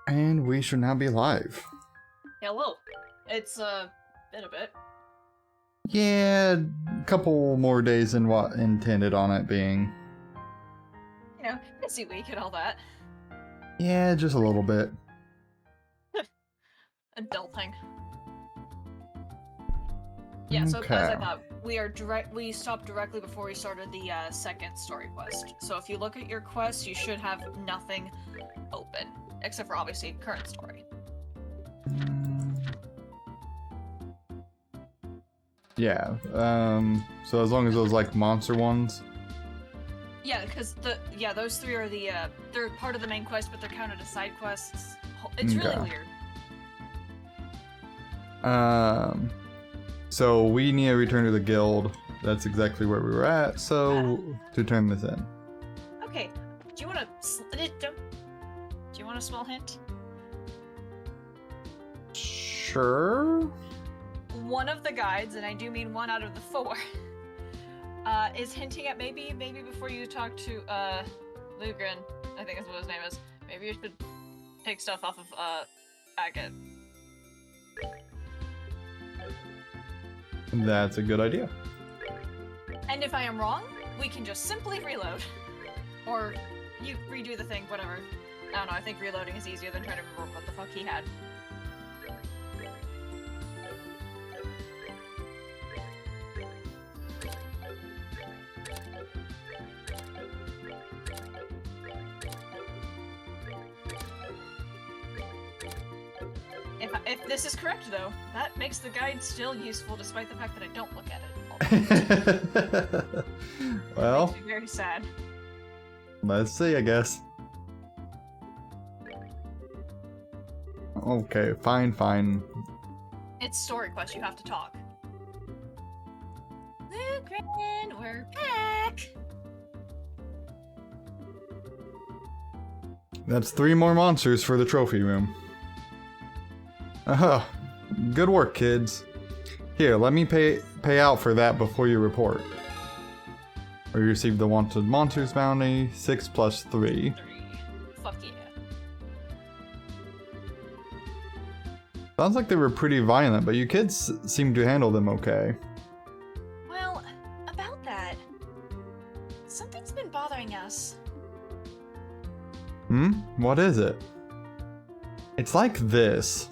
And we should now be live. Hello. It's been a bit. Yeah, a couple more days than what intended on it being. You know, busy week and all that. Yeah, just a little bit. Adulting. Yeah, so Okay. as I thought, we stopped directly before we started the second story quest. So if you look at your quest, you should have nothing open. Except for obviously current story. Yeah, so as long as those like monster ones. Yeah, because those three are they're part of the main quest, but they're counted as side quests. It's really weird. So we need to return to the guild. That's exactly where we were at, so to turn this in. Okay, do you want a small hint? Sure. One of the guides, and I do mean one out of the four, is hinting at maybe before you talk to Lugren, I think is what his name is, maybe you should take stuff off of Agate. That's a good idea. And if I am wrong, we can just simply reload. Or you redo the thing, whatever. I don't know, I think reloading is easier than trying to remember what the fuck he had. If this is correct, though, that makes the guide still useful despite the fact that I don't look at it. Well, makes me very sad. Let's see, I guess. Okay, fine. It's story quest, you have to talk. Lugren, we're back! That's 3 more monsters for the trophy room. Good work, kids. Here, let me pay out for that before you report. We received the Wanted Monsters bounty, 6 plus 3. 3. Fuck yeah. Sounds like they were pretty violent, but you kids seem to handle them okay. Well, about that, something's been bothering us. What is it? It's like this.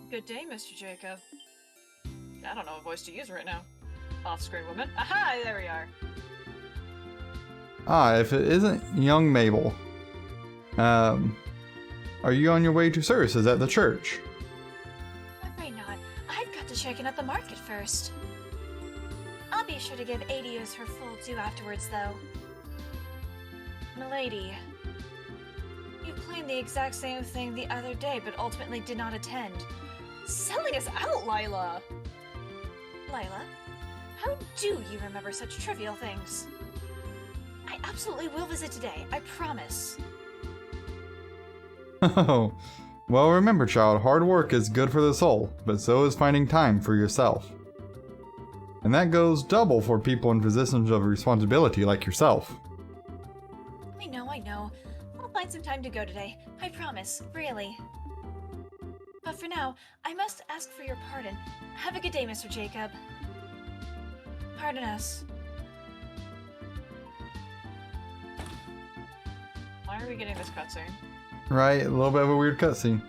Good day, Mr. Jacob. I don't know what voice to use right now. Off-screen woman. Aha! There we are. If it isn't young Mabel. Are you on your way to services at the church? I'm afraid not. I've got to check in at the market first. I'll be sure to give Adios her full due afterwards, though. Milady, you claimed the exact same thing the other day, but ultimately did not attend. Selling us out, Lila! Lila, how do you remember such trivial things? I absolutely will visit today, I promise. Oh, well remember child, hard work is good for the soul, but so is finding time for yourself. And that goes double for people in positions of responsibility like yourself. I know. I'll find some time to go today, I promise, really. But for now, I must ask for your pardon. Have a good day, Mr. Jacob. Pardon us. Why are we getting this cutscene? Right, a little bit of a weird cutscene.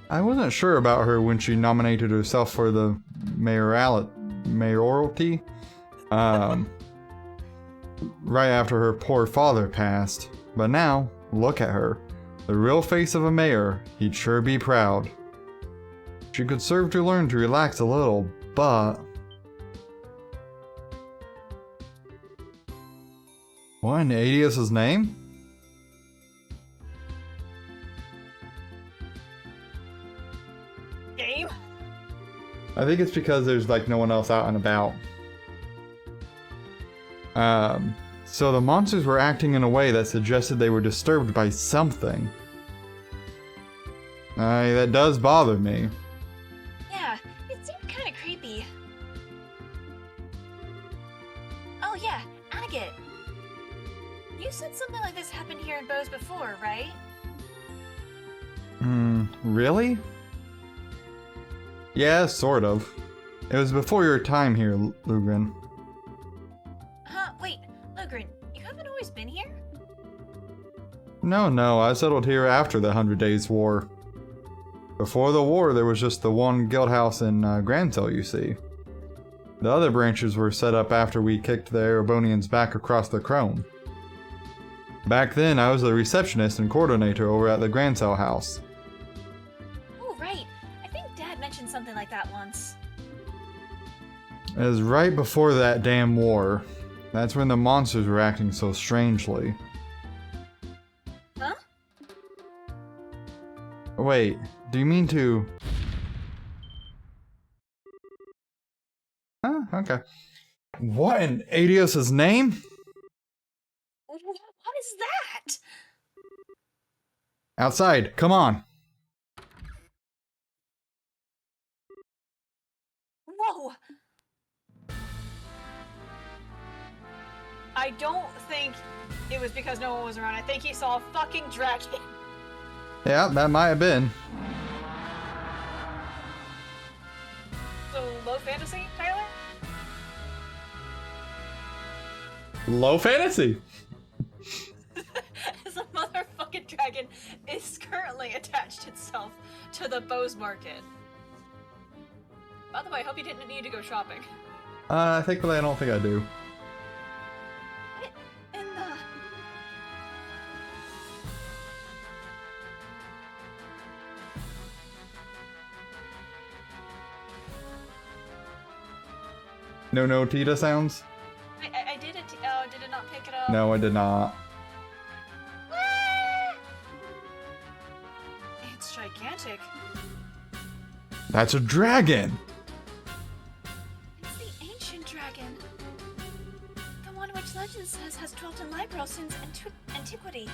I wasn't sure about her when she nominated herself for the mayoralty. Right after her poor father passed. But now, look at her. The real face of a mayor, he'd sure be proud. She could serve to learn to relax a little, but... What in Adios' name? Game? I think it's because there's like no one else out and about. So the monsters were acting in a way that suggested they were disturbed by something. That does bother me. Yeah, it seemed kinda creepy. yeah, Agate. You said something like this happened here in Bose before, right? Really? Yeah, sort of. It was before your time here, Lugren. Huh, wait, Lugren, you haven't always been here? No, I settled here after the 100 Days War. Before the war, there was just the one guild house in Grancel, you see. The other branches were set up after we kicked the Erebonians back across the Chrome. Back then, I was the receptionist and coordinator over at the Grancel house. Oh, right. I think Dad mentioned something like that once. It was right before that damn war. That's when the monsters were acting so strangely. Huh? Wait, do you mean to... Huh, okay. What in Adios' name? What is that? Outside, come on. Whoa! I don't think it was because no one was around. I think he saw a fucking dragon. Yeah, that might have been. So, low fantasy, Tyler? Low fantasy. This motherfucking dragon is currently attached itself to the Bose Market. By the way, I hope you didn't need to go shopping. I don't think I do. In the... No Tita sounds? I did it. Oh, did it not pick it up? No, I did not. It's gigantic. That's a dragon! It's the ancient dragon. The one which legend says has dwelt in Libro since antiquity.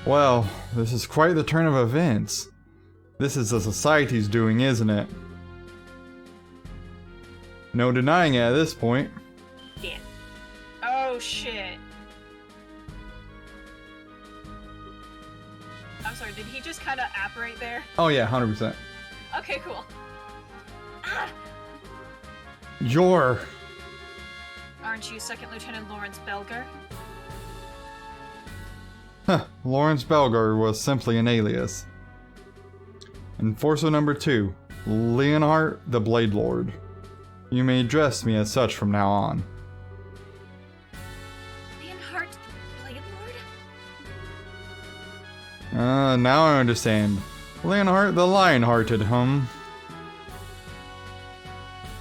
Well, this is quite the turn of events. This is the society's doing, isn't it? No denying it at this point. Yeah. Oh shit. I'm sorry, did he just kind of apparate there? Oh yeah, 100%. Okay, cool. Ah! You're... Aren't you Second Lieutenant Lawrence Belger? Huh, Lawrence Belgar was simply an alias. Enforcer number 2, Leonhardt the Bladelord. You may address me as such from now on. Leonhardt the Bladelord? Now I understand. Leonhardt the Lionhearted,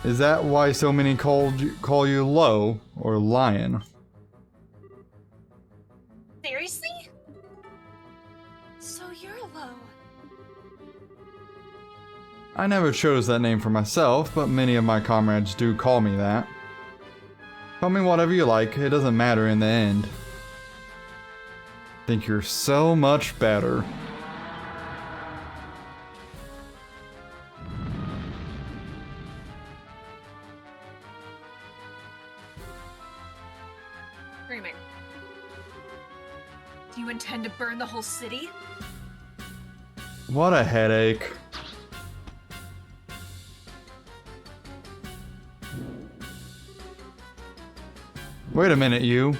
Is that why so many call you Lo, or Lion? Seriously? So you're Lo. I never chose that name for myself, but many of my comrades do call me that. Call me whatever you like, it doesn't matter in the end. Think you're so much better. Screaming. Do you intend to burn the whole city? What a headache. Wait a minute, you.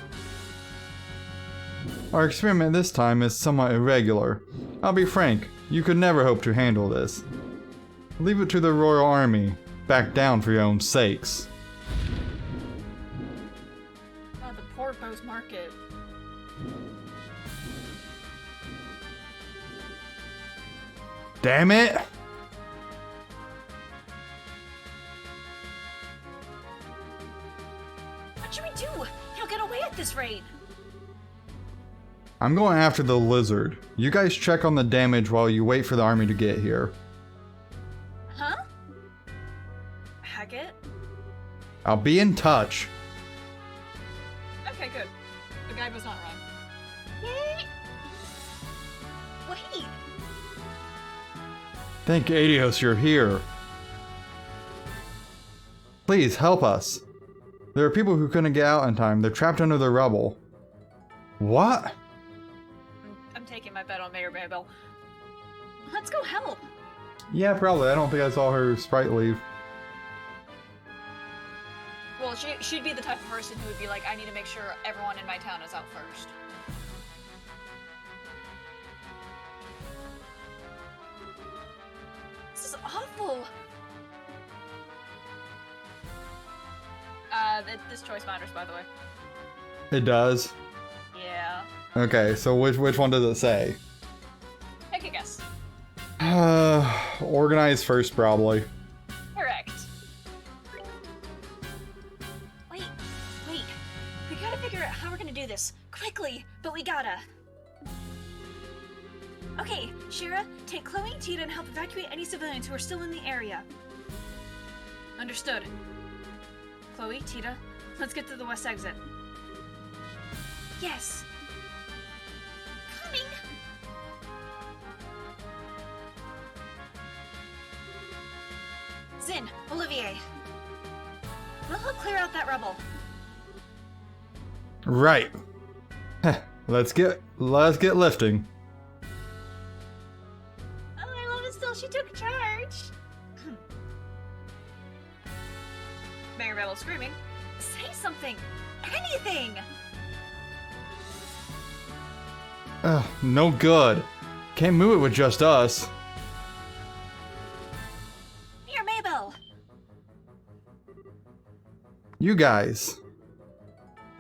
Our experiment this time is somewhat irregular. I'll be frank, you could never hope to handle this. Leave it to the Royal Army. Back down for your own sakes. Oh, the poor Bose Market. Damn it! What should we do? He'll get away at this rate. I'm going after the lizard. You guys check on the damage while you wait for the army to get here. Huh? Hackett? I'll be in touch. Okay, good. The guy was not wrong. Wait. Thank Adios you're here. Please help us. There are people who couldn't get out in time. They're trapped under the rubble. What? I'm taking my bet on Mayor Babel. Let's go help. Yeah, probably. I don't think I saw her sprite leave. Well, she'd be the type of person who would be like, I need to make sure everyone in my town is out first. This is awful. This choice matters, by the way. It does? Yeah. Okay, so which one does it say? Take a guess. Organize first, probably. Correct. Wait. We gotta figure out how we're gonna do this. Quickly, but we gotta. Okay, Shira, take Chloe and Tita and help evacuate any civilians who are still in the area. Understood. Chloe, Tita, let's get to the west exit. Yes. Coming. Zin, Olivier. We'll help clear out that rubble. Right. Let's get lifting. Oh, I love it still. She took charge. Mayor Babel screaming. Say something. Anything. Ugh, no good. Can't move it with just us. Here, Mabel. You guys.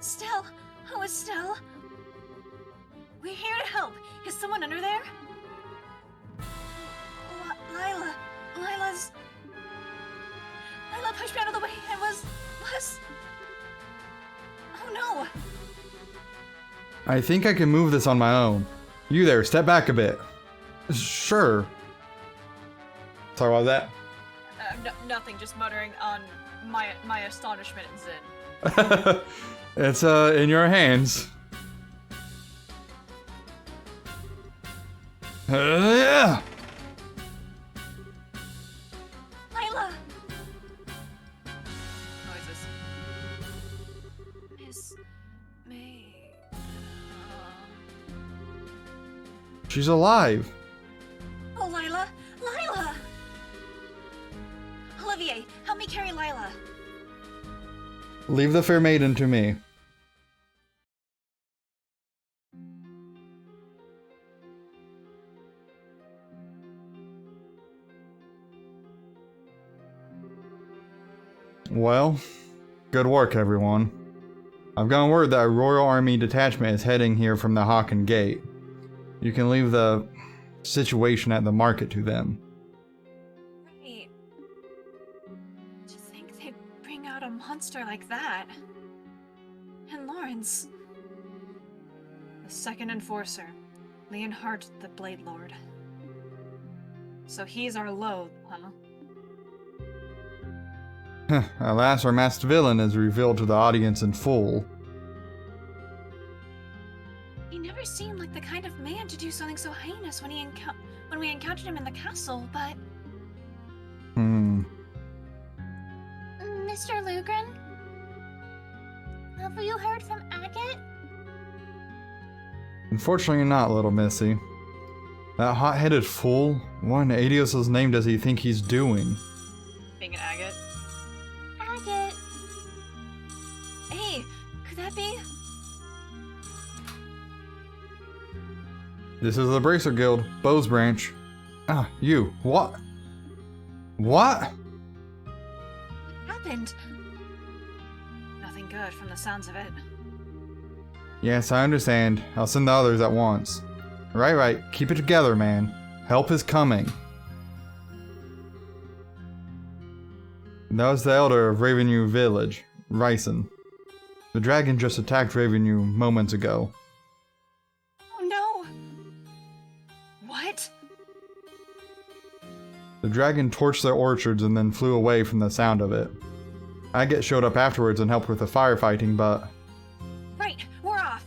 Stell. Oh, Estelle. We're here to help. Is someone under there? Lila. Lila pushed me out of the way and was... Oh no. I think I can move this on my own. You there, step back a bit. Sure. Sorry about that. Nothing, just muttering on my astonishment and Zin. It's in your hands. Yeah. Lila. Noises. Miss May. She's alive. Oh, Lila. Lila. Olivier, help me carry Lila. Leave the fair maiden to me. Well, good work, everyone. I've gotten word that a Royal Army detachment is heading here from the Hawken Gate. You can leave the situation at the market to them. Right. To think they'd bring out a monster like that. And Lawrence. The second enforcer, Leonhard the Bladelord. So he's our loathe, huh? At last, our masked villain is revealed to the audience in full. He never seemed like the kind of man to do something so heinous when we encountered him in the castle, but... Mr. Lugren? Have you heard from Agate? Unfortunately not, little missy. That hot-headed fool? What in Adios' name does he think he's doing? Being an agate. Agate. Hey, could that be? This is the Bracer Guild, Bow's Branch. Ah, you. What? What? What happened? Nothing good from the sounds of it. Yes, I understand. I'll send the others at once. Right. Keep it together, man. Help is coming. That was the elder of Ravenue Village, Ryson. The dragon just attacked Ravenue moments ago. Oh no! What? The dragon torched their orchards and then flew away from the sound of it. Agate showed up afterwards and helped with the firefighting, but... Right, we're off!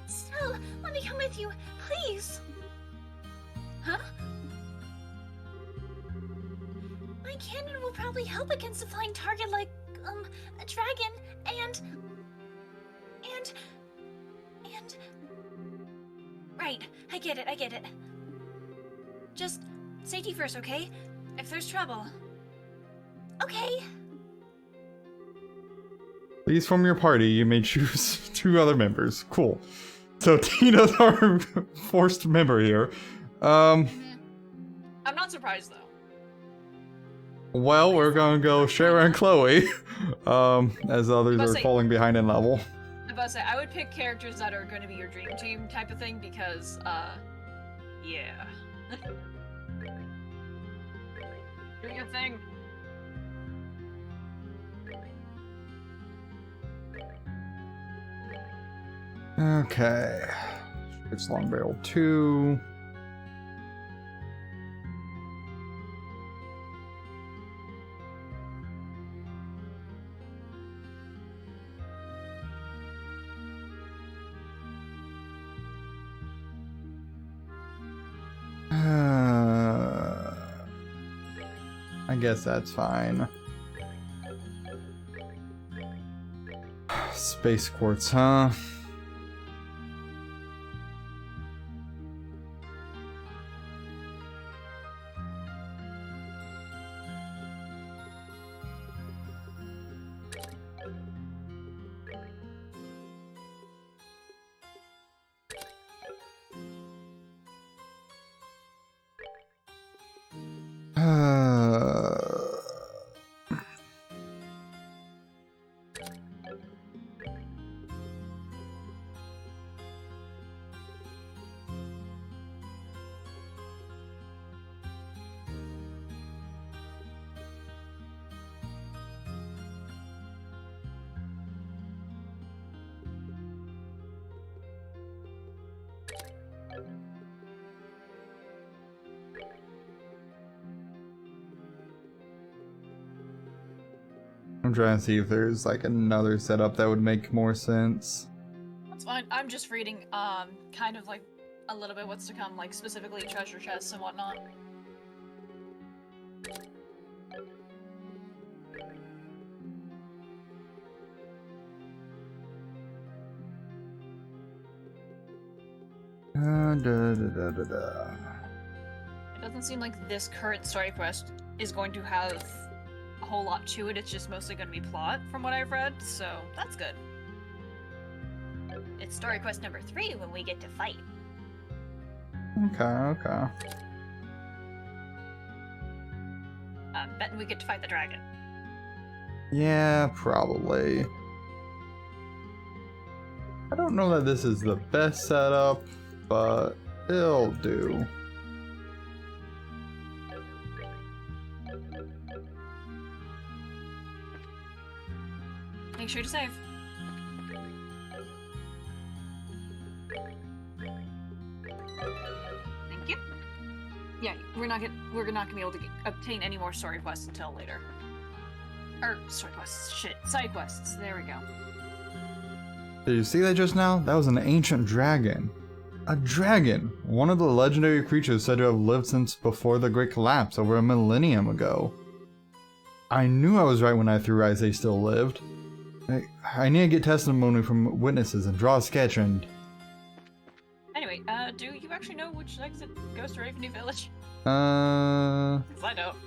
Still, let me come with you, please! Huh? My cannon will probably help against a flying target like a dragon, and... Right, I get it. Just safety first, okay? If there's trouble. Okay. Please, from your party, you may choose 2 other members. Cool. So Tina's our forced member here. I'm not surprised though. Well, we're gonna go Shara and Chloe, as others Must are say- falling behind in level. I'm about to say, I would pick characters that are going to be your dream team type of thing because, yeah. Do your thing. Okay. It's long barrel 2. I guess that's fine. Space quartz, huh? I'm trying to see if there's like another setup that would make more sense. That's fine. I'm just reading, kind of like a little bit what's to come, like specifically treasure chests and whatnot. It doesn't seem like this current story quest is going to have a whole lot to it. It's just mostly going to be plot, from what I've read, so that's good. It's story quest number 3 when we get to fight. Okay. Betting we get to fight the dragon. Yeah, probably. I don't know that this is the best setup, but it'll do. Make sure to save. Thank you. Yeah, we're not gonna be able to obtain any more story quests until later. Or story quests, shit, side quests. There we go. Did you see that just now? That was an ancient dragon. A dragon! One of the legendary creatures said to have lived since before the Great Collapse over a millennium ago. I knew I was right when I theorized they still lived. I need to get testimony from witnesses and draw a sketch and... Anyway, do you actually know which exit goes to Ravendew Village? 'Cause I don't.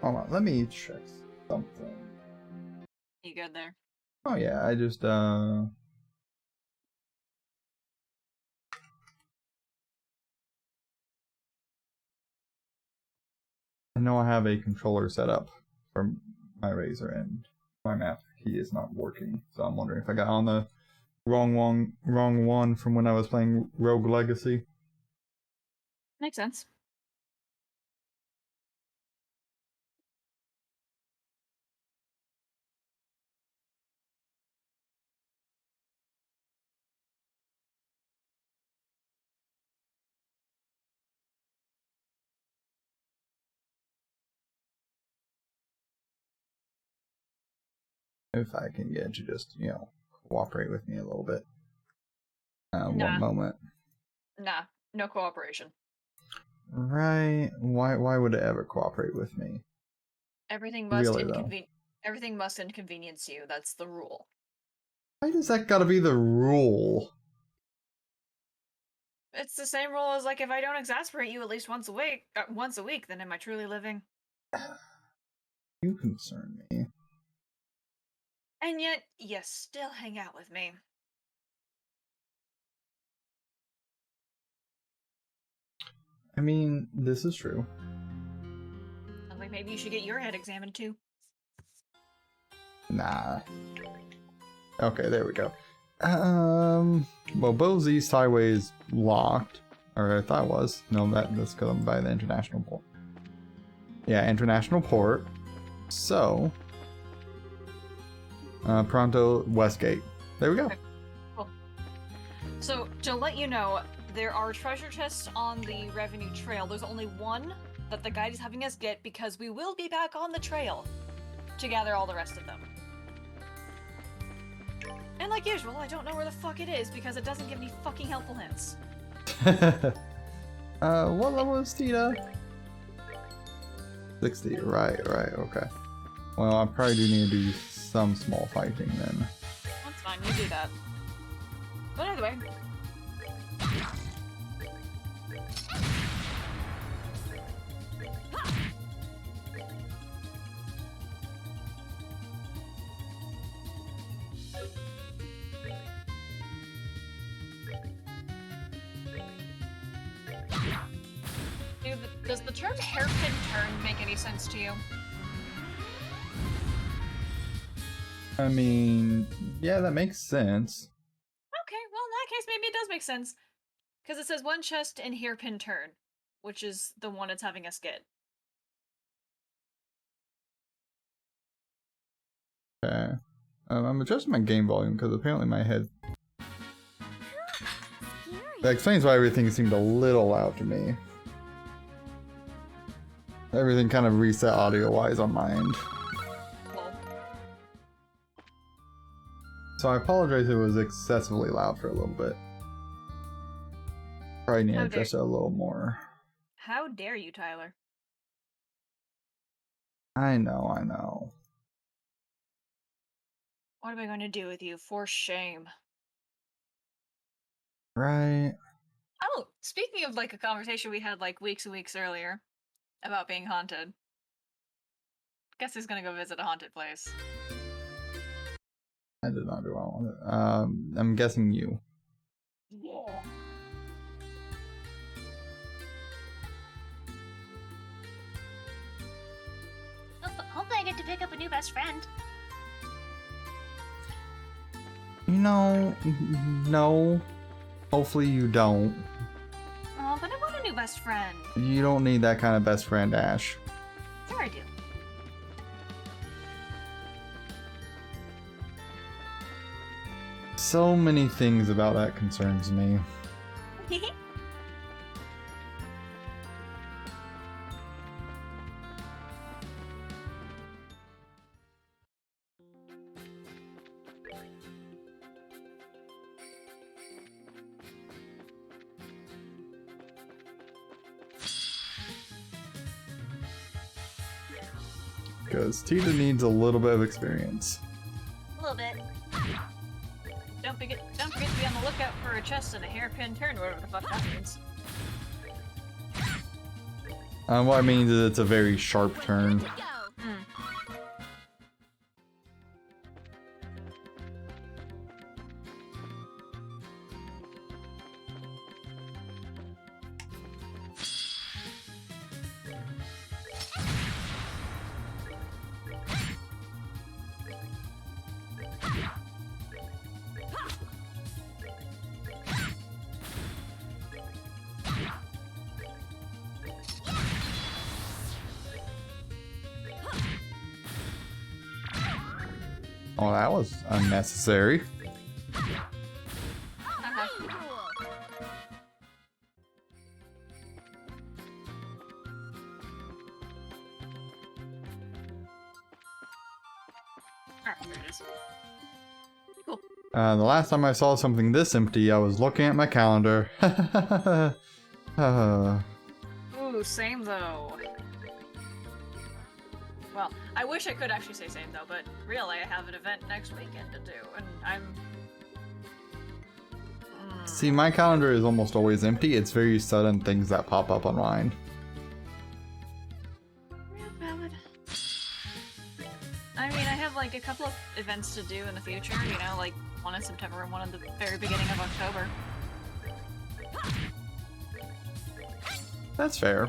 Hold on, let me check something. You good there? Oh yeah, I just, I know I have a controller set up for my Razer and my map key is not working, so I'm wondering if I got on the wrong one from when I was playing Rogue Legacy. Makes sense. If I can get you just, cooperate with me a little bit. Nah. One moment. Nah, no cooperation. Right. Why would it ever cooperate with me? Everything must Really, though. Everything must inconvenience you. That's the rule. Why does that gotta be the rule? It's the same rule as like if I don't exasperate you at least once a week, then am I truly living? You concern me. And yet, you still hang out with me. I mean, this is true. I'm like, maybe you should get your head examined too. Nah. Okay, there we go. Well, Bill's East Highway is locked. Or I thought it was. No, that's because I'm by the international port. Yeah, international port. So, Pronto Westgate. There we go. Okay, cool. So, to let you know, there are treasure chests on the revenue trail. There's only one that the guide is having us get because we will be back on the trail to gather all the rest of them. And like usual, I don't know where the fuck it is because it doesn't give me fucking helpful hints. What level is Tita? 60, right, okay. Well, I probably do need to do some small fighting then. That's fine, you do that. But anyway. Dude, does the term hairpin turn make any sense to you? I mean, yeah, that makes sense. Okay, well in that case maybe it does make sense. Because it says one chest and hairpin turn, which is the one it's having us get. Okay. I'm adjusting my game volume because apparently my head... That explains why everything seemed a little loud to me. Everything kind of reset audio-wise on my end. Well, So I apologize if it was excessively loud for a little bit. Probably need to adjust it a little more. how dare you, Tyler? I know. What am I going to do with you? For shame. Right. Oh, speaking of like a conversation we had like weeks and weeks earlier about being haunted. Guess who's gonna go visit a haunted place? I did not do well with it. I'm guessing you. Yeah. Hopefully I get to pick up a new best friend. No. Hopefully you don't. Oh, but I want a new best friend. You don't need that kind of best friend, Ash. Sure I do. So many things about that concerns me. Because Tita needs a little bit of experience. A little bit. Don't forget to be on the lookout for a chest and a hairpin turn, whatever the fuck that means. What I mean is it's a very sharp turn. Oh, that was unnecessary. Ah, there it is. Cool. The last time I saw something this empty, I was looking at my calendar. Ooh, same though. Well, I wish I could actually say same though, but really I have an event next weekend to do, and I'm... See, my calendar is almost always empty. It's very sudden things that pop up on mine. Yeah, valid. I mean, I have like a couple of events to do in the future, you know, like one in September and one in the very beginning of October. That's fair.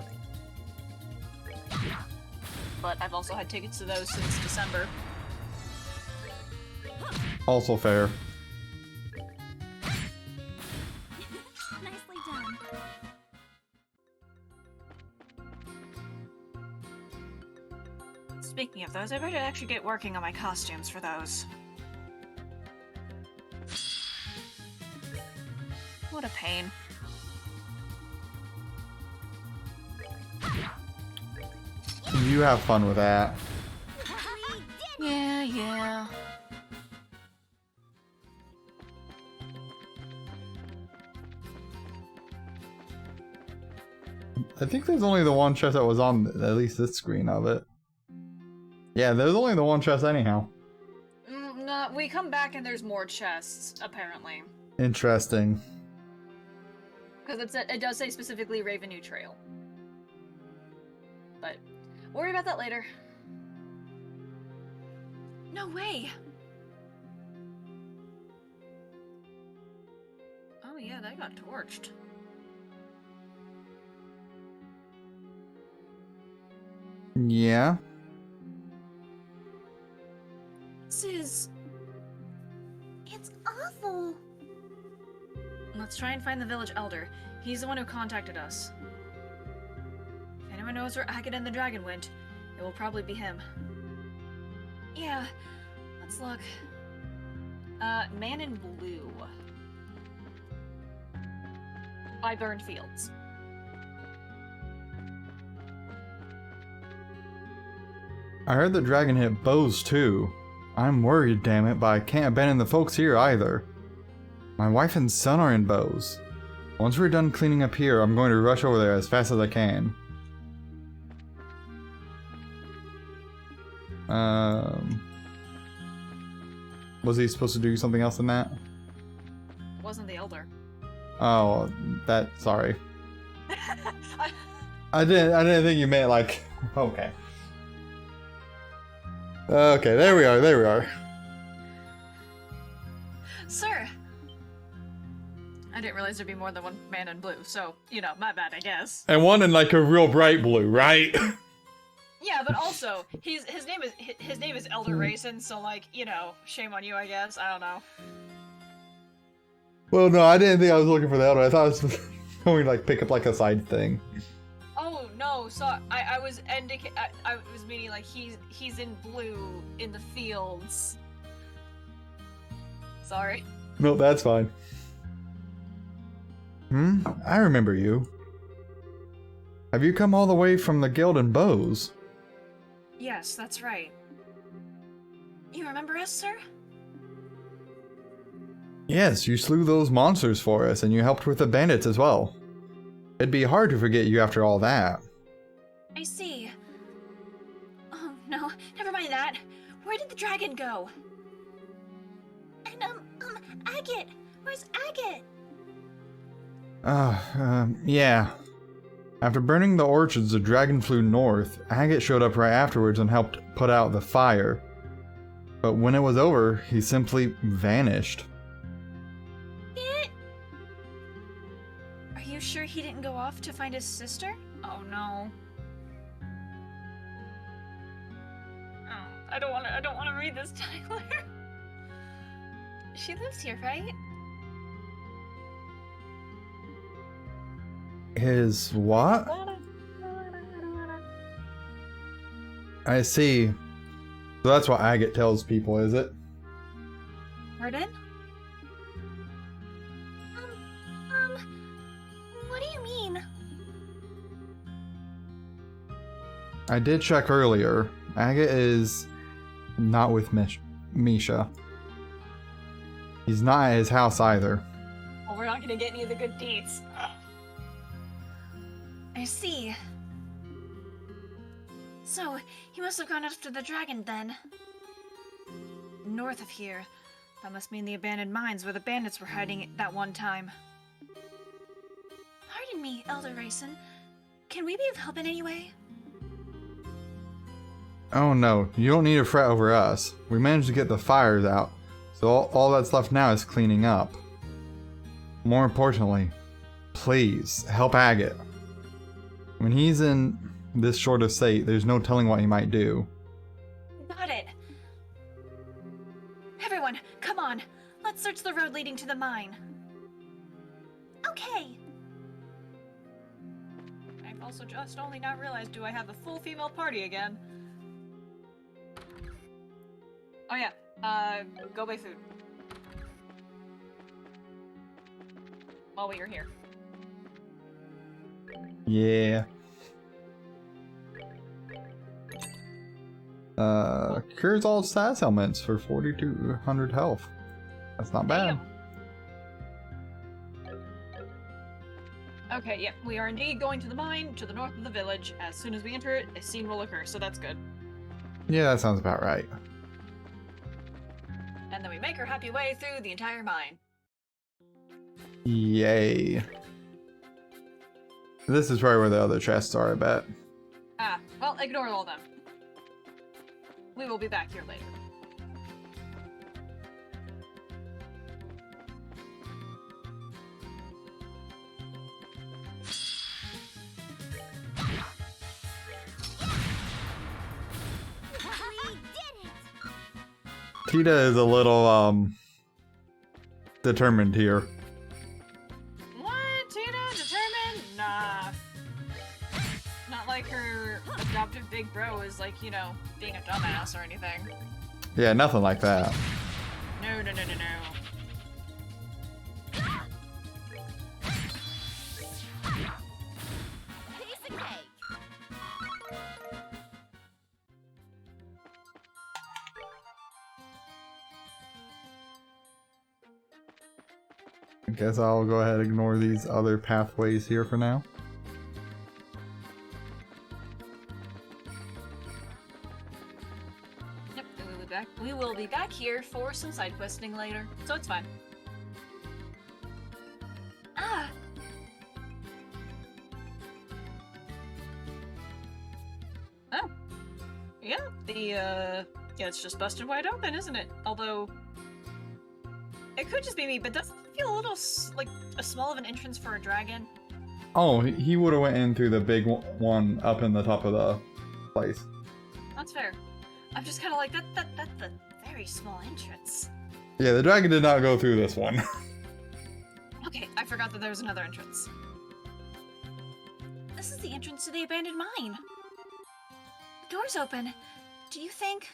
But I've also had tickets to those since December. Also fair. Nicely done. Speaking of those, I better actually get working on my costumes for those. What a pain. You have fun with that. Yeah, yeah. I think there's only the one chest that was on at least this screen of it. Yeah, there's only the one chest anyhow. No, we come back and there's more chests, apparently. Interesting. Because it does say specifically Ravenue Trail. But, worry about that later. No way. Oh yeah, that got torched. Yeah. It's awful. Let's try and find the village elder. He's the one who contacted us. If anyone knows where Agate and the dragon went, it will probably be him. Yeah, let's look. Man in Blue. By Burned Fields. I heard the dragon hit bows too. I'm worried, damn it, but I can't abandon the folks here either. My wife and son are in bows. Once we're done cleaning up here, I'm going to rush over there as fast as I can. Was he supposed to do something else than that? It wasn't the elder. Oh, sorry. I didn't think you meant like, okay. Okay, there we are. Sir! I didn't realize there'd be more than one man in blue, so, you know, my bad, I guess. And one in like a real bright blue, right? Yeah, but also, his name is Elder Raisin, so like, you know, shame on you, I guess. I don't know. Well, no, I didn't think I was looking for the elder. I thought I was going to like pick up like a side thing. Oh no, so I was meaning like he's in blue in the fields. Sorry. No, that's fine. I remember you. Have you come all the way from the Guild and Bows? Yes, that's right. You remember us, sir? Yes, you slew those monsters for us, and you helped with the bandits as well. It'd be hard to forget you after all that. I see. Oh, no, never mind that. Where did the dragon go? And, Agate! Where's Agate? Yeah. After burning the orchards, the dragon flew north. Agate showed up right afterwards and helped put out the fire. But when it was over, he simply vanished. Are you sure he didn't go off to find his sister? Oh no. Oh, I don't want to read this, Tyler. She lives here, right? His what? I see. So that's what Agate tells people, is it? Pardon? What do you mean? I did check earlier. Agate is not with Misha. He's not at his house either. Well, we're not gonna get any of the good deeds. I see. So, he must have gone after the dragon then. North of here. That must mean the abandoned mines where the bandits were hiding at that one time. Pardon me, Elder Rayson. Can we be of help in any way? Oh no, you don't need to fret over us. We managed to get the fires out, so all that's left now is cleaning up. More importantly, please help Agate. When he's in this sort of state, there's no telling what he might do. Got it. Everyone, come on. Let's search the road leading to the mine. Okay. I've also just only now realized, do I have a full female party again? Oh yeah, go buy food. While we are here. Yeah. Cures all status ailments for 4,200 health. That's not bad. Okay, yeah, we are indeed going to the mine to the north of the village. As soon as we enter it, a scene will occur, so that's good. Yeah, that sounds about right. And then we make our happy way through the entire mine. Yay. This is probably where the other chests are, I bet. Ah, well, ignore all them. We will be back here later. Tita is a little, determined here. What? Tina? Determined? Nah. Not like her adoptive big bro is like, you know, being a dumbass or anything. Yeah, nothing like that. No, no, no, no, no. I guess I'll go ahead and ignore these other pathways here for now. Yep, we will be back here for some side questing later, so it's fine. Ah! Oh. Yeah, yeah, it's just busted wide open, isn't it? Although, it could just be me, but doesn't it feel a little, like, a small of an entrance for a dragon? Oh, he would have went in through the big one up in the top of the place. That's fair. I'm just kind of like, that's a very small entrance. Yeah, the dragon did not go through this one. Okay, I forgot that there was another entrance. This is the entrance to the abandoned mine. The door's open. Do you think...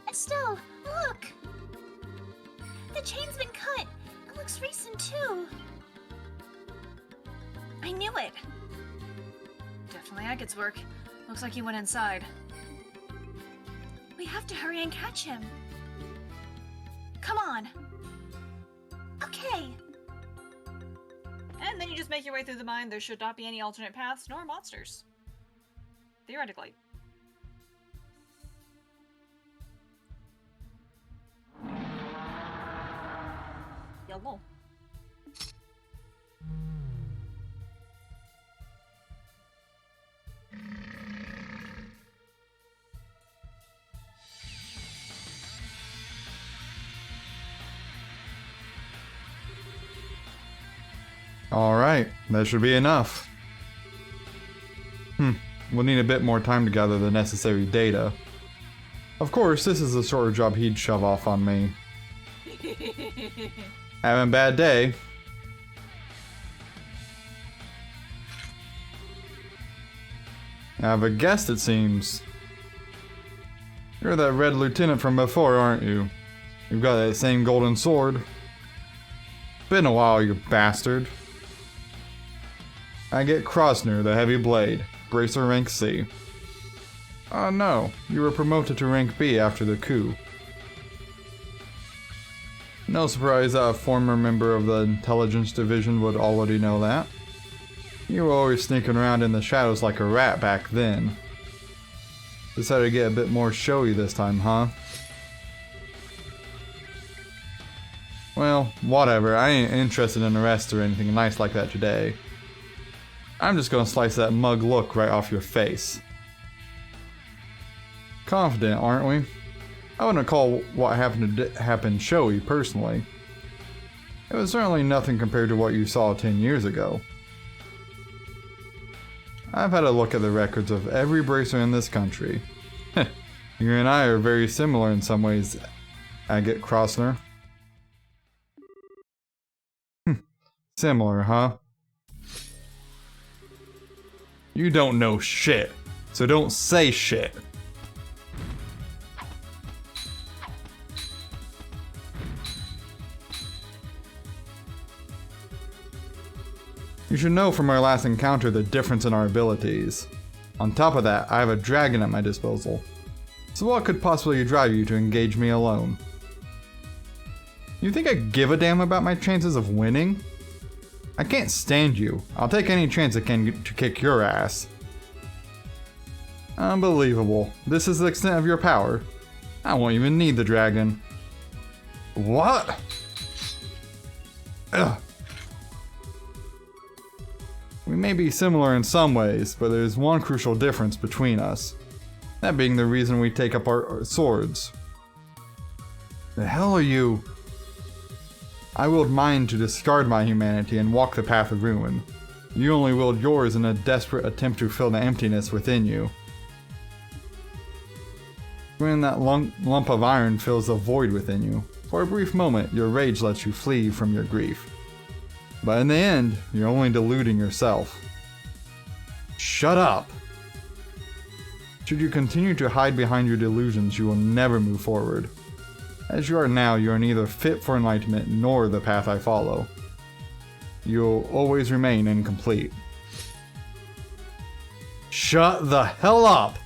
Estelle, look! The chain's been cut. It looks recent, too. I knew it. Definitely Agate's work. Looks like he went inside. We have to hurry and catch him. Come on. Okay. And then you just make your way through the mine. There should not be any alternate paths nor monsters. Theoretically. Yellow. Alright, that should be enough. We'll need a bit more time to gather the necessary data. Of course, this is the sort of job he'd shove off on me. Having a bad day. I have a guest, it seems. You're that red lieutenant from before, aren't you? You've got that same golden sword. Been a while, you bastard. I get Krosner, the heavy blade. Bracer rank C. No, you were promoted to rank B after the coup. No surprise that a former member of the intelligence division would already know that. You were always sneaking around in the shadows like a rat back then. Decided to get a bit more showy this time, huh? Well, whatever, I ain't interested in arrest or anything nice like that today. I'm just gonna slice that mug look right off your face. Confident, aren't we? I wouldn't call what happened to happen showy, personally. It was certainly nothing compared to what you saw 10 years ago. I've had a look at the records of every bracer in this country. You and I are very similar in some ways, Agate Crossner. Similar, huh? You don't know shit, so don't say shit. You should know from our last encounter the difference in our abilities. On top of that, I have a dragon at my disposal. So what could possibly drive you to engage me alone? You think I give a damn about my chances of winning? I can't stand you. I'll take any chance I can to kick your ass. Unbelievable. This is the extent of your power. I won't even need the dragon. What? Ugh. We may be similar in some ways, but there's one crucial difference between us. That being the reason we take up our swords. The hell are you? I willed mine to discard my humanity and walk the path of ruin. You only willed yours in a desperate attempt to fill the emptiness within you. When that lump of iron fills the void within you, for a brief moment your rage lets you flee from your grief. But in the end, you're only deluding yourself. Shut up! Should you continue to hide behind your delusions, you will never move forward. As you are now, you are neither fit for enlightenment nor the path I follow. You will always remain incomplete. Shut the hell up!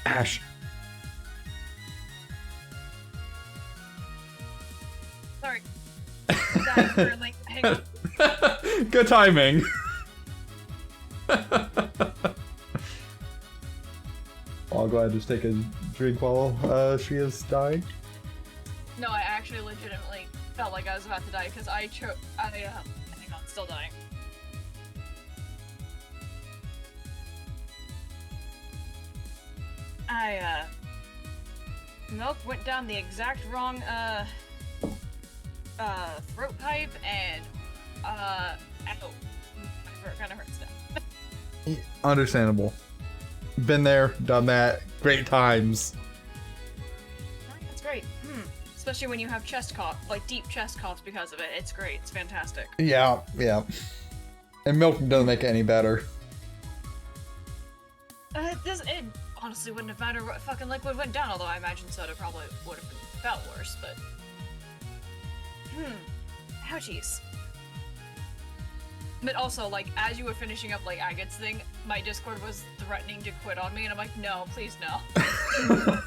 Ash. Sorry. That for, like, hang on. Good timing. I'll go ahead and just take a drink while she is dying. No, I actually legitimately felt like I was about to die because I hang on, still dying. Milk went down the exact wrong, throat pipe and, ow. My throat kinda hurts now. Understandable. Been there, done that. Great times. That's great. Especially when you have chest cough, like deep chest coughs because of it. It's great. It's fantastic. Yeah, yeah. And milk doesn't make it any better. It honestly wouldn't have mattered what fucking liquid went down, although I imagine soda probably would have felt worse, but... Ouchies. But also, like, as you were finishing up, like, Agate's thing, my Discord was threatening to quit on me, and I'm like, no, please no.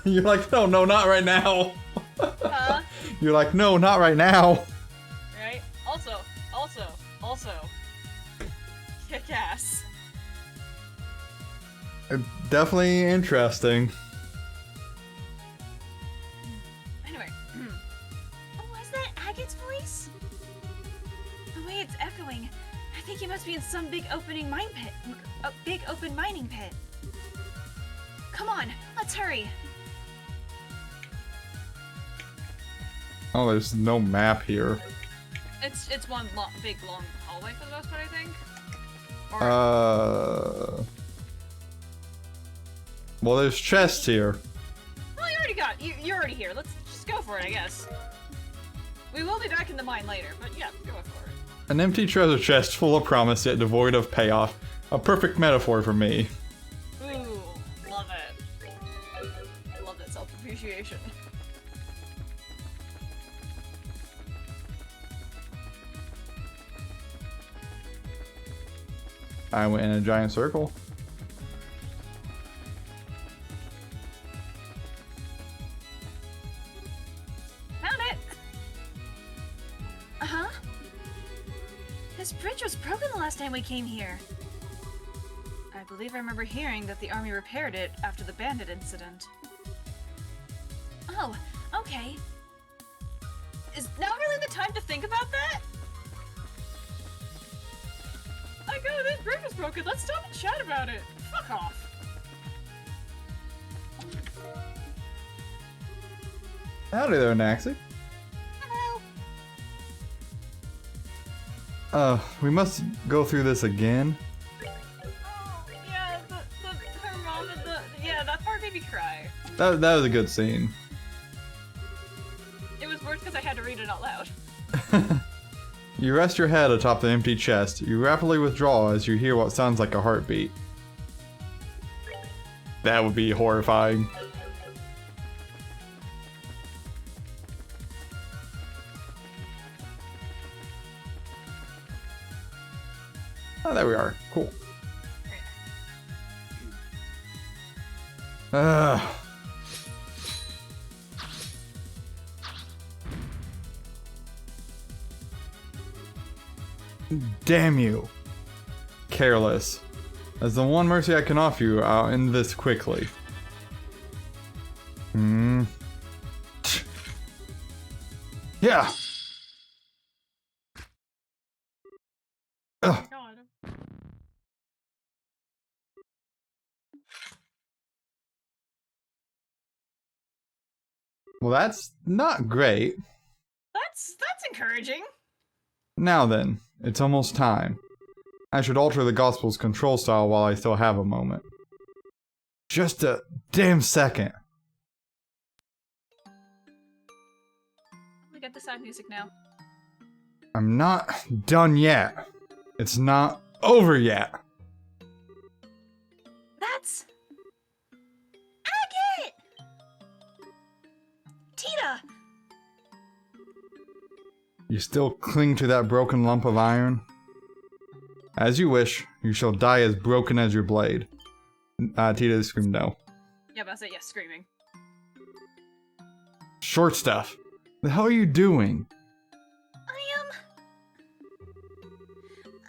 You're like, no, not right now. Huh? You're like, no, not right now. Right? Also, kick ass. Definitely interesting. Anyway. Oh, is that Agate's voice? The way it's echoing, I think he must be in some big opening mine pit. A big open mining pit. Come on, let's hurry. Oh, there's no map here. It's one big long hallway for the most part, I think. Or... Well, there's chests here. Well, you're already here. Let's just go for it, I guess. We will be back in the mine later, but yeah, go for it. An empty treasure chest full of promise yet devoid of payoff. A perfect metaphor for me. Ooh, love it. I love that self-appreciation. I went in a giant circle. Found it! Uh-huh. This bridge was broken the last time we came here. I believe I remember hearing that the army repaired it after the bandit incident. Oh, okay. Is now really the time to think about that? I go, this bridge was broken. Let's stop and chat about it. Fuck off. Howdy there, Naxi. Hello. We must go through this again. Oh, yeah, her mom and yeah, that part made me cry. That was a good scene. It was worse because I had to read it out loud. You rest your head atop the empty chest. You rapidly withdraw as you hear what sounds like a heartbeat. That would be horrifying. Oh, there we are. Cool. Damn you. Careless. As the one mercy I can offer you, I'll end this quickly. Yeah. Ugh. God. Well, that's not great. That's encouraging. Now then, it's almost time. I should alter the Gospel's control style while I still have a moment. Just a damn second. We got the side music now. I'm not done yet. It's not over yet. That's... Agate! Tita! You still cling to that broken lump of iron? As you wish, you shall die as broken as your blade. Tita screamed no. Yeah, but I said yes, screaming. Short stuff. The hell are you doing?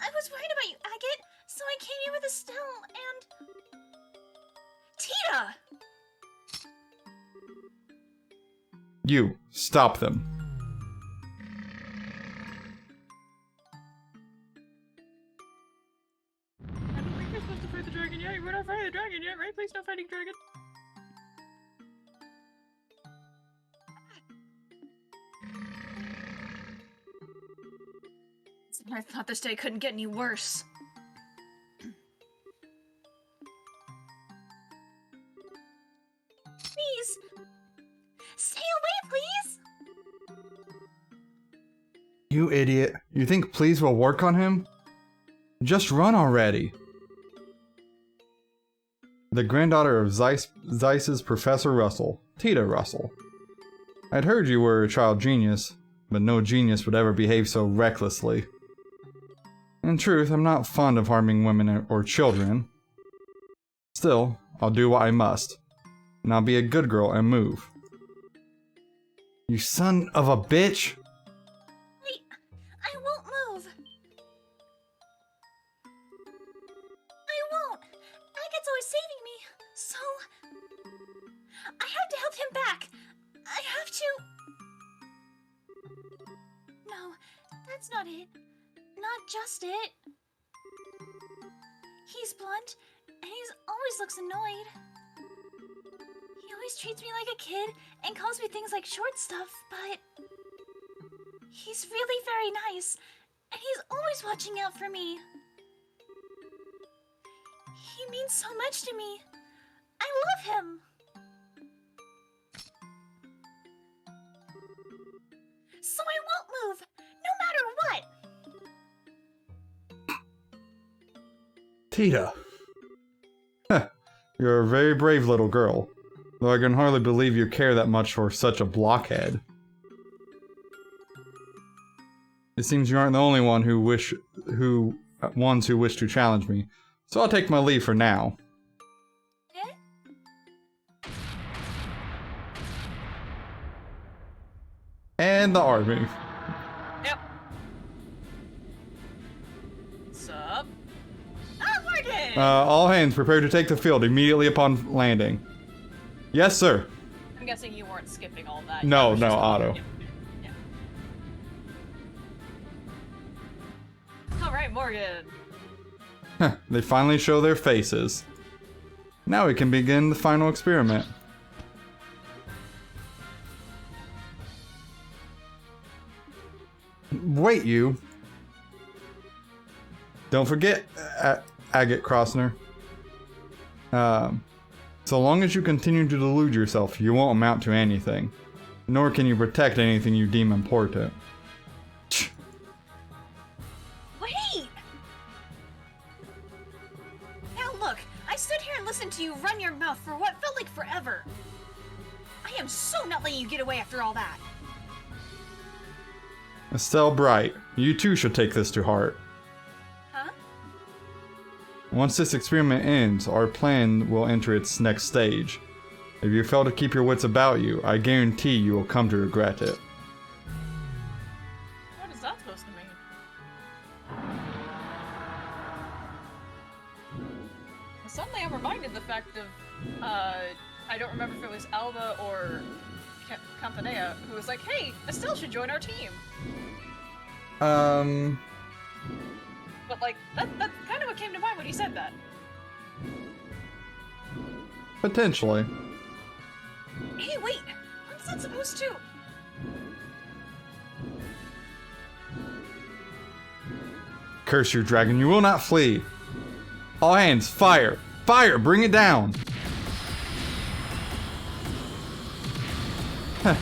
I was worried about you, Agate, so I came here with Estelle and... Tita! You, stop them. I don't think you're supposed to fight the dragon yet. We're not fighting the dragon yet, right? Please no fighting dragon. I thought this day couldn't get any worse. Please! Stay away, please! You idiot. You think please will work on him? Just run already. The granddaughter of Zeiss's Professor Russell, Tita Russell. I'd heard you were a child genius, but no genius would ever behave so recklessly. In truth, I'm not fond of harming women or children. Still, I'll do what I must. And I'll be a good girl and move. You son of a bitch! Wait, I won't move. I won't. Agate's always saving me, so... I have to help him back. I have to... No, that's not it. Not just it. He's blunt, and he always looks annoyed. He always treats me like a kid and calls me things like short stuff, but... He's really very nice, and he's always watching out for me. He means so much to me. I love him. So I won't move, no matter what. Tita. You're a very brave little girl, though I can hardly believe you care that much for such a blockhead. It seems you aren't the only one who ones who wish to challenge me, so I'll take my leave for now. And the army. Yep. Sup? Ah, Morgan! All hands prepare to take the field immediately upon landing. Yes, sir. I'm guessing you weren't skipping all that. No, You were no, just- auto. Yeah. Alright, Morgan. They finally show their faces. Now we can begin the final experiment. Wait, you. Don't forget, Agate Crossner. So long as you continue to delude yourself, you won't amount to anything. Nor can you protect anything you deem important. Wait! Now look, I stood here and listened to you run your mouth for what felt like forever. I am so not letting you get away after all that. Estelle Bright, you too should take this to heart. Huh? Once this experiment ends, our plan will enter its next stage. If you fail to keep your wits about you, I guarantee you will come to regret it. What is that supposed to mean? Suddenly I'm reminded the fact of, I don't remember if it was Alba or Campanea who was like, hey, Estelle should join our team. But like, that's kind of what came to mind when he said that. Potentially. Hey, wait! What's that supposed to? Curse you, dragon, you will not flee. All hands, fire! Fire! Bring it down!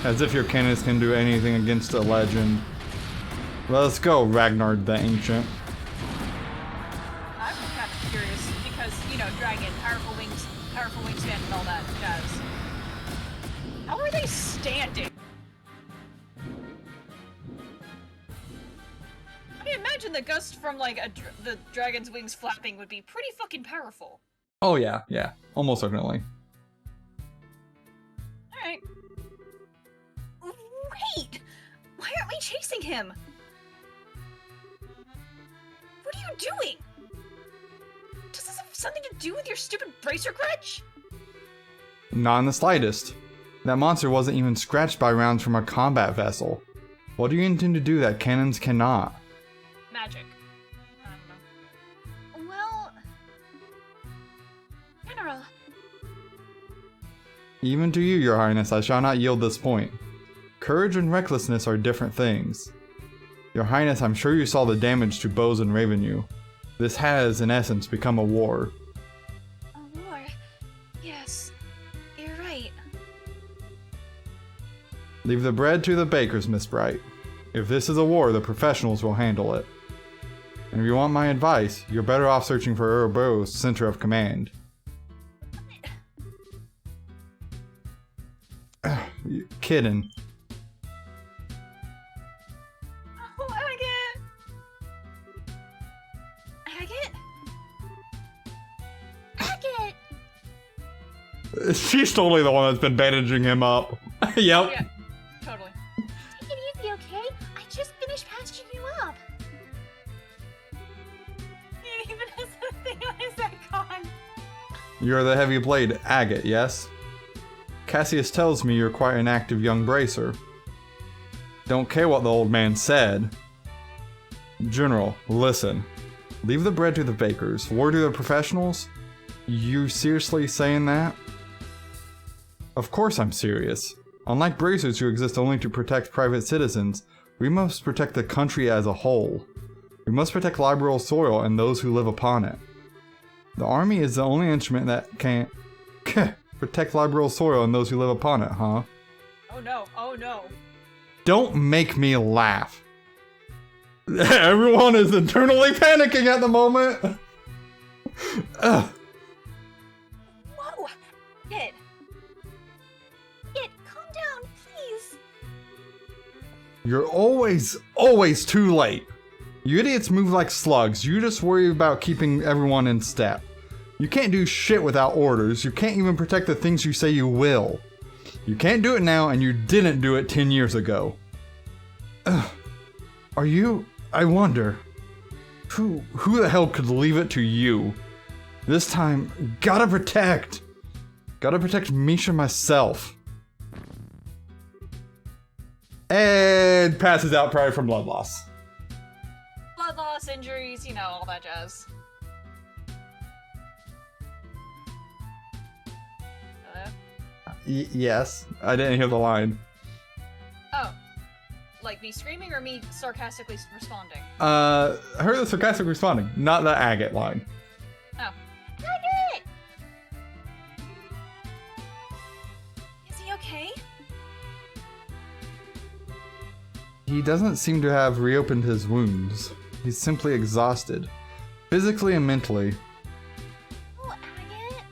As if your cannons can do anything against a legend. Let's go, Ragnar the Ancient. I'm kind of curious because, you know, dragon, powerful wingspan and all that jazz. How are they standing? I imagine the gust from like the dragon's wings flapping would be pretty fucking powerful. Oh yeah, yeah. Almost certainly. Alright. Wait! Why aren't we chasing him? What are you doing? Does this have something to do with your stupid bracer grudge? Not in the slightest. That monster wasn't even scratched by rounds from a combat vessel. What do you intend to do that cannons cannot? Magic. I don't know. Well... General, Even to you, your highness, I shall not yield this point. Courage and recklessness are different things. Your highness, I'm sure you saw the damage to Bose and Ravenue. This has, in essence, become a war. a war. Yes, you're right. Leave the bread to the bakers, Miss Bright. If this is a war, the professionals will handle it. And if you want my advice, you're better off searching for Ouroboros' center of command. You kidding. Oh, Agate! Agate! Agate! She's totally the one that's been bandaging him up. Yep. Yeah, totally. Take it easy, okay? I just finished patching you up. He even has a thing on his icon. You're the heavy blade agate, yes? Cassius tells me you're quite an active young bracer. Don't care what the old man said. General, listen. Leave the bread to the bakers, war to the professionals? You seriously saying that? Of course I'm serious. Unlike bracers who exist only to protect private citizens, we must protect the country as a whole. We must protect liberal soil and those who live upon it. The army is the only instrument that can protect liberal soil and those who live upon it, huh? Oh no, oh no. Don't make me laugh. Everyone is internally panicking at the moment. Ugh. Whoa! Kid! Kid, calm down, please! You're always too late. You idiots move like slugs. You just worry about keeping everyone in step. You can't do shit without orders. You can't even protect the things you say you will. You can't do it now, and you didn't do it 10 years ago. Ugh. Are you... I wonder... Who the hell could leave it to you? This time, gotta protect Misha myself. And passes out probably from blood loss. Blood loss, injuries, you know, all that jazz. Hello? Yes, I didn't hear the line. Oh. Like me screaming or me sarcastically responding? I heard the sarcastic responding, not the agate line. Oh. Agate! Is he okay? He doesn't seem to have reopened his wounds. He's simply exhausted, physically and mentally. Oh, Agate?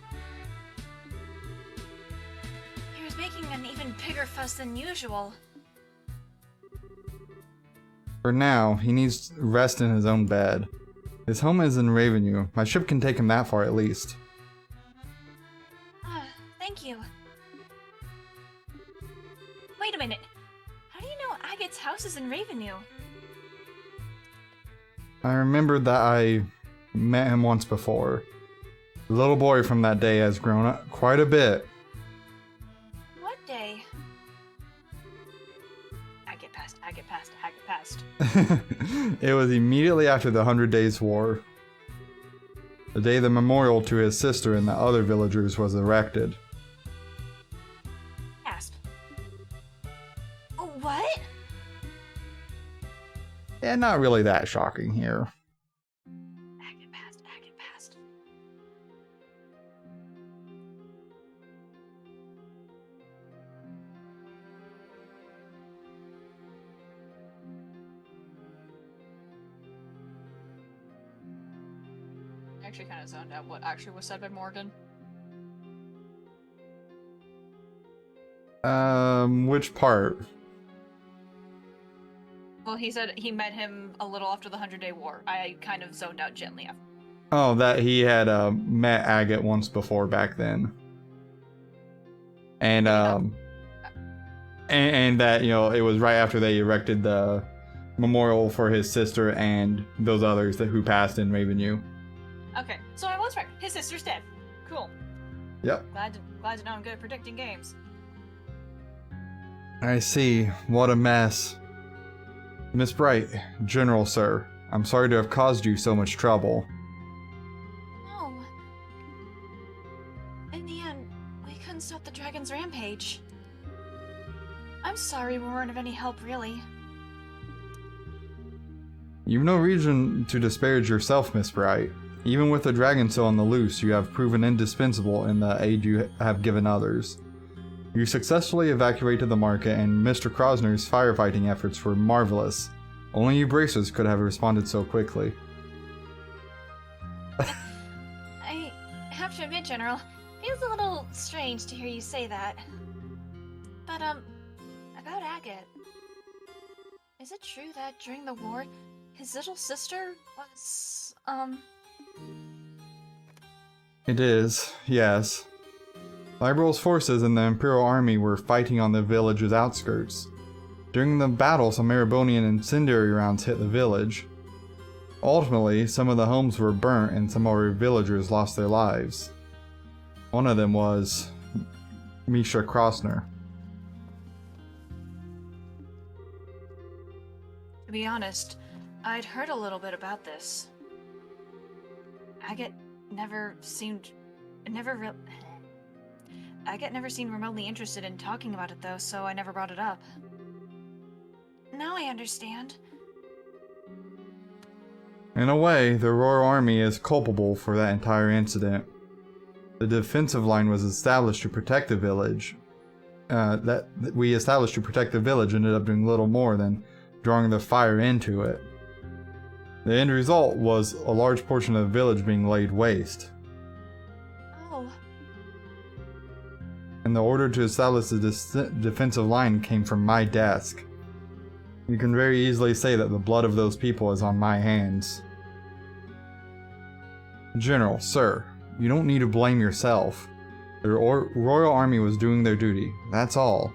He was making an even bigger fuss than usual. For now, he needs rest in his own bed. His home is in Ravenue. My ship can take him that far at least. Thank you. Wait a minute. How do you know Agate's house is in Ravenue? I remembered that I met him once before. The little boy from that day has grown up quite a bit. What day? Agate passed. It was immediately after the 100 Days War. The day the memorial to his sister and the other villagers was erected. Gasp. Oh, what? Yeah, not really that shocking here. Agate passed. I actually kind of zoned out what actually was said by Morgan. Which part? Well, he said he met him a little after the 100-Day War. I kind of zoned out gently after. Oh, that he had met Agate once before back then. And and that, you know, it was right after they erected the memorial for his sister and those others who passed in Ravenue. Okay, so I was right. His sister's dead. Cool. Yep. Glad to know I'm good at predicting games. I see. What a mess. Miss Bright, General Sir, I'm sorry to have caused you so much trouble. No. In the end, we couldn't stop the dragon's rampage. I'm sorry we weren't of any help, really. You've no reason to disparage yourself, Miss Bright. Even with the dragon still on the loose, you have proven indispensable in the aid you have given others. You successfully evacuated the market, and Mr. Krosner's firefighting efforts were marvelous. Only you bracers could have responded so quickly. I have to admit, General, feels a little strange to hear you say that. But, about Agate. Is it true that during the war, his little sister was, It is, yes. Liberal's forces and the Imperial Army were fighting on the village's outskirts. During the battle, some Erebonian incendiary rounds hit the village. Ultimately, some of the homes were burnt and some of our villagers lost their lives. One of them was Misha Krosner. To be honest, I'd heard a little bit about this. Agate never seemed remotely interested in talking about it, though, so I never brought it up. now I understand. In a way, the Royal Army is culpable for that entire incident. The defensive line was established to protect the village. Ended up doing little more than drawing the fire into it. The end result was a large portion of the village being laid waste. Oh, And the order to establish the defensive line came from my desk. You can very easily say that the blood of those people is on my hands. General, sir, you don't need to blame yourself. The Royal Army was doing their duty, that's all.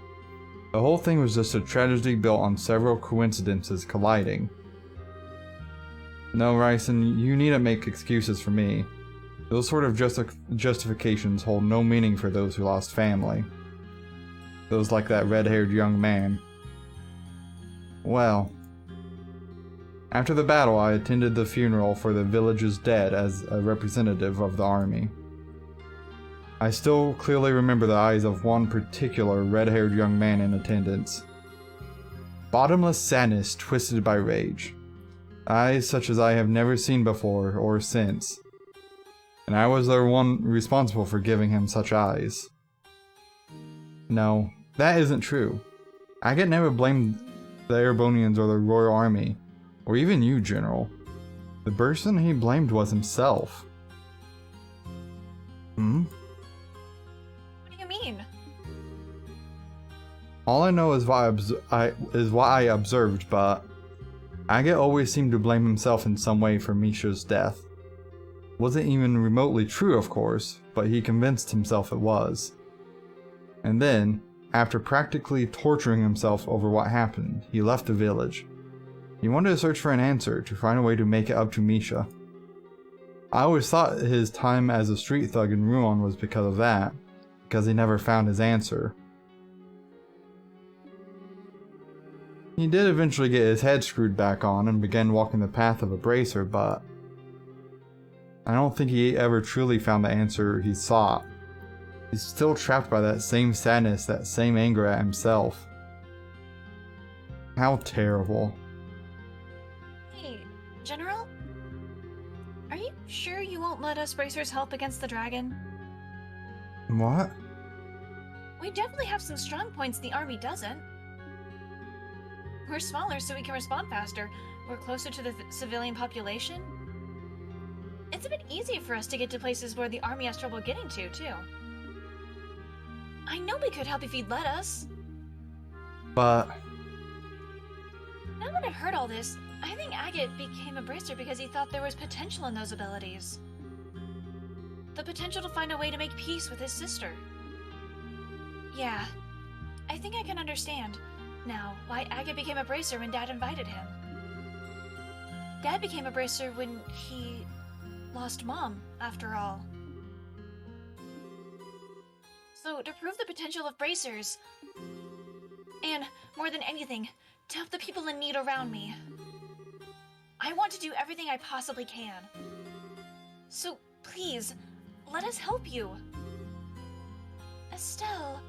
The whole thing was just a tragedy built on several coincidences colliding. No, Ryson, you needn't make excuses for me. Those sort of justifications hold no meaning for those who lost family. Those like that red-haired young man. Well, after the battle, I attended the funeral for the village's dead as a representative of the army. I still clearly remember the eyes of one particular red-haired young man in attendance. Bottomless sadness twisted by rage. Eyes such as I have never seen before or since. And I was the one responsible for giving him such eyes. No, that isn't true. Agate never blamed the Erebonians or the Royal Army, or even you, General. The person he blamed was himself. What do you mean? All I know is what I observed, but Agate always seemed to blame himself in some way for Misha's death. Wasn't even remotely true, of course, but he convinced himself it was. And then, after practically torturing himself over what happened, he left the village. He wanted to search for an answer, to find a way to make it up to Misha. I always thought his time as a street thug in Rouen was because of that, because he never found his answer. He did eventually get his head screwed back on and began walking the path of a bracer, but I don't think he ever truly found the answer he sought. He's still trapped by that same sadness, that same anger at himself. How terrible. Hey, General? Are you sure you won't let us bracers help against the dragon? What? We definitely have some strong points the army doesn't. We're smaller so we can respond faster. We're closer to the civilian population. It's a bit easier for us to get to places where the army has trouble getting to, too. I know we could help if you'd let us. But Now that I've heard all this, I think Agate became a bracer because he thought there was potential in those abilities. The potential to find a way to make peace with his sister. Yeah, I think I can understand now why Agate became a bracer when Dad invited him. Dad became a bracer when he lost Mom, after all. So, to prove the potential of bracers, and more than anything, to help the people in need around me, I want to do everything I possibly can. So, please, let us help you. Estelle.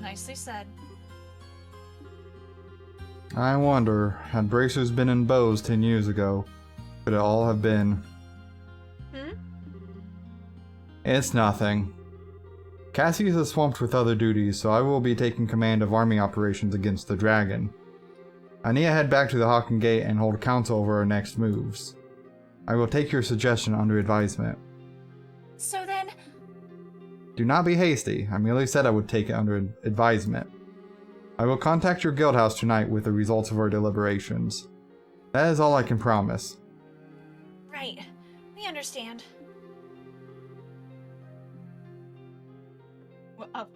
Nicely said. I wonder, had bracers been in bows 10 years ago, could it all have been? It's nothing. Cassius is swamped with other duties, so I will be taking command of army operations against the dragon. I need to head back to the Hawken Gate and hold council over our next moves. I will take your suggestion under advisement. So then, Do not be hasty, I merely said I would take it under advisement. I will contact your guild house tonight with the results of our deliberations. That is all I can promise. right, we understand. Well,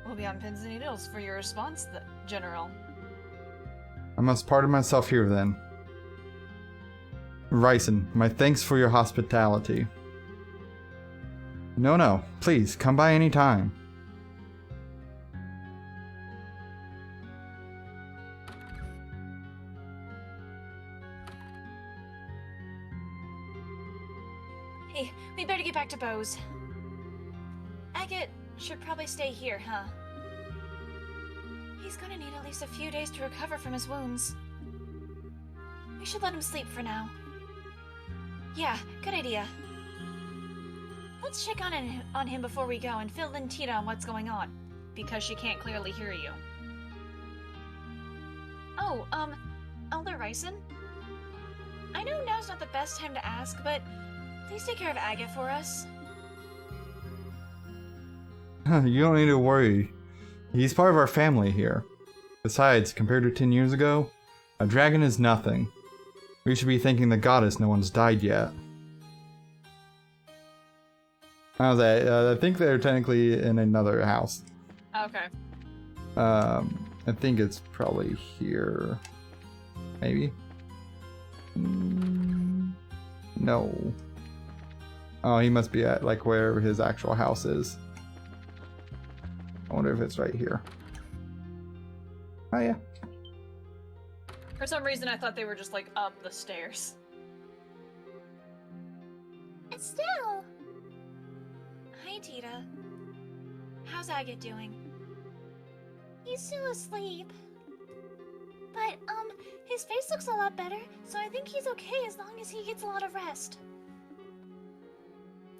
we'll be on pins and needles for your response, General. I must pardon myself here then. Ryson, my thanks for your hospitality. No, please, come by any time. Hey, we better get back to Bose. Agate should probably stay here, huh? He's gonna need at least a few days to recover from his wounds. We should let him sleep for now. Yeah, good idea. Let's check on him before we go and fill in Tita on what's going on. Because she can't clearly hear you. Oh, Elder Ryson? I know now's not the best time to ask, but please take care of Agate for us. You don't need to worry. He's part of our family here. Besides, compared to 10 years ago, a dragon is nothing. We should be thanking the goddess no one's died yet. How's that? I think they're technically in another house. Okay. I think it's probably here. Maybe? No. Oh, he must be at like where his actual house is. I wonder if it's right here. Oh yeah. For some reason, I thought they were just like up the stairs. Estelle! Hi, Tita. How's Agate doing? He's still asleep. But, his face looks a lot better, so I think he's okay as long as he gets a lot of rest.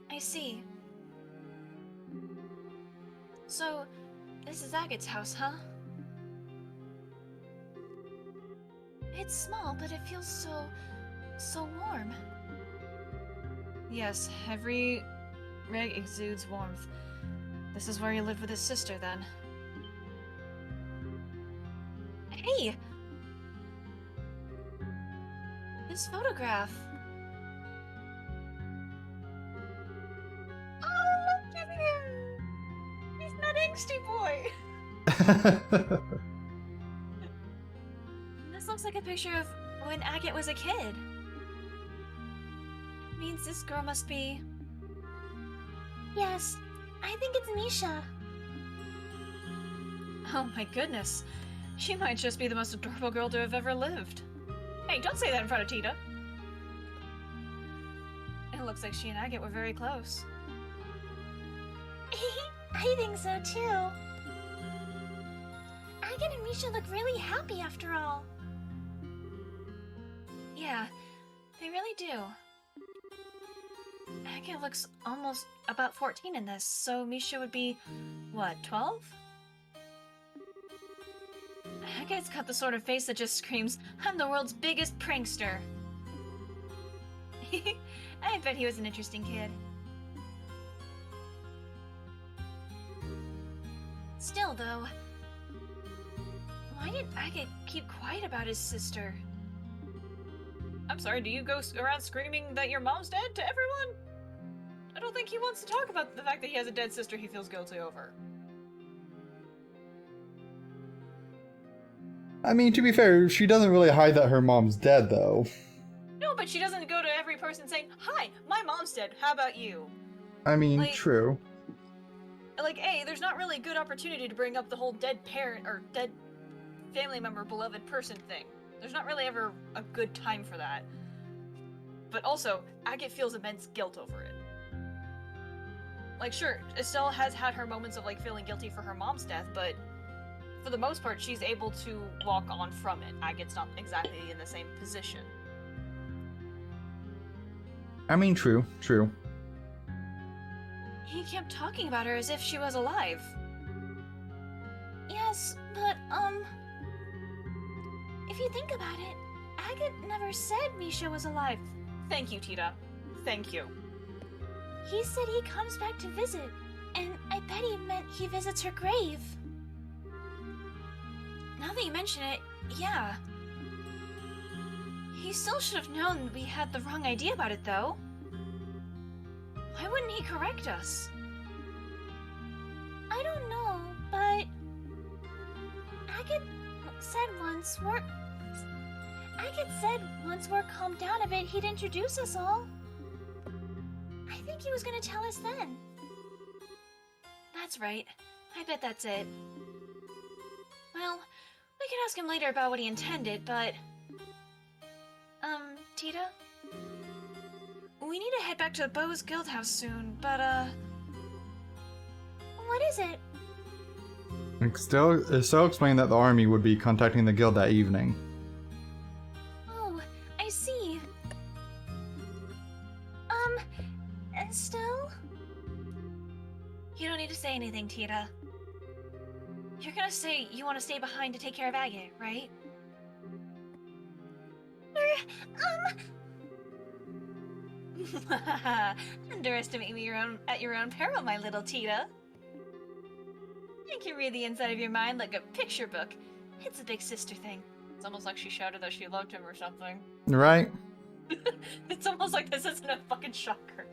I see. So, this is Agate's house, huh? It's small, but it feels so warm. Yes, every rag exudes warmth. This is where he lived with his sister, then. Hey! This photograph. Oh, look at him! He's not angsty boy! This looks like a picture of when Agate was a kid. Means this girl must be... Yes, I think it's Misha. Oh my goodness. She might just be the most adorable girl to have ever lived. Hey, don't say that in front of Tita. It looks like she and Agate were very close. I think so too. Agate and Misha look really happy after all. Yeah, they really do. Agate looks almost about 14 in this, so Misha would be, what, 12? Agate's got the sort of face that just screams, I'm the world's biggest prankster. I bet he was an interesting kid. Still, though, why did Agate keep quiet about his sister? I'm sorry, do you go around screaming that your mom's dead to everyone? I don't think he wants to talk about the fact that he has a dead sister he feels guilty over. I mean, to be fair, she doesn't really hide that her mom's dead, though. No, but she doesn't go to every person saying, hi, my mom's dead, how about you? I mean, Like- true. Like, A, there's not really a good opportunity to bring up the whole dead parent or dead family member, beloved person thing. There's not really ever a good time for that. But also, Agate feels immense guilt over it. Like, sure, Estelle has had her moments of, like, feeling guilty for her mom's death, but for the most part, she's able to walk on from it. Agate's not exactly in the same position. I mean, true. He kept talking about her as if she was alive. Yes, but, if you think about it, Agate never said Misha was alive. Thank you, Tita. Thank you. He said he comes back to visit, and I bet he meant he visits her grave. Now that you mention it, yeah. He still should have known we had the wrong idea about it, though. Why wouldn't he correct us? I don't know, but Agate said once we're calmed down a bit, he'd introduce us all. I think he was gonna tell us then. That's right. I bet that's it. Well, we can ask him later about what he intended, but... Tita? We need to head back to the Bo's Guild House soon, but, What is it? Estelle explained that the army would be contacting the guild that evening. Oh, I see. Estelle? you don't need to say anything, Tita. You're gonna say you want to stay behind to take care of Agate, right? Underestimate me at your own peril, my little Tita. I can read the inside of your mind like a picture book. It's a big sister thing. It's almost like she shouted that she loved him or something. Right? It's almost like this isn't a fucking shocker.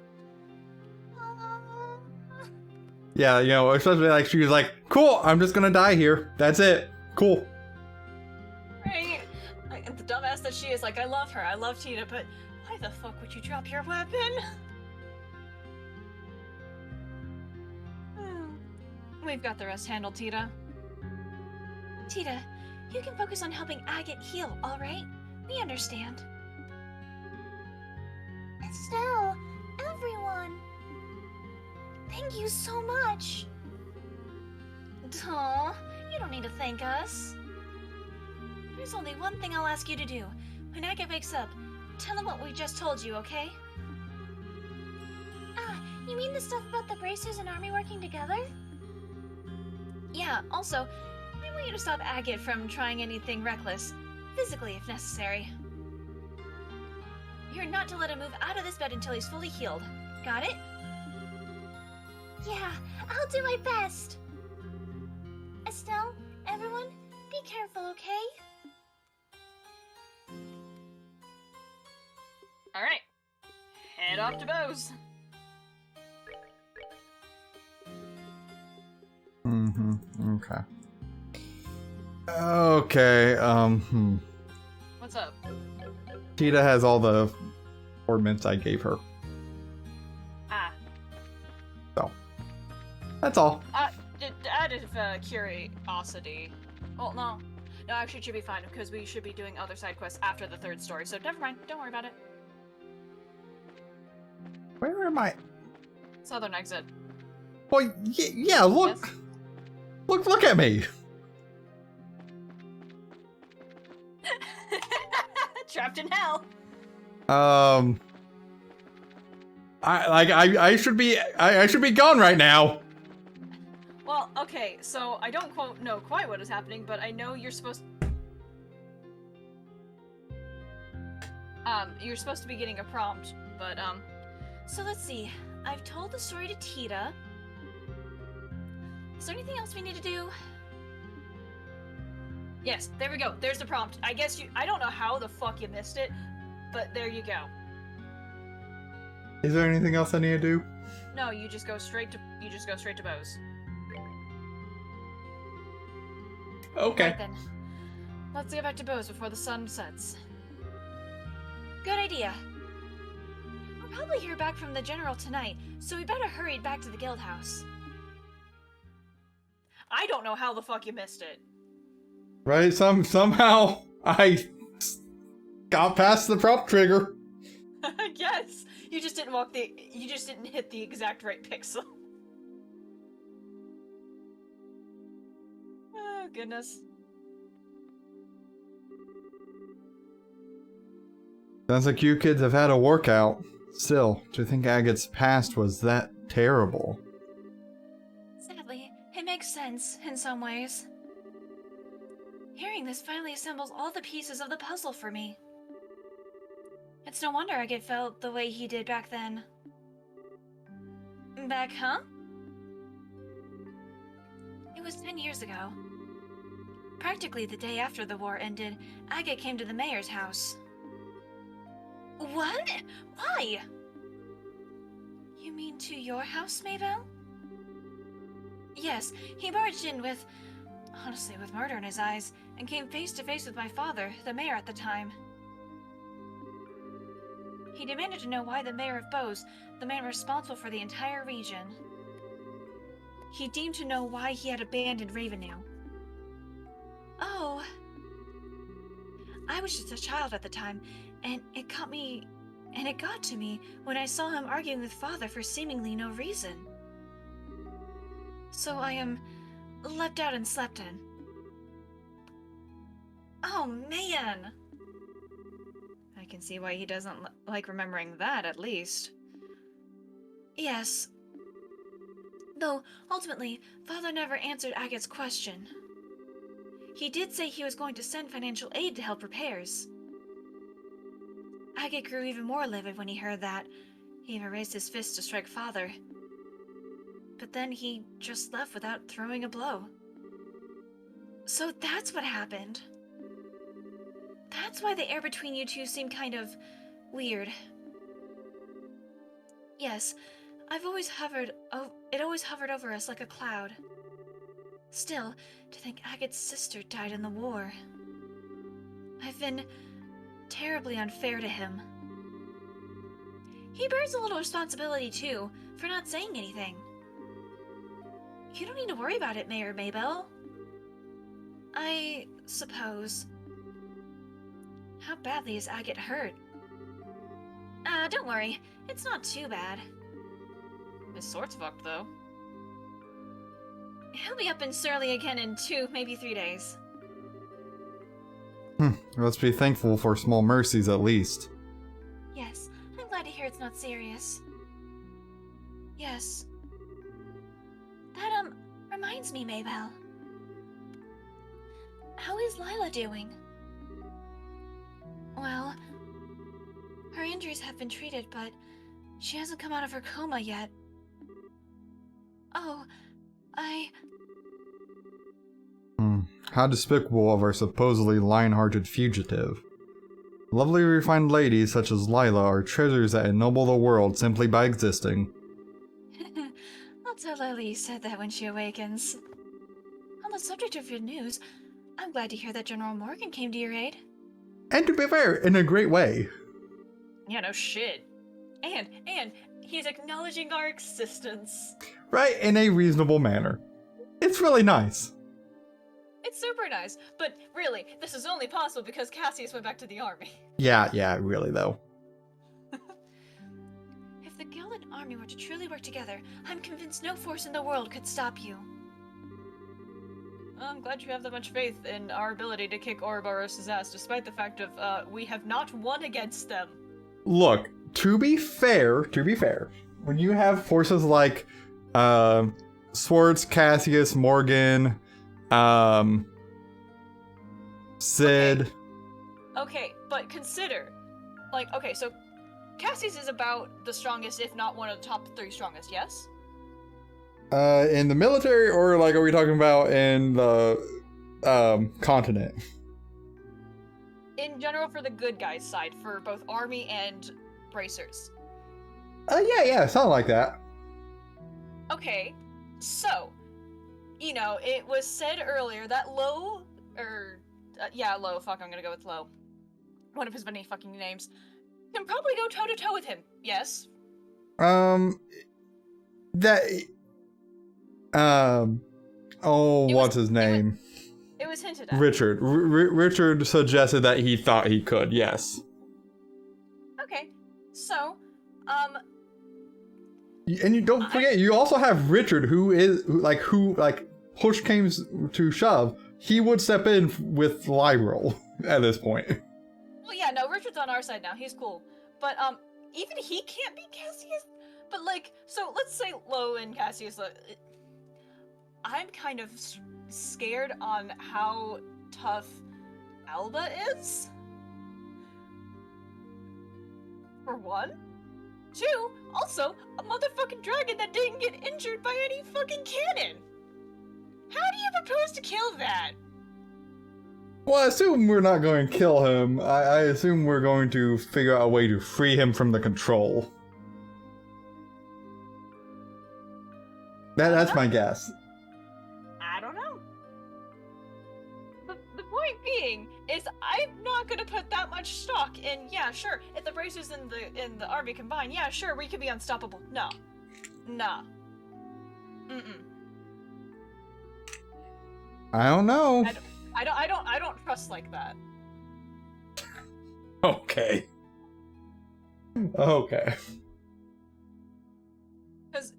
Yeah, you know, especially like she was like, cool, I'm just gonna die here. That's it. Cool. Right? And the dumbass that she is, like, I love her, I love Tina, but why the fuck would you drop your weapon? We've got the rest handled, Tita. Tita, you can focus on helping Agate heal, alright? We understand. Estelle, everyone! Thank you so much! Aw, you don't need to thank us. There's only one thing I'll ask you to do. When Agate wakes up, tell him what we just told you, okay? Ah, you mean the stuff about the bracers and army working together? Yeah, also, I want you to stop Agate from trying anything reckless, physically if necessary. You're not to let him move out of this bed until he's fully healed. Got it? Yeah, I'll do my best. Estelle, everyone, be careful, okay? Alright. Head off to Bose. Okay. Okay, What's up? Tita has all the ornaments I gave her. Ah. So. That's all. Out of curiosity. Well, no. No, actually it should be fine, because we should be doing other side quests after the third story, so never mind. Don't worry about it. Where am I? Southern exit. Well, yeah, look. Yes? Look at me. Trapped in hell. I should be gone right now. Well, okay, so I don't know quite what is happening, but I know you're supposed to be getting a prompt, but So let's see. I've told the story to Tita. Is there anything else we need to do? yes, there we go. There's the prompt. I guess I don't know how the fuck you missed it, but there you go. Is there anything else I need to do? No, you just go straight to Bose. Okay. Right then. Let's get back to Bose before the sun sets. Good idea. We'll probably hear back from the general tonight, so we better hurry back to the guild house. I don't know how the fuck you missed it. Right, somehow I got past the prop trigger. Yes, you just didn't hit the exact right pixel. Oh goodness. Sounds like you kids have had a workout. Still, to think Agate's past was that terrible. Sadly, it makes sense in some ways. Hearing this finally assembles all the pieces of the puzzle for me. It's no wonder Agate felt the way he did back then. Back, huh? It was 10 years ago. Practically the day after the war ended, Agate came to the mayor's house. What? Why? You mean to your house, Maybelle? Yes, he barged in with murder in his eyes, and came face to face with my father, the mayor at the time. He demanded to know why the mayor of Bose, the man responsible for the entire region. He deemed to know why he had abandoned Ravenel. Oh. I was just a child at the time, and it got to me when I saw him arguing with father for seemingly no reason. So I leapt out and slept in. Oh man! I can see why he doesn't like remembering that, at least. Yes. Though, ultimately, father never answered Agate's question. He did say he was going to send financial aid to help repairs. Agate grew even more livid when he heard that. He even raised his fist to strike father. But then he just left without throwing a blow. So that's what happened. That's why the air between you two seemed kind of weird. Yes, it always hovered over us like a cloud. Still, to think Agate's sister died in the war. I've been terribly unfair to him. He bears a little responsibility too, for not saying anything. You don't need to worry about it, Mayor Maybell. I suppose. How badly is Agate hurt? Don't worry. It's not too bad. His sword's fucked, though. He'll be up in Surly again in 2, maybe 3 days. Let's be thankful for small mercies at least. Yes, I'm glad to hear it's not serious. Yes. That, reminds me, Maybell. How is Lila doing? Well, her injuries have been treated, but she hasn't come out of her coma yet. Oh, How despicable of our supposedly lion-hearted fugitive. Lovely refined ladies such as Lila are treasures that ennoble the world simply by existing. I'll tell Lila you said that when she awakens. On the subject of your news, I'm glad to hear that General Morgan came to your aid. And to be fair, in a great way. Yeah, no shit. And he's acknowledging our existence. Right, in a reasonable manner. It's really nice. It's super nice, but really, this is only possible because Cassius went back to the army. Yeah, really though. If the guild and army were to truly work together, I'm convinced no force in the world could stop you. I'm glad you have that much faith in our ability to kick Ouroboros' ass, despite the fact of, we have not won against them. Look, to be fair, when you have forces like, Swartz, Cassius, Morgan, Sid. Okay, but consider, so Cassius is about the strongest, if not one of the top 3 strongest, yes? In the military, or like, are we talking about in the, continent? In general, for the good guys' side, for both army and bracers. Yeah, something like that. Okay, so, it was said earlier that Lo, fuck, I'm gonna go with Lo. One of his many fucking names. Can probably go toe-to-toe with him, yes? What's his name? It was hinted at. Richard. Richard suggested that he thought he could, yes. Okay, so, and you don't forget, you also have Richard, who push came to shove, he would step in with Liberal at this point. Well, yeah, no, Richard's on our side now. He's cool. But, even he can't beat Cassius? But, so let's say Lo and Cassius, I'm kind of scared on how tough Alba is. For one. 2, also, a motherfucking dragon that didn't get injured by any fucking cannon. How do you propose to kill that? Well, I assume we're not going to kill him. I assume we're going to figure out a way to free him from the control. That's my guess. I don't know. The point being is I'm not gonna put that much stock in, yeah, sure, if the bracers in the army combine, yeah, sure, we could be unstoppable. No. Nah. I don't know. I don't trust like that. Okay. Because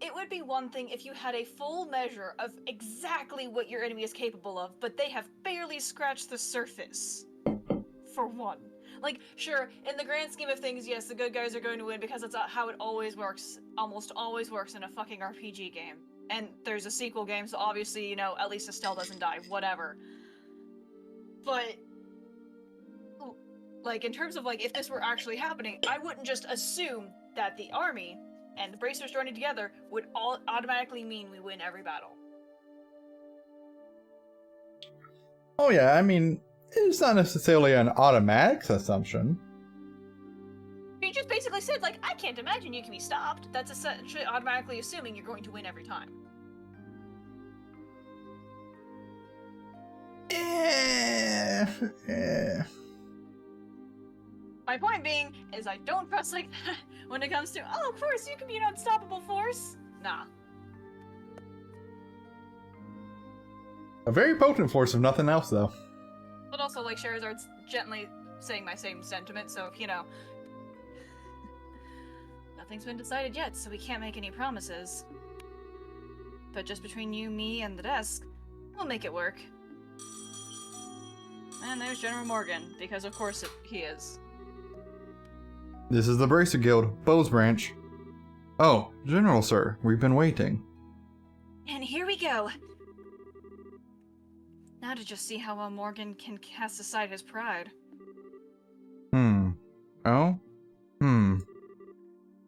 it would be one thing if you had a full measure of exactly what your enemy is capable of, but they have barely scratched the surface. For one. Sure, in the grand scheme of things, yes, the good guys are going to win because that's how it always works, almost always works in a fucking RPG game. And there's a sequel game, so obviously, at least Estelle doesn't die, whatever. But, in terms of, if this were actually happening, I wouldn't just assume that the army and the bracers joining together would all automatically mean we win every battle. Oh yeah, I mean, it's not necessarily an automatic assumption. You just basically said, like, I can't imagine you can be stopped. That's essentially automatically assuming you're going to win every time. My point being is I don't press like that when it comes to, oh, of course, you can be an unstoppable force. Nah. A very potent force, if nothing else, though. But also, like, Charizard's gently saying my same sentiment, so, you know. Nothing's been decided yet, so we can't make any promises. But just between you, me, and the desk, we'll make it work. And there's General Morgan, because of course he is. This is the Bracer Guild, Bowes Branch. Oh, General Sir, we've been waiting. And here we go. Now to just see how well Morgan can cast aside his pride. Oh?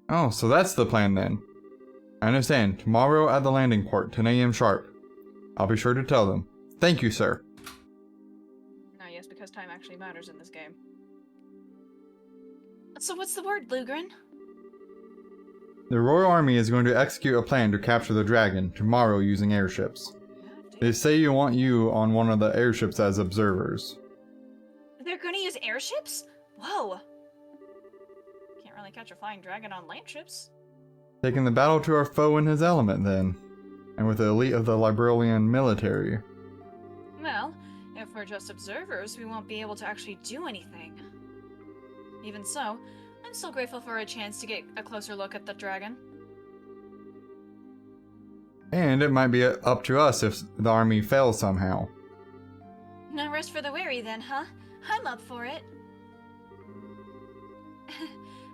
Oh, so that's the plan then. I understand. Tomorrow at the landing port, 10 a.m. sharp. I'll be sure to tell them. Thank you, sir. Ah, yes, because time actually matters in this game. So what's the word, Lugren? The Royal Army is going to execute a plan to capture the dragon tomorrow using airships. They say you want you on one of the airships as observers. They're gonna use airships? Whoa. Can't really catch a flying dragon on land ships. Taking the battle to our foe in his element, then. And with the elite of the Librolian military. Well, if we're just observers, we won't be able to actually do anything. Even so, I'm still grateful for a chance to get a closer look at the dragon. And it might be up to us if the army fails somehow. No rest for the weary then, huh? I'm up for it.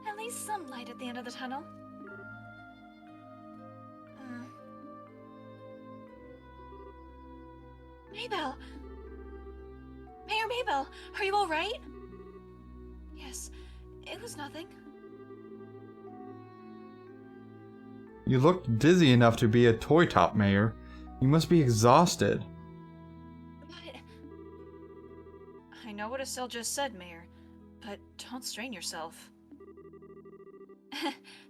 At least some light at the end of the tunnel. Maybell! Mayor Maybell, are you alright? Yes, it was nothing. You look dizzy enough to be a toy top, Mayor. You must be exhausted. But I know what Estelle just said, Mayor, but don't strain yourself.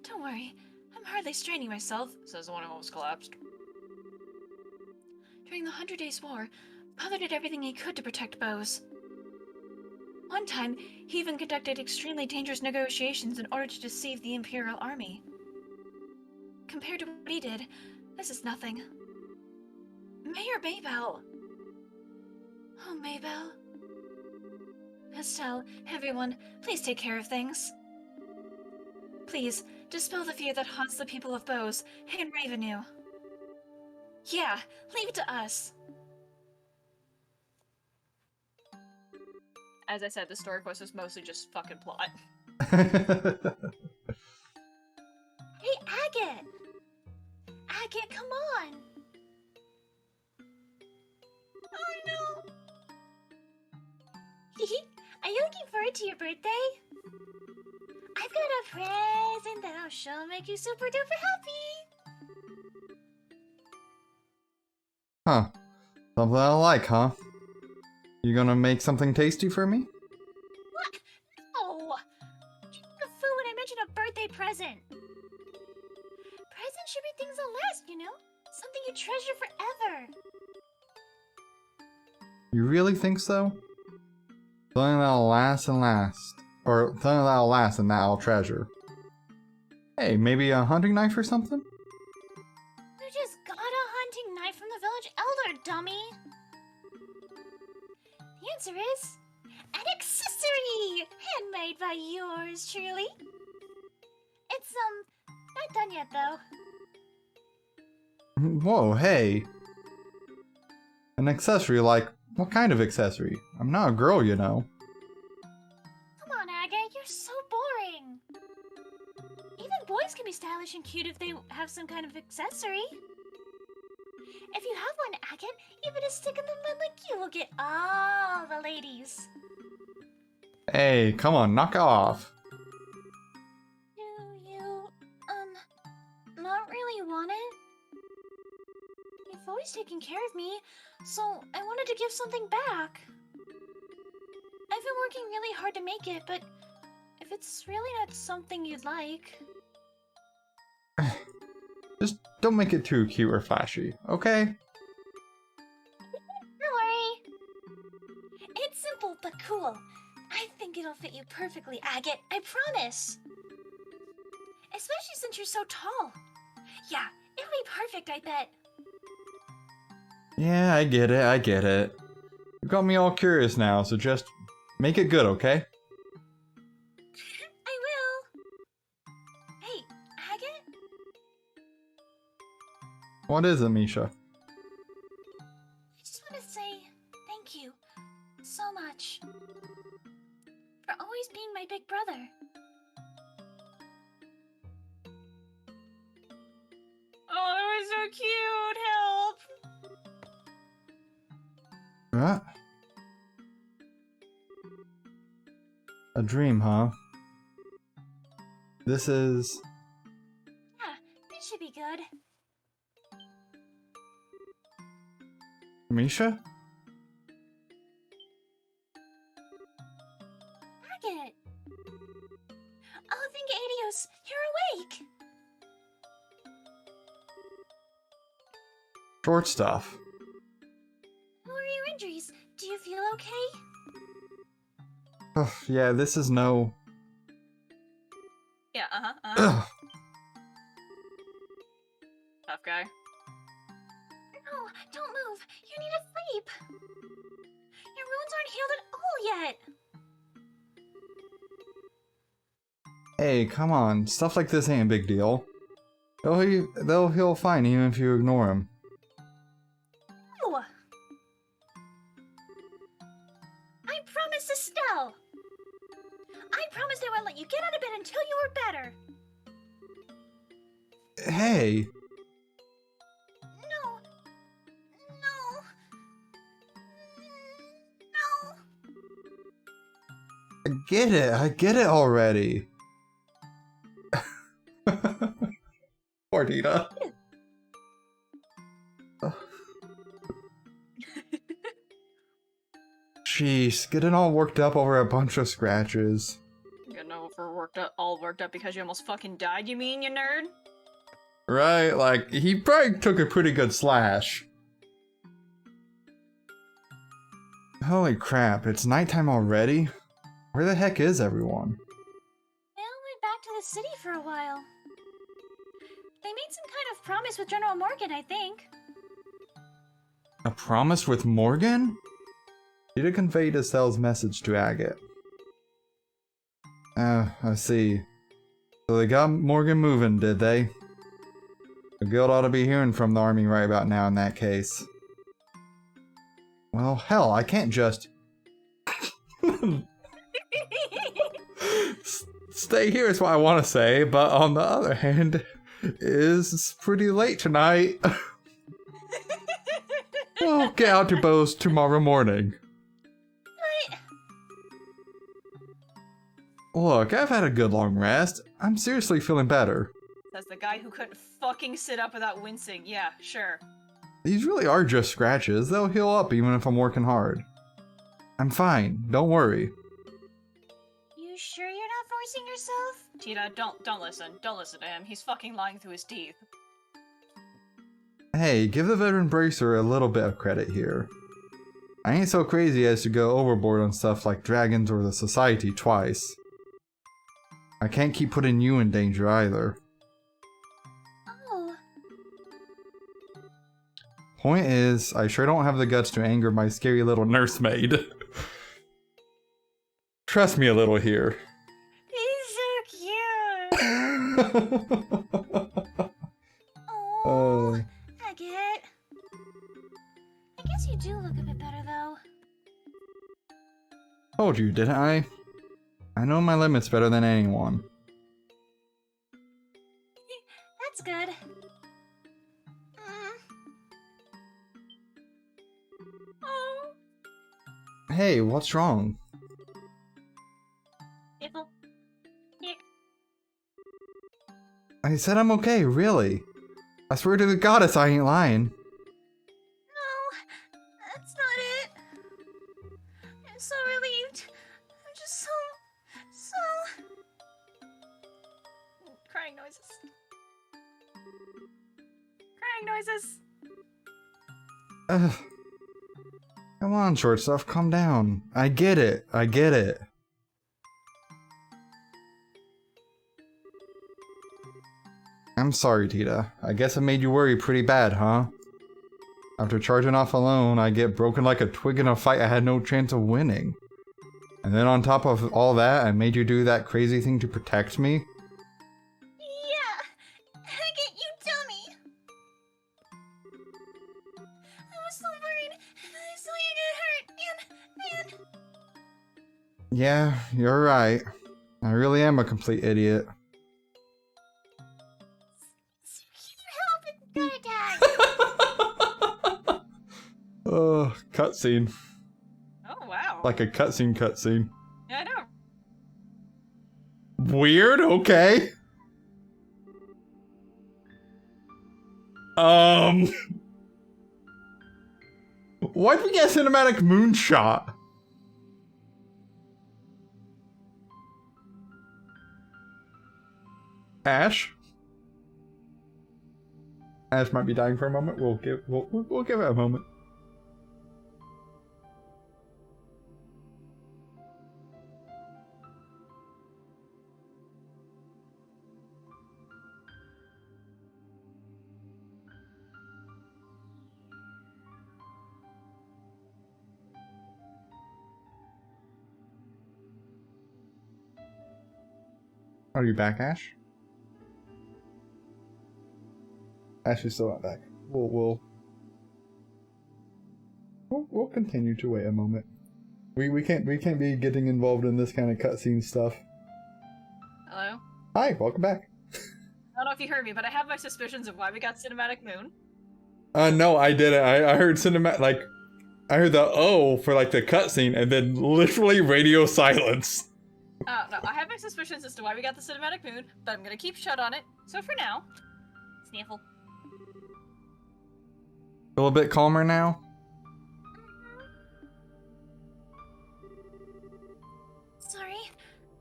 don't worry, I'm hardly straining myself, Says the one who almost collapsed. During the 100 Days War, Father did everything he could to protect Bowes. One time, he even conducted extremely dangerous negotiations in order to deceive the Imperial Army. Compared to what he did, this is nothing. Mayor Maybell! Oh, Maybell. Estelle, everyone, please take care of things. Please, dispel the fear that haunts the people of Bowes and Ravenue. Yeah, leave it to us. As I said, the story quest is mostly just fucking plot. Hey, Agate! Agate, come on! Oh, no! Are you looking forward to your birthday? I've got a present that I'm sure will make you super duper happy! Huh. Something I like, huh? You gonna make something tasty for me? What? No! The food when I mentioned a birthday present! Presents should be things that last, you know? Something you treasure forever! You really think so? Something that'll last and last. Or something that'll last and that I'll treasure. Hey, maybe a hunting knife or something? You just got a hunting knife from the village elder, dummy! The answer is... an accessory! Handmade by yours truly! It's, not done yet, though. Whoa, hey. An accessory like... What kind of accessory? I'm not a girl, you know. Come on, Agate, you're so boring! Even boys can be stylish and cute if they have some kind of accessory. If you have one, Agate, even a stick in the mud like you will get all the ladies. Hey, come on, knock it off. Do you, not really want it? You You've always taken care of me, so I wanted to give something back. I've been working really hard to make it, but if it's really not something you'd like... Just don't make it too cute or flashy, okay? Don't worry. It's simple but cool. I think it'll fit you perfectly, Agate. I promise. Especially since you're so tall. Yeah, it'll be perfect, I bet. Yeah, I get it. You got me all curious now, so just make it good, okay? I will. Hey, Agate? What is it, Misha? I just want to say thank you so much for always being my big brother. Oh, it was so cute. Help. What? A dream, huh? This is... Yeah, this should be good. Misha? Agate! Oh, Adios, you're awake! Short stuff. How are your injuries? Do you feel okay? Ugh, yeah, this is no... Yeah, Ugh. Tough guy. No, don't move. You need to sleep. Your wounds aren't healed at all yet. Hey, come on. Stuff like this ain't a big deal. They'll heal fine even if you ignore him. No. I promised Estelle. I promised I wouldn't let you get out of bed until you were better. Hey! No. No. No. I get it already. Poor Dita. Jeez, getting all worked up over a bunch of scratches. Getting all worked up because you almost fucking died, you mean, you nerd? Right, like, he probably took a pretty good slash. Holy crap, it's nighttime already? Where the heck is everyone? They all went back to the city for a while. They made some kind of promise with General Morgan, I think. A promise with Morgan? Dita conveyed Estelle's message to Agate. I see. So they got Morgan moving, did they? The guild ought to be hearing from the army right about now in that case. Well, hell, I can't just... Stay here is what I want to say, but on the other hand, it's pretty late tonight. We'll get out to Bose tomorrow morning. Look, I've had a good long rest. I'm seriously feeling better. That's the guy who couldn't fucking sit up without wincing. Yeah, sure. These really are just scratches. They'll heal up even if I'm working hard. I'm fine. Don't worry. You sure you're not forcing yourself? Tita, don't listen. Don't listen to him. He's fucking lying through his teeth. Hey, give the veteran bracer a little bit of credit here. I ain't so crazy as to go overboard on stuff like dragons or the society twice. I can't keep putting you in danger either. Oh. Point is, I sure don't have the guts to anger my scary little nursemaid. Trust me a little here. He's so cute. Oh, Agate. I guess you do look a bit better, though. Told you, didn't I? I know my limits better than anyone. That's good. Oh. Hey, what's wrong? Pickle. I said I'm okay, really. I swear to the goddess I ain't lying. so relieved. I'm just so... Crying noises. Crying noises. Ugh. Come on, short stuff, calm down. I get it. I get it. I'm sorry, Tita. I guess I made you worry pretty bad, huh? After charging off alone, I get broken like a twig in a fight I had no chance of winning. And then on top of all that, I made you do that crazy thing to protect me? Yeah! Agate, you dummy! I was so worried. I saw you get hurt, and... Yeah, you're right. I really am a complete idiot. Help! It's got attack! Ugh, cutscene. Oh, wow. Like a cutscene. Yeah, I know. Weird, okay. Why'd we get a cinematic moonshot? Ash? Ash might be dying for a moment. We'll give it a moment. Are you back, Ash? Ash is still not back. We'll continue to wait a moment. We can't be getting involved in this kind of cutscene stuff. Hello? Hi, welcome back. I don't know if you heard me, but I have my suspicions of why we got Cinematic Moon. No, I didn't. I heard cinematic, like, I heard the O for like the cutscene and then literally radio silence. No, I have my suspicions as to why we got the Cinematic Moon, but I'm gonna keep shut on it. So for now, sniffle. A little bit calmer now. Sorry,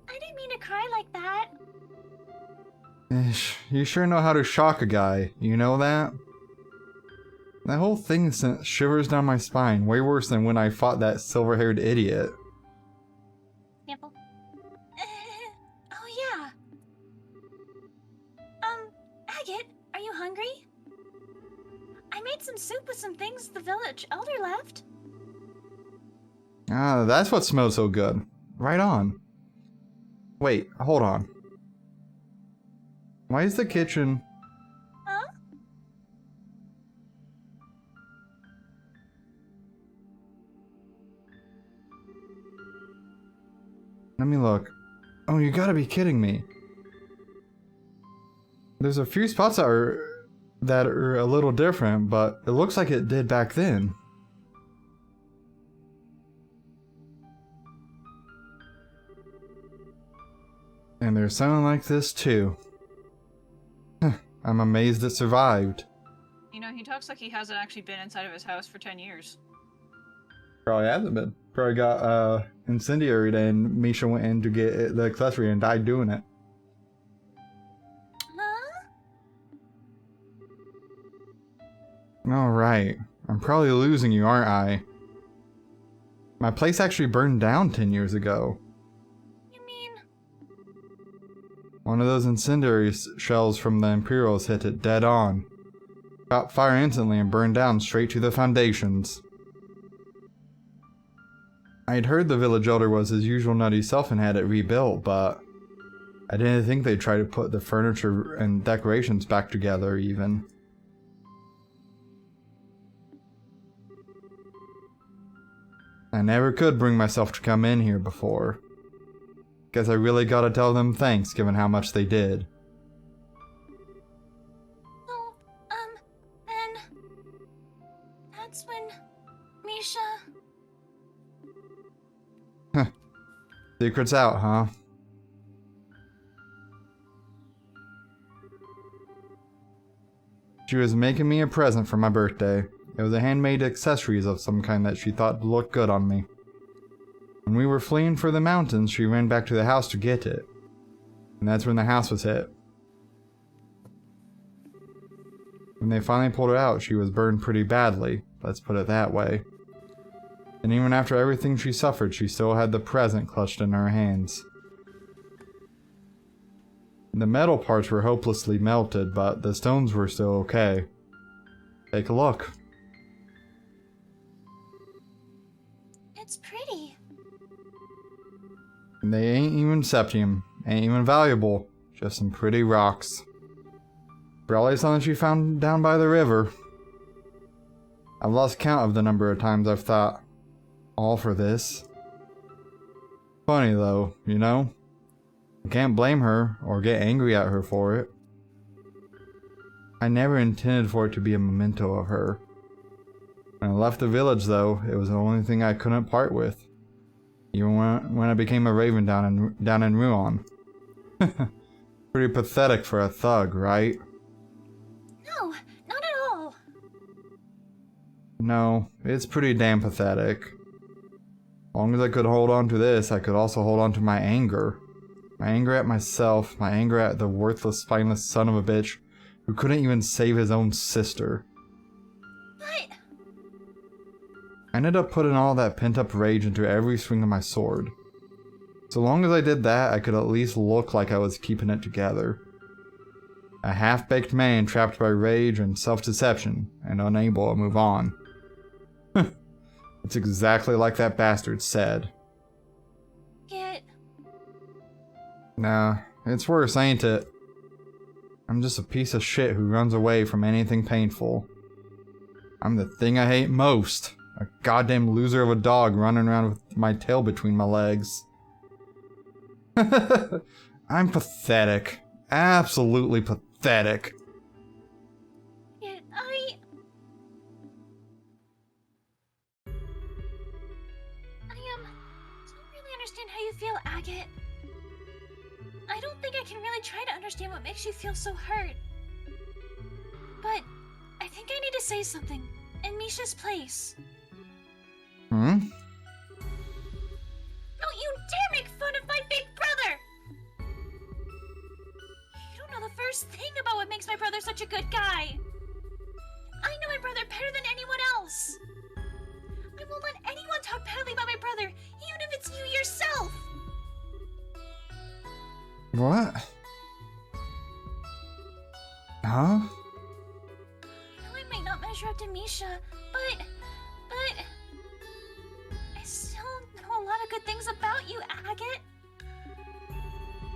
I didn't mean to cry like that. You sure know how to shock a guy, you know that? That whole thing sent shivers down my spine, way worse than when I fought that silver-haired idiot. Sniffle. Oh yeah. Agate, are you hungry? I made some soup with some things the village elder left. Ah, that's what smells so good. Right on. Wait, hold on. Why is the kitchen... Huh? Let me look. Oh, you gotta be kidding me. There's a few spots that are a little different, but it looks like it did back then. And there's something like this too. I'm amazed it survived. You know, he talks like he hasn't actually been inside of his house for 10 years. Probably hasn't been. Probably got incendiary and Misha went in to get the accessory and died doing it. Huh? Alright. I'm probably losing you, aren't I? My place actually burned down 10 years ago. You mean... One of those incendiary shells from the Imperials hit it dead on. Caught fire instantly and burned down straight to the foundations. I'd heard the village elder was his usual nutty self and had it rebuilt, but I didn't think they'd try to put the furniture and decorations back together even. I never could bring myself to come in here before. Guess I really gotta tell them thanks given how much they did. So, then... That's when... Misha... Secret's out, huh? She was making me a present for my birthday. It was a handmade accessories of some kind that she thought looked good on me. When we were fleeing for the mountains, she ran back to the house to get it. And that's when the house was hit. When they finally pulled her out, she was burned pretty badly, let's put it that way. And even after everything she suffered, she still had the present clutched in her hands. The metal parts were hopelessly melted, but the stones were still okay. Take a look. It's pretty. And they ain't even septium, ain't even valuable, just some pretty rocks. Probably something she found down by the river. I've lost count of the number of times I've thought, all for this. Funny though, you know? I can't blame her or get angry at her for it. I never intended for it to be a memento of her. When I left the village though, it was the only thing I couldn't part with. Even when I became a raven down in Ruan. Pretty pathetic for a thug, right? No, not at all. No, it's pretty damn pathetic. As long as I could hold on to this, I could also hold on to my anger. My anger at myself, my anger at the worthless, spineless son of a bitch who couldn't even save his own sister. But... I ended up putting all that pent-up rage into every swing of my sword. So long as I did that, I could at least look like I was keeping it together. A half-baked man trapped by rage and self-deception, and unable to move on. It's exactly like that bastard said. Get... Nah, it's worse, ain't it? I'm just a piece of shit who runs away from anything painful. I'm the thing I hate most. A goddamn loser of a dog running around with my tail between my legs. I'm pathetic. Absolutely pathetic. Get... don't really understand how you feel, Agate. I don't think I can really try to understand what makes you feel so hurt. But I think I need to say something in Misha's place. Hmm? Don't you dare make fun of my big brother! You don't know the first thing about what makes my brother such a good guy. I know my brother better than anyone else. I won't let anyone talk badly about my brother, even if it's you yourself. What? Huh? I know I might not measure up to Misha, but I still know a lot of good things about you, Agate.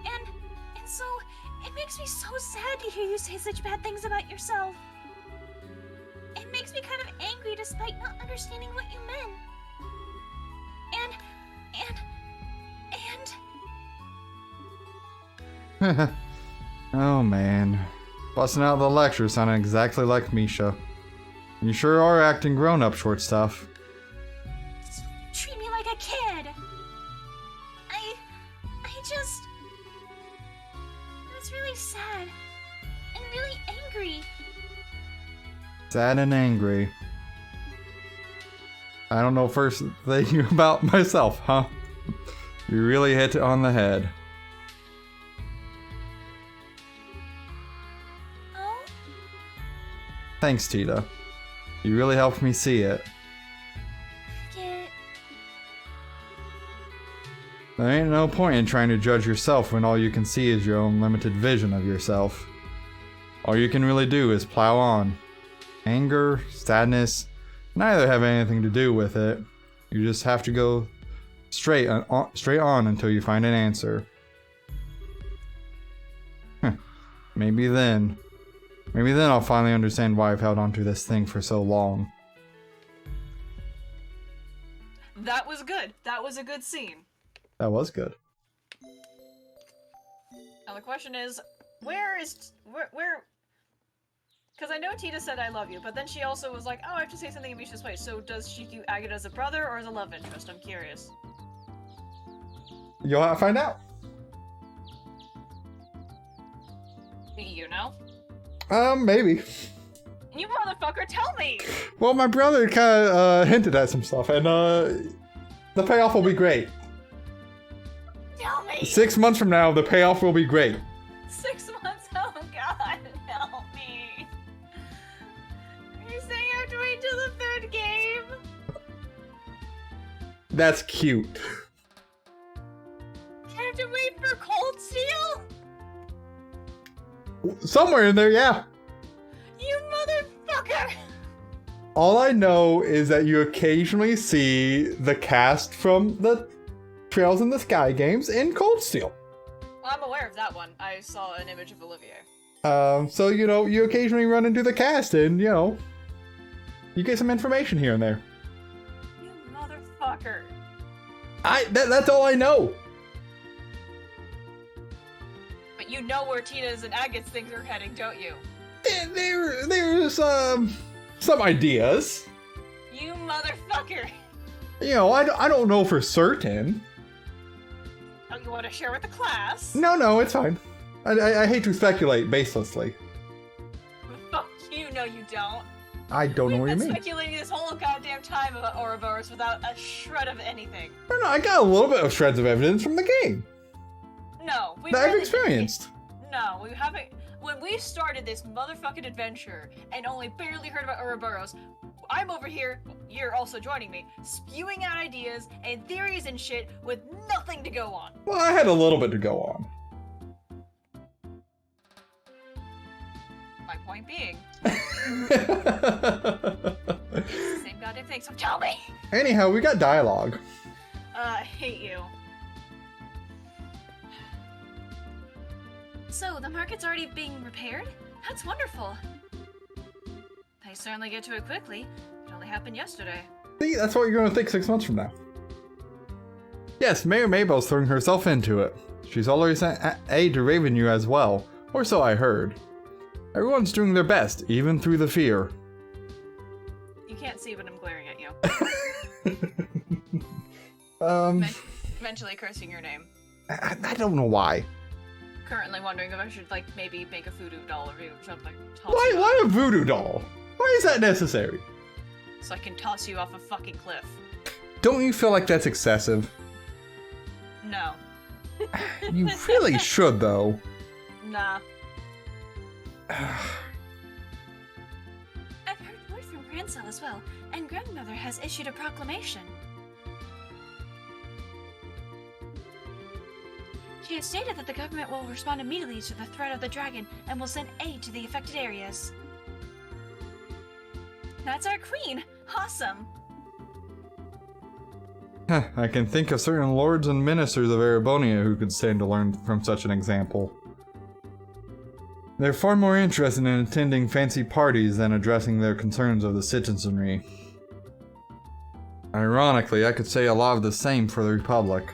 And so it makes me so sad to hear you say such bad things about yourself. It makes me kind of angry despite not understanding what you meant. Oh man. Busting out the lecture sounded exactly like Misha. You sure are acting grown up, short stuff. Treat me like a kid. I was really sad and really angry. Sad and angry. I don't know first thing about myself, huh? You really hit it on the head. Oh? Thanks, Tita. You really helped me see it. Get... There ain't no point in trying to judge yourself when all you can see is your own limited vision of yourself. All you can really do is plow on. Anger, sadness, neither have anything to do with it. You just have to go straight on until you find an answer. Maybe then I'll finally understand why I've held on to this thing for so long. That was good. That was a good scene. That was good. Now the question is, where? Because I know Tita said I love you, but then she also was like, oh, I have to say something in Misha's place. So does she do Agate as a brother or as a love interest? I'm curious. You'll have to find out. Do you know? Maybe. You motherfucker, tell me! Well, my brother kind of hinted at some stuff, and the payoff will be great. 6 months from now, the payoff will be great. 6 months? Oh god, help me. Are you saying I have to wait till the 3rd game? That's cute. I have to wait for Cold Steel? Somewhere in there, yeah. You motherfucker! All I know is that you occasionally see the cast from the Trails in the Sky games in Cold Steel. Well, I'm aware of that one. I saw an image of Olivier. So, you know, you occasionally run into the cast and, you know, you get some information here and there. You motherfucker. That's all I know. But you know where Tina's and Agate's things are heading, don't you? There's some ideas. You motherfucker! You know, I don't know for certain. Oh, you want to share with the class? No, it's fine. I hate to speculate baselessly. Fuck you, no you don't. I don't know what you We've mean. been speculating this whole goddamn time about Ouroboros without a shred of anything. No, I got a little bit of shreds of evidence from the game No, we that I've really experienced. No, we haven't. When we started this motherfucking adventure and only barely heard about Ouroboros, I'm over here, you're also joining me, spewing out ideas and theories and shit with nothing to go on. Well, I had a little bit to go on. My point being, same goddamn thing, so tell me! Anyhow, we got dialogue. I hate you. So, the market's already being repaired? That's wonderful. They certainly get to it quickly. It only happened yesterday. See, that's what you're going to think 6 months from now. Yes, Mayor Mabel's throwing herself into it. She's already sent aid to Ravenue as well, or so I heard. Everyone's doing their best, even through the fear. You can't see, but I'm glaring at you. Eventually cursing your name. I don't know why. Currently wondering if I should, like, maybe make a voodoo doll of you or something. Why a voodoo doll? Why is that necessary? So I can toss you off a fucking cliff. Don't you feel like that's excessive? No. You really should, though. Nah. I've heard word from Grandcell as well, and Grandmother has issued a proclamation. She has stated that the government will respond immediately to the threat of the dragon and will send aid to the affected areas. That's our queen! Awesome! I can think of certain lords and ministers of Erebonia who could stand to learn from such an example. They're far more interested in attending fancy parties than addressing their concerns of the citizenry. Ironically, I could say a lot of the same for the Republic.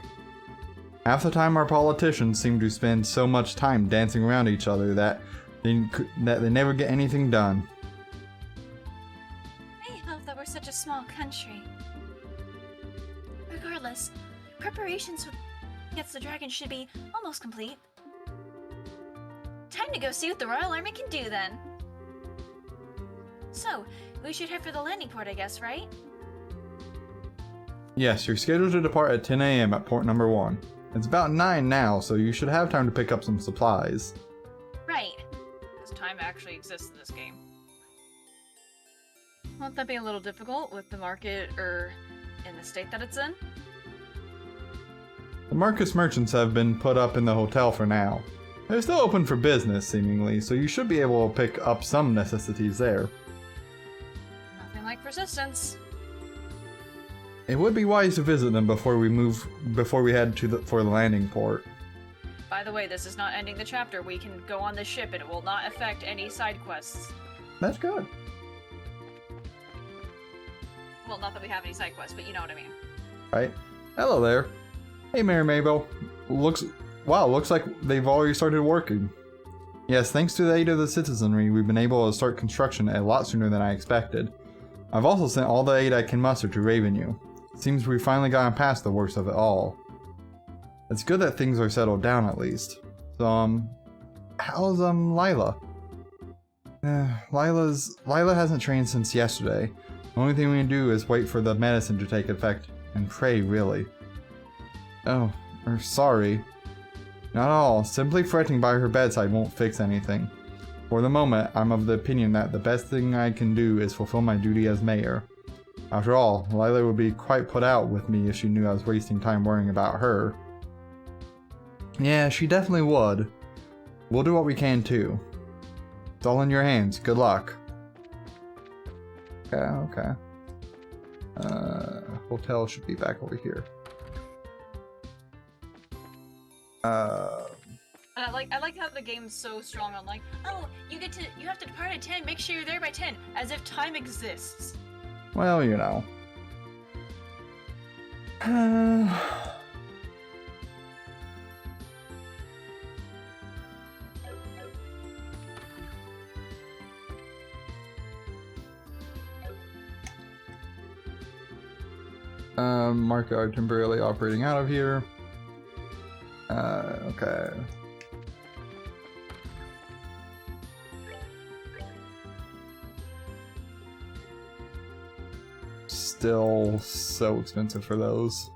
Half the time our politicians seem to spend so much time dancing around each other that they never get anything done. I hope that we're such a small country. Regardless, preparations against the dragon should be almost complete. Time to go see what the Royal Army can do then. So, we should head for the landing port, I guess, right? Yes, you're scheduled to depart at 10 a.m. at port number 1. It's about 9 now, so you should have time to pick up some supplies. Right. Because time actually exists in this game. Won't that be a little difficult with the market, in the state that it's in? The Marcus merchants have been put up in the hotel for now. They're still open for business, seemingly, so you should be able to pick up some necessities there. Nothing like persistence. It would be wise to visit them before we head for the landing port. By the way, this is not ending the chapter. We can go on this ship and it will not affect any side quests. That's good. Well, not that we have any side quests, but you know what I mean. Right? Hello there. Hey, Mayor Mabel. Looks like they've already started working. Yes, thanks to the aid of the citizenry, we've been able to start construction a lot sooner than I expected. I've also sent all the aid I can muster to Ravenue. Seems we've finally gotten past the worst of it all. It's good that things are settled down at least. So, how's, Lila? Lila hasn't trained since yesterday. The only thing we can do is wait for the medicine to take effect and pray, really. Oh, sorry. Not at all. Simply fretting by her bedside won't fix anything. For the moment, I'm of the opinion that the best thing I can do is fulfill my duty as mayor. After all, Lila would be quite put out with me if she knew I was wasting time worrying about her. Yeah, she definitely would. We'll do what we can too. It's all in your hands. Good luck. Okay. Hotel should be back over here. And I like how the game's so strong on like, oh, you have to depart at 10, make sure you're there by 10, as if time exists. Well, you know. Marco temporarily operating out of here. Okay. Still so expensive for those.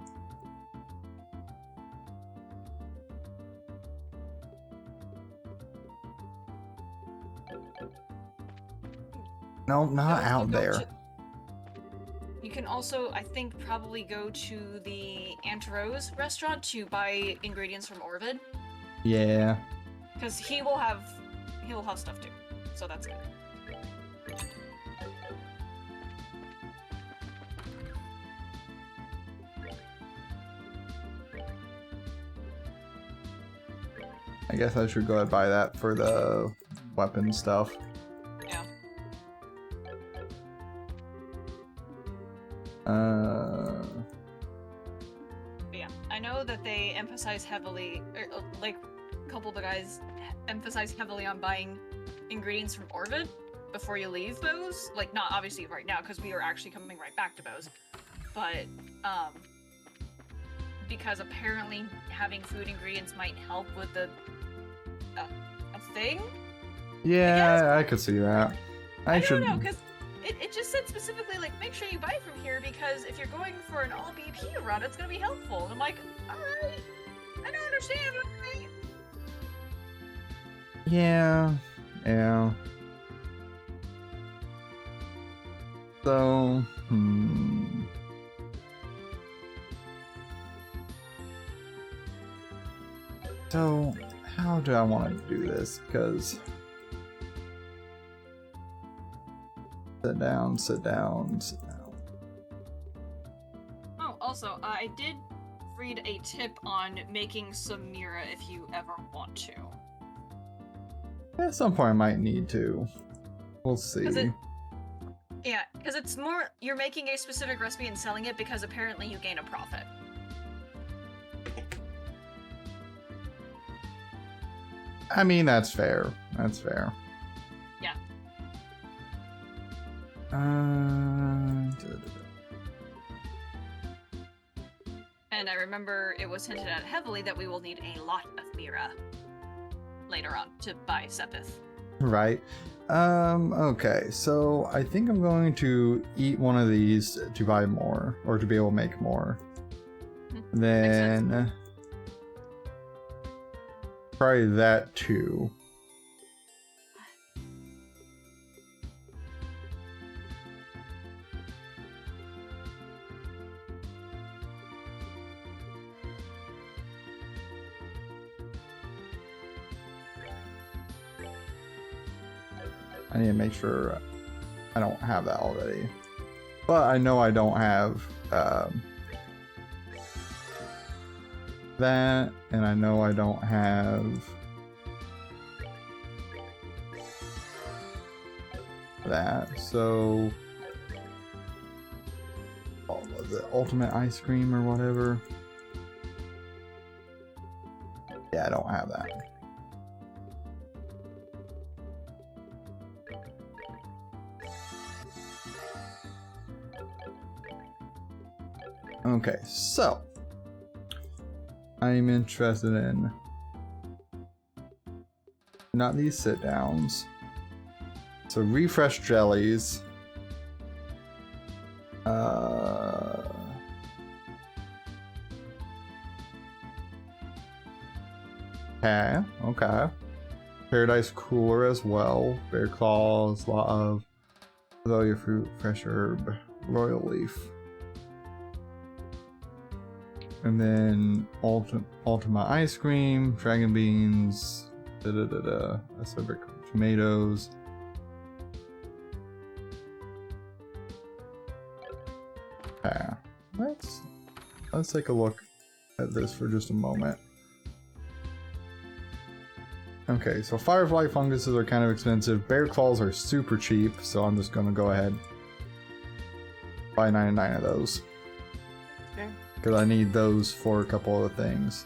No, not out there. You can also, I think, probably go to the Aunt Rose restaurant to buy ingredients from Orvid. Yeah. Because he will have stuff too. So that's good. I guess I should go ahead and buy that for the weapon stuff. Yeah. Yeah, I know that they emphasize heavily, or like a couple of the guys emphasize heavily on buying ingredients from Orvid before you leave Bose. Like, not obviously right now, because we are actually coming right back to Bose. But, because apparently having food ingredients might help with a thing? Yeah, I could see that. I don't know, because it just said specifically, like, make sure you buy from here, because if you're going for an all BP run, it's gonna be helpful. And I'm like, alright, I don't understand, but alright. Yeah. So, So, how do I want to do this? Because... Sit down. Oh, also, I did read a tip on making some Mira if you ever want to. At some point I might need to. We'll see. Yeah, because it's more, you're making a specific recipe and selling it because apparently you gain a profit. I mean, that's fair. Yeah. And I remember it was hinted at heavily that we will need a lot of Mira later on to buy Sepith. Right. Okay, so I think I'm going to eat one of these to buy more, or to be able to make more. Then... Probably that too. I need to make sure I don't have that already. But I know I don't have that, and I know I don't have that, so the ultimate ice cream or whatever. Yeah, I don't have that. Okay, so I'm interested in not these sit downs. So refresh jellies. Okay. Paradise Cooler as well. Bear Claws, lot of Azalea Fruit, Fresh Herb, Royal Leaf. And then Ultima Ice Cream, Dragon Beans, Acerbic Tomatoes. Okay. Let's take a look at this for just a moment. Okay, so Firefly Funguses are kind of expensive. Bear Claws are super cheap, so I'm just gonna go ahead buy 99 of those. Okay. Because I need those for a couple of things.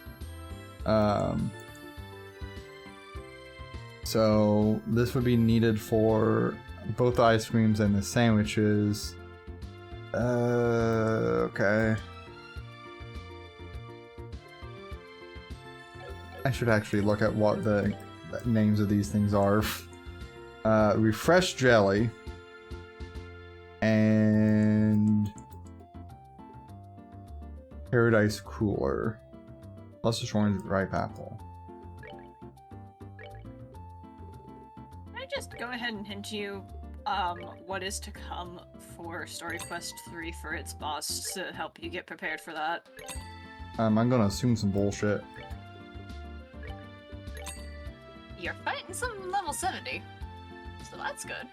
So this would be needed for both the ice creams and the sandwiches. Okay. I should actually look at what the names of these things are. Refresh Jelly and Paradise Cooler. Luscious Orange Ripe Apple. Can I just go ahead and hint you what is to come for Story Quest 3 for its boss to help you get prepared for that? I'm gonna assume some bullshit. You're fighting some level 70, so that's good.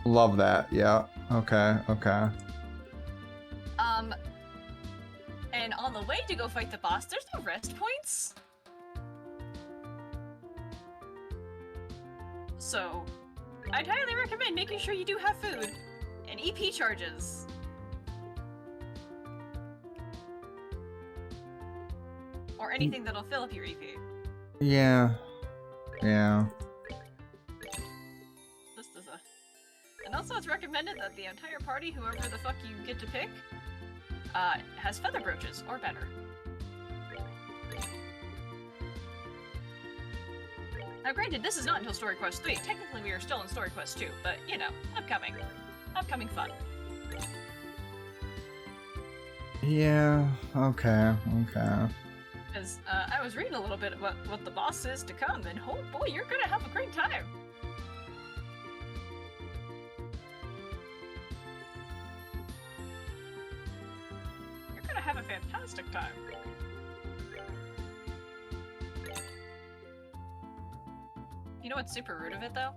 Love that, yeah. Okay. And on the way to go fight the boss, there's no rest points. So, I'd highly recommend making sure you do have food and EP charges. Or anything that'll fill up your EP. Yeah. Just as a... And also it's recommended that the entire party, whoever the fuck you get to pick, has feather brooches, or better. Now granted, this is not until Story Quest 3. Technically we are still in Story Quest 2, but, you know, upcoming. Upcoming fun. Yeah, okay. Because I was reading a little bit about what the boss is to come, and oh boy, you're gonna have a great time! You're gonna have a fantastic time. You know what's super rude of it, though?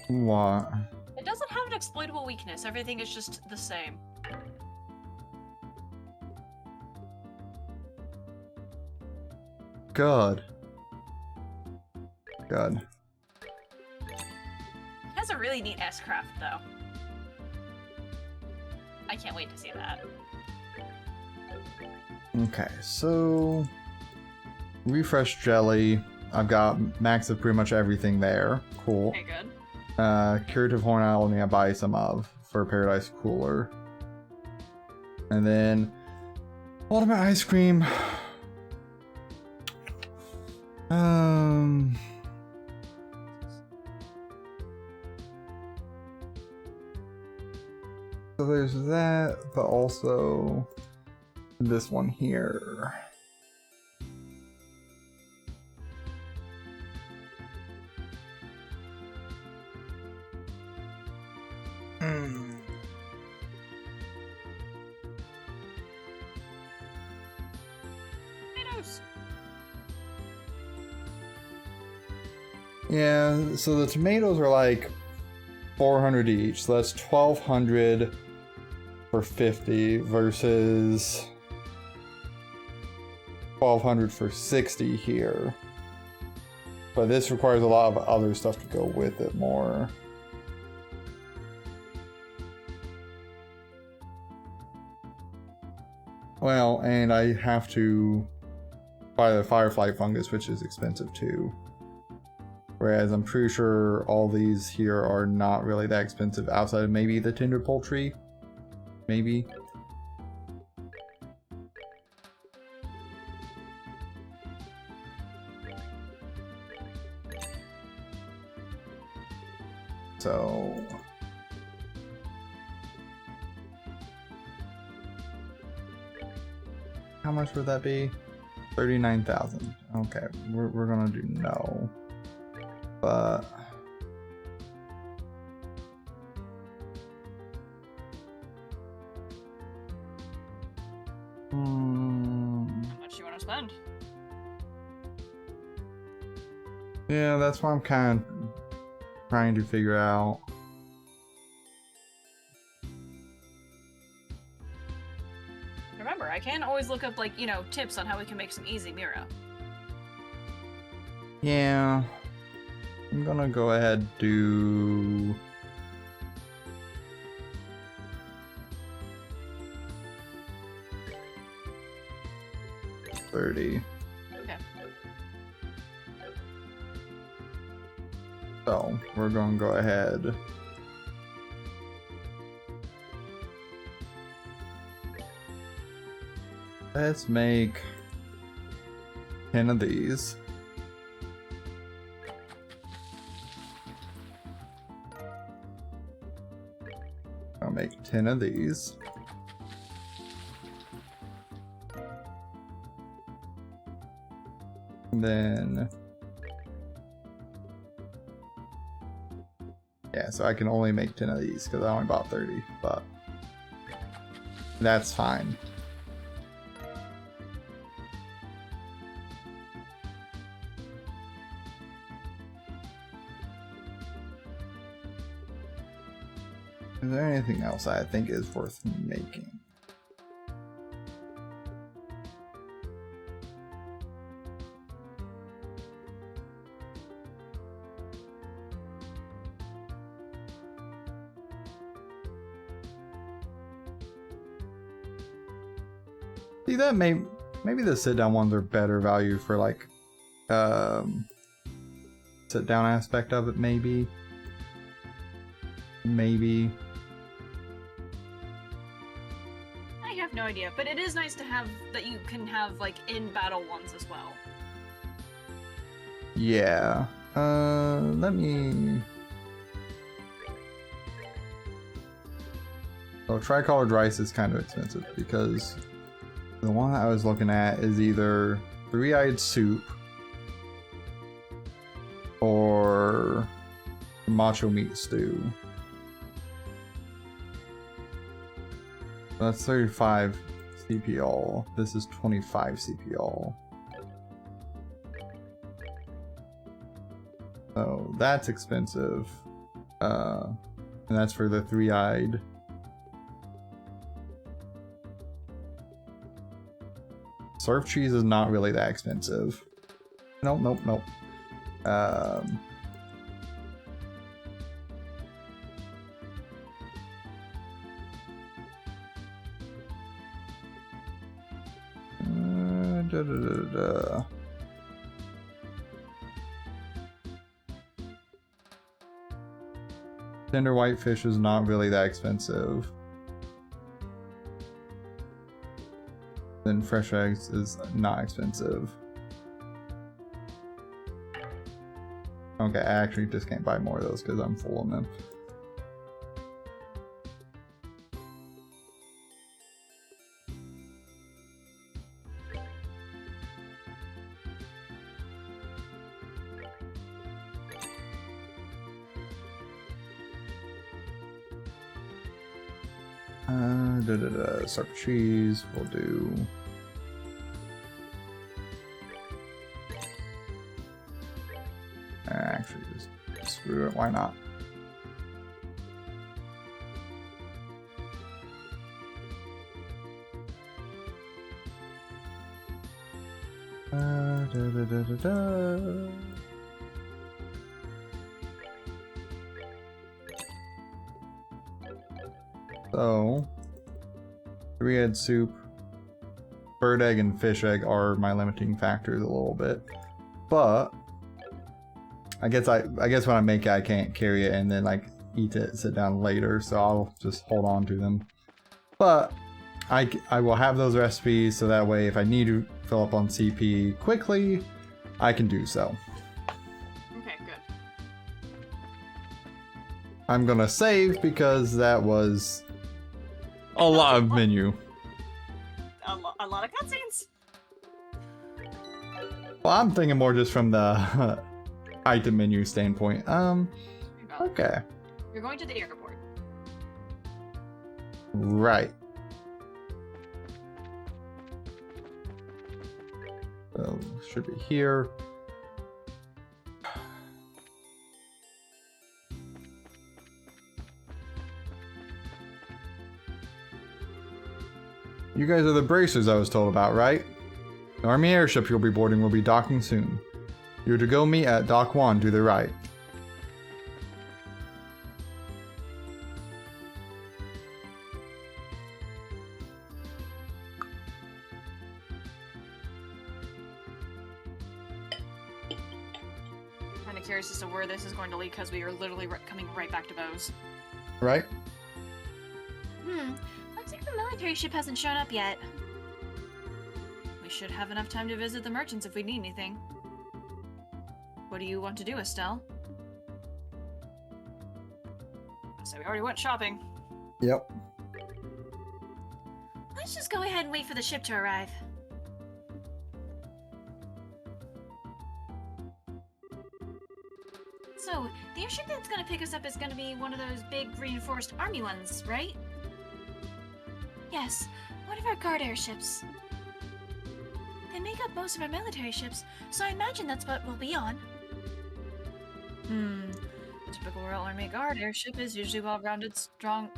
What? It doesn't have an exploitable weakness, everything is just the same. Good. It has a really neat S-craft, though. I can't wait to see that. Okay, so Refresh Jelly. I've got max of pretty much everything there. Cool. Okay, good. Curative Horn I only buy some of for Paradise Cooler. And then Ultimate Ice Cream. So there's that, but also this one here. Tomatoes. Yeah, so the tomatoes are like 400 each, so that's 1,200 for 50 versus 1,200 for 60 here. But this requires a lot of other stuff to go with it more. Well, and I have to buy the Firefly Fungus, which is expensive too. Whereas I'm pretty sure all these here are not really that expensive outside of maybe the Tender Poultry. Maybe. So... how much would that be? 39,000. Okay, we're gonna do no. But How much you want to spend? yeah, that's what I'm kind of trying to figure out. Remember, I can always look up, like, you know, tips on how we can make some easy Mira. Yeah, I'm gonna go ahead and do $30. Okay. So we're gonna go ahead. Let's make 10 of these. I'll make 10 of these. And then yeah, so I can only make 10 of these because I only bought 30, but that's fine. Is there anything else I think is worth making? See, that maybe the sit down ones are better value for like sit down aspect of it, maybe. I have no idea, but it is nice to have that you can have, like, in battle ones as well. Yeah. Let me. Oh, tricolored rice is kind of expensive because the one I was looking at is either three-eyed soup or macho meat stew. That's 35 CPL. This is 25 CPL. So that's expensive. And that's for the three-eyed. Surf cheese is not really that expensive. Nope. Tender whitefish is not really that expensive. Then fresh eggs is not expensive. Okay, I actually just can't buy more of those because I'm full of them. Suck cheese, we'll do. Actually, just screw it, why not? So, three-egg soup, bird egg, and fish egg are my limiting factors a little bit, but I guess when I make it, I can't carry it and then like eat it, sit down later, so I'll just hold on to them. But I will have those recipes so that way if I need to fill up on CP quickly, I can do so. Okay, good. I'm gonna save because that was a lot of menu. A lot of cutscenes. Well, I'm thinking more just from the item menu standpoint. Okay. You're going to the airport. Right. Should be here. You guys are the bracers I was told about, right? The Army airship you'll be boarding will be docking soon. You're to go meet at Dock 1 to the right. Kind of curious as to where this is going to lead because we are literally coming right back to Bose. Right? Looks like the military ship hasn't shown up yet. We should have enough time to visit the merchants if we need anything. What do you want to do, Estelle? So we already went shopping. Yep. Let's just go ahead and wait for the ship to arrive. So, the airship that's gonna pick us up is gonna be one of those big reinforced army ones, right? Yes, one of our guard airships. They make up most of our military ships, so I imagine that's what we'll be on. A typical Royal Army Guard airship is usually well-rounded, strong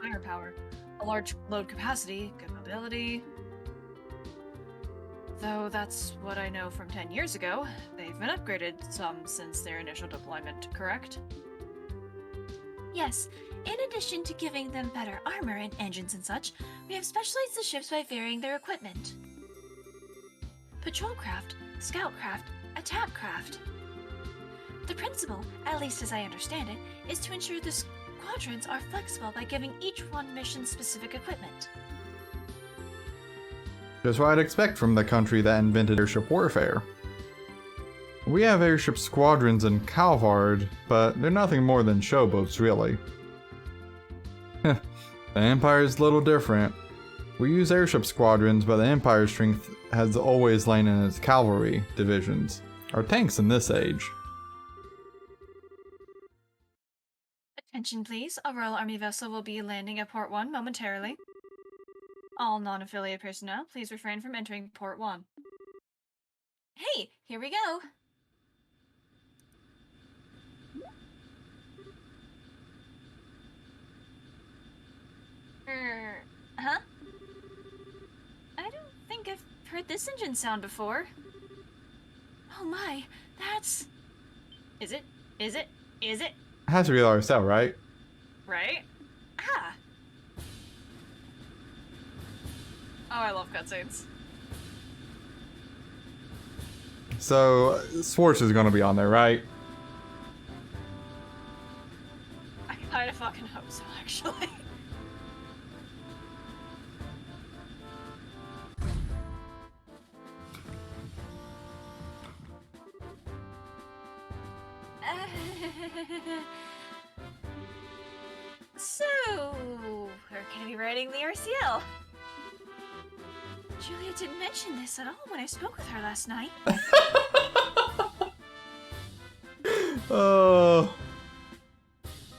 firepower, a large load capacity, good mobility. Though that's what I know from 10 years ago. They've been upgraded some since their initial deployment, correct? Yes, in addition to giving them better armor and engines and such, we have specialized the ships by varying their equipment. Patrol craft, scout craft, attack craft. The principle, at least as I understand it, is to ensure the squadrons are flexible by giving each one mission-specific equipment. Just what I'd expect from the country that invented airship warfare. We have airship squadrons in Calvard, but they're nothing more than showboats, really. The Empire's a little different. We use airship squadrons, but the Empire's strength has always lain in its cavalry divisions, or tanks in this age. Attention please, a Royal Army vessel will be landing at Port 1 momentarily. All non-affiliate personnel, please refrain from entering Port 1. Hey, here we go! Huh? I don't think I've heard this engine sound before. Oh my, that's... Is it? Is it? Is it? It has to be RSL, right? Right? Ah! Oh, I love cutscenes. So, Swartz is gonna be on there, right? I kinda fucking hope so, actually. So, we're gonna be riding the RCL. Julia didn't mention this at all when I spoke with her last night.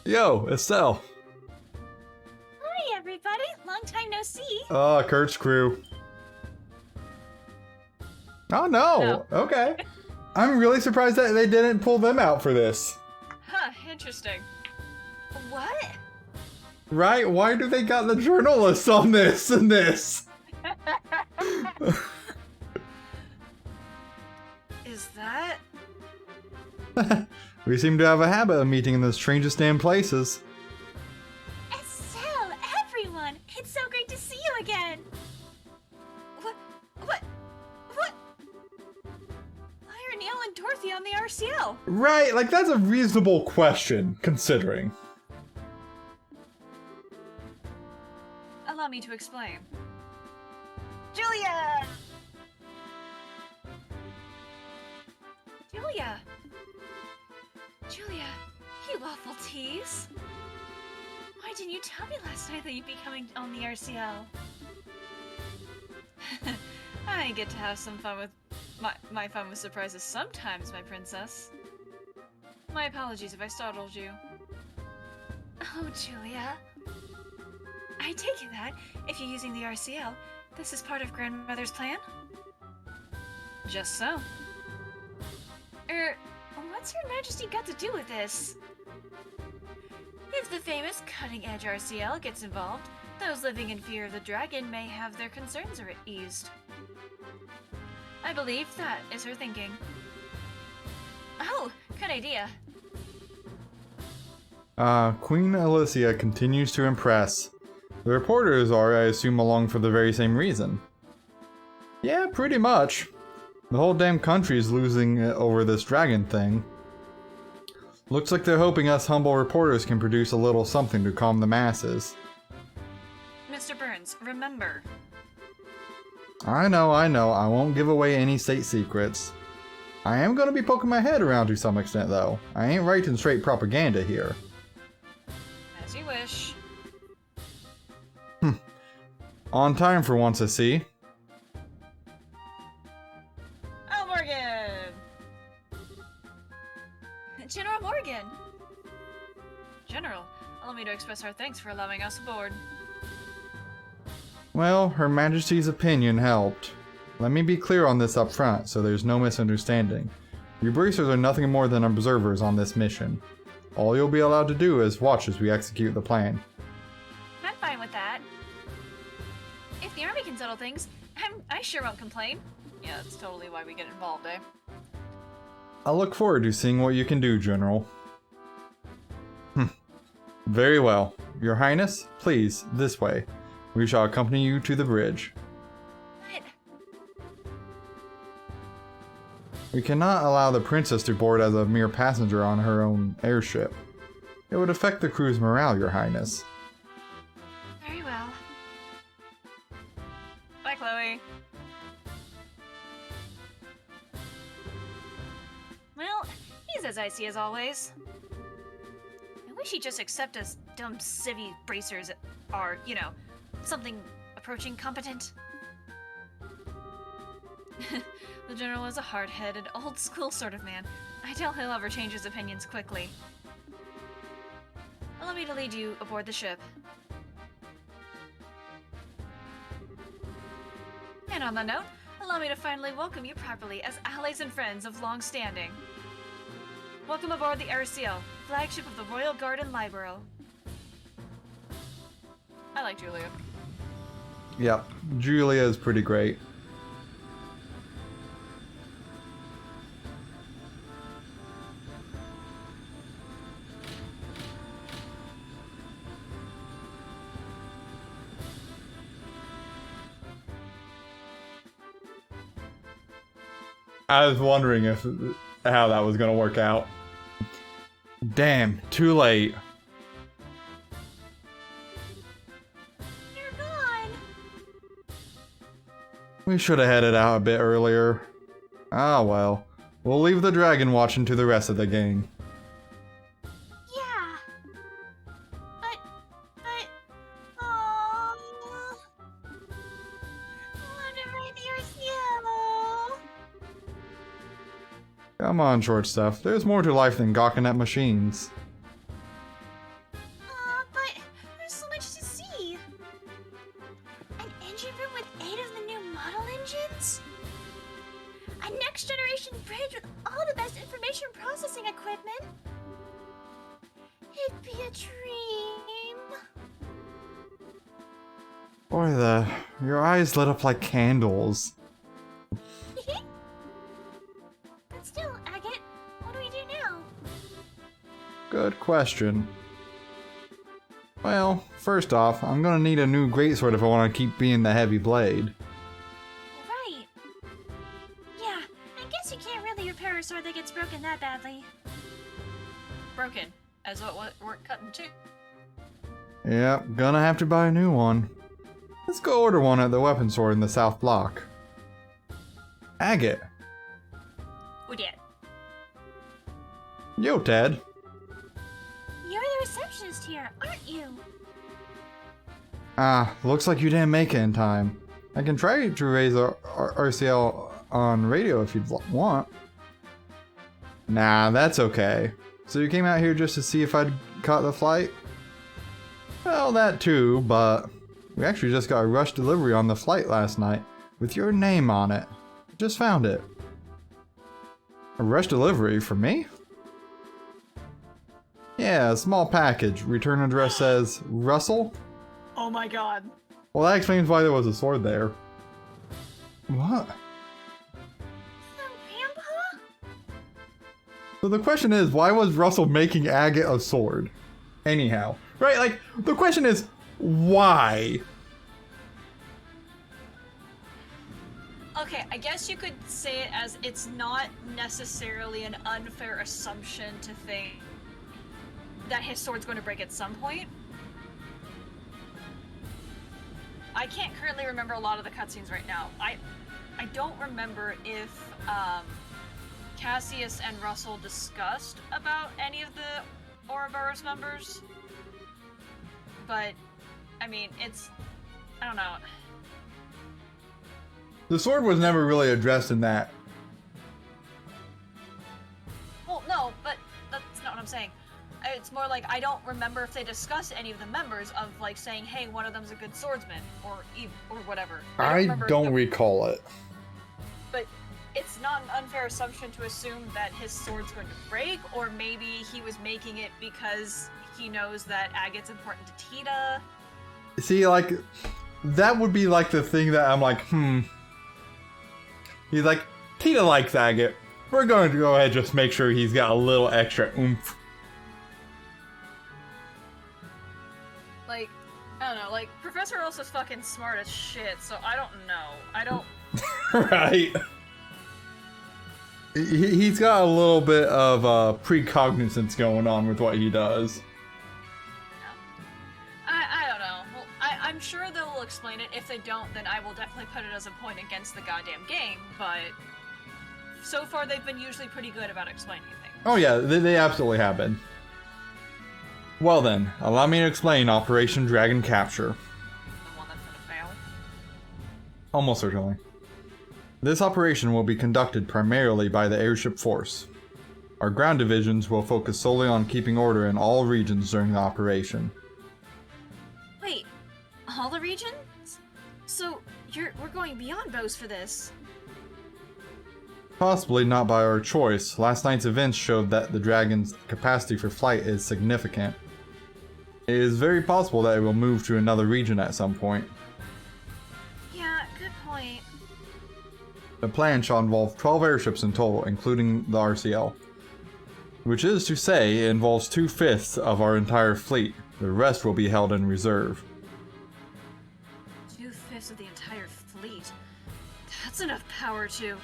Yo, Estelle. Hi, everybody. Long time no see. Kurt's crew. Oh no. Okay. I'm really surprised that they didn't pull them out for this. Huh, interesting. What? Right? Why do they got the journalists on this and this? Is that... We seem to have a habit of meeting in the strangest damn places. Estelle, everyone! It's so great to see you again! What? Why are Neil and Dorothy on the RCL? Right, like that's a reasonable question, considering. Allow me to explain. Julia! Julia, you awful tease. Why didn't you tell me last night that you'd be coming on the RCL? I get to have some fun with my fun with surprises sometimes, my princess. My apologies if I startled you. Oh, Julia. I take it that, if you're using the RCL, this is part of Grandmother's plan? Just so. What's Her Majesty got to do with this? If the famous cutting-edge RCL gets involved, those living in fear of the dragon may have their concerns eased. I believe that is her thinking. Oh, good idea. Queen Alicia continues to impress. The reporters are, I assume, along for the very same reason. Yeah, pretty much. The whole damn country is losing it over this dragon thing. Looks like they're hoping us humble reporters can produce a little something to calm the masses. Mr. Burns, remember. I know, I won't give away any state secrets. I am gonna be poking my head around to some extent, though. I ain't writing straight propaganda here. As you wish. On time for once, I see. Oh, Morgan! General Morgan! General, allow me to express our thanks for allowing us aboard. Well, Her Majesty's opinion helped. Let me be clear on this up front, so there's no misunderstanding. You bracers are nothing more than observers on this mission. All you'll be allowed to do is watch as we execute the plan. I'm fine with that. If the army can settle things, I sure won't complain. Yeah, that's totally why we get involved, eh? I look forward to seeing what you can do, General. Very well. Your Highness, please, this way. We shall accompany you to the bridge. What? We cannot allow the princess to board as a mere passenger on her own airship. It would affect the crew's morale, Your Highness. Very well. Bye, Chloe. Well, he's as icy as always. I wish he'd just accept us dumb civvy bracers are, something approaching competent. The General is a hard-headed, old-school sort of man. I doubt he'll ever change his opinions quickly. Allow me to lead you aboard the ship. And on that note, allow me to finally welcome you properly as allies and friends of long standing. Welcome aboard the RCL, flagship of the Royal Guard and Libero. I like Julia. Yep, Julia is pretty great. I was wondering how that was gonna work out. Damn, too late. You're gone! We should have headed out a bit earlier. Ah well, we'll leave the dragon watching to the rest of the gang. Yeah. Aww. Want to ride the RCL? Come on, short stuff. There's more to life than gawking at machines. But there's so much to see. An engine room with 8 of the new model engines? A next-generation bridge with all the best information processing equipment? It'd be a dream. Boy, your eyes lit up like candles. But still, Agate, what do we do now? Good question. Well, first off, I'm gonna need a new greatsword if I want to keep being the heavy blade. Right. Yeah, I guess you can't really repair a sword that gets broken that badly. Broken, as what we're cutting to. Yep, gonna have to buy a new one. Let's go order one at the weapon store in the South Block. Agate. We did. Yo, Ted. You're the receptionist here, aren't you? Ah, looks like you didn't make it in time. I can try to raise our RCL on radio if you'd want. Nah, that's okay. So you came out here just to see if I'd caught the flight? Well, that too, but we actually just got a rush delivery on the flight last night with your name on it. Just found it. A rush delivery for me? Yeah, a small package. Return address says Russell? Oh my god. Well, that explains why there was a sword there. What? Grandpa? So the question is, why was Russell making Agate a sword? Anyhow. Right, like, the question is, why? Okay, I guess you could say it as it's not necessarily an unfair assumption to think that his sword's going to break at some point. I can't currently remember a lot of the cutscenes right now. I don't remember if Cassius and Russell discussed about any of the Ouroboros members. But, I mean, I don't know. The sword was never really addressed in that. Well, no, but that's not what I'm saying. It's more like I don't remember if they discussed any of the members of like saying, "Hey, one of them's a good swordsman," or whatever. I don't recall it. But it's not an unfair assumption to assume that his sword's going to break, or maybe he was making it because he knows that agate's important to Tita. See, like, that would be like the thing that I'm like, He's like, Tita likes agate. We're going to go ahead and just make sure he's got a little extra oomph. Like, I don't know, like, Professor Elsa's fucking smart as shit, so I don't know. I don't... Right. He's got a little bit of precognizance going on with what he does. I don't know. Well, I'm sure they'll explain it. If they don't, then I will definitely put it as a point against the goddamn game, but so far they've been usually pretty good about explaining things. Oh yeah, they absolutely have been. Well then, allow me to explain Operation Dragon Capture. The one that's gonna fail. Almost certainly. This operation will be conducted primarily by the airship force. Our ground divisions will focus solely on keeping order in all regions during the operation. Wait, all the regions? So we're going beyond bows for this. Possibly not by our choice. Last night's events showed that the Dragon's capacity for flight is significant. It is very possible that it will move to another region at some point. Yeah, good point. The plan shall involve 12 airships in total, including the RCL. Which is to say, it involves 2/5 of our entire fleet. The rest will be held in reserve. 2/5 of the entire fleet. That's enough power to...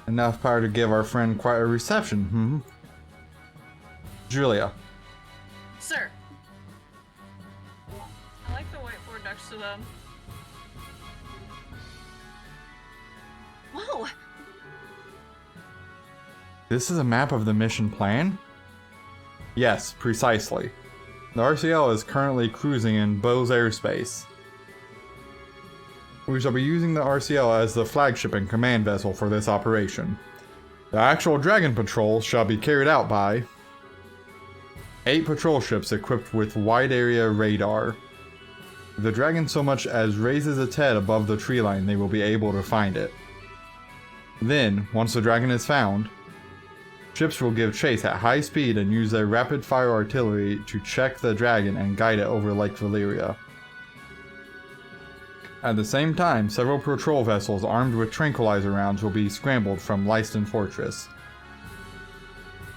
Enough power to give our friend quite a reception, Julia. Sir. I like the whiteboard next to them. Whoa! This is a map of the mission plan? Yes, precisely. The RCL is currently cruising in Bose airspace. We shall be using the RCL as the flagship and command vessel for this operation. The actual Dragon Patrol shall be carried out by 8 patrol ships equipped with wide area radar. If the Dragon so much as raises its head above the tree line, they will be able to find it. Then, once the Dragon is found, ships will give chase at high speed and use their rapid fire artillery to check the Dragon and guide it over Lake Valyria. At the same time, several patrol vessels armed with tranquilizer rounds will be scrambled from Lyston Fortress.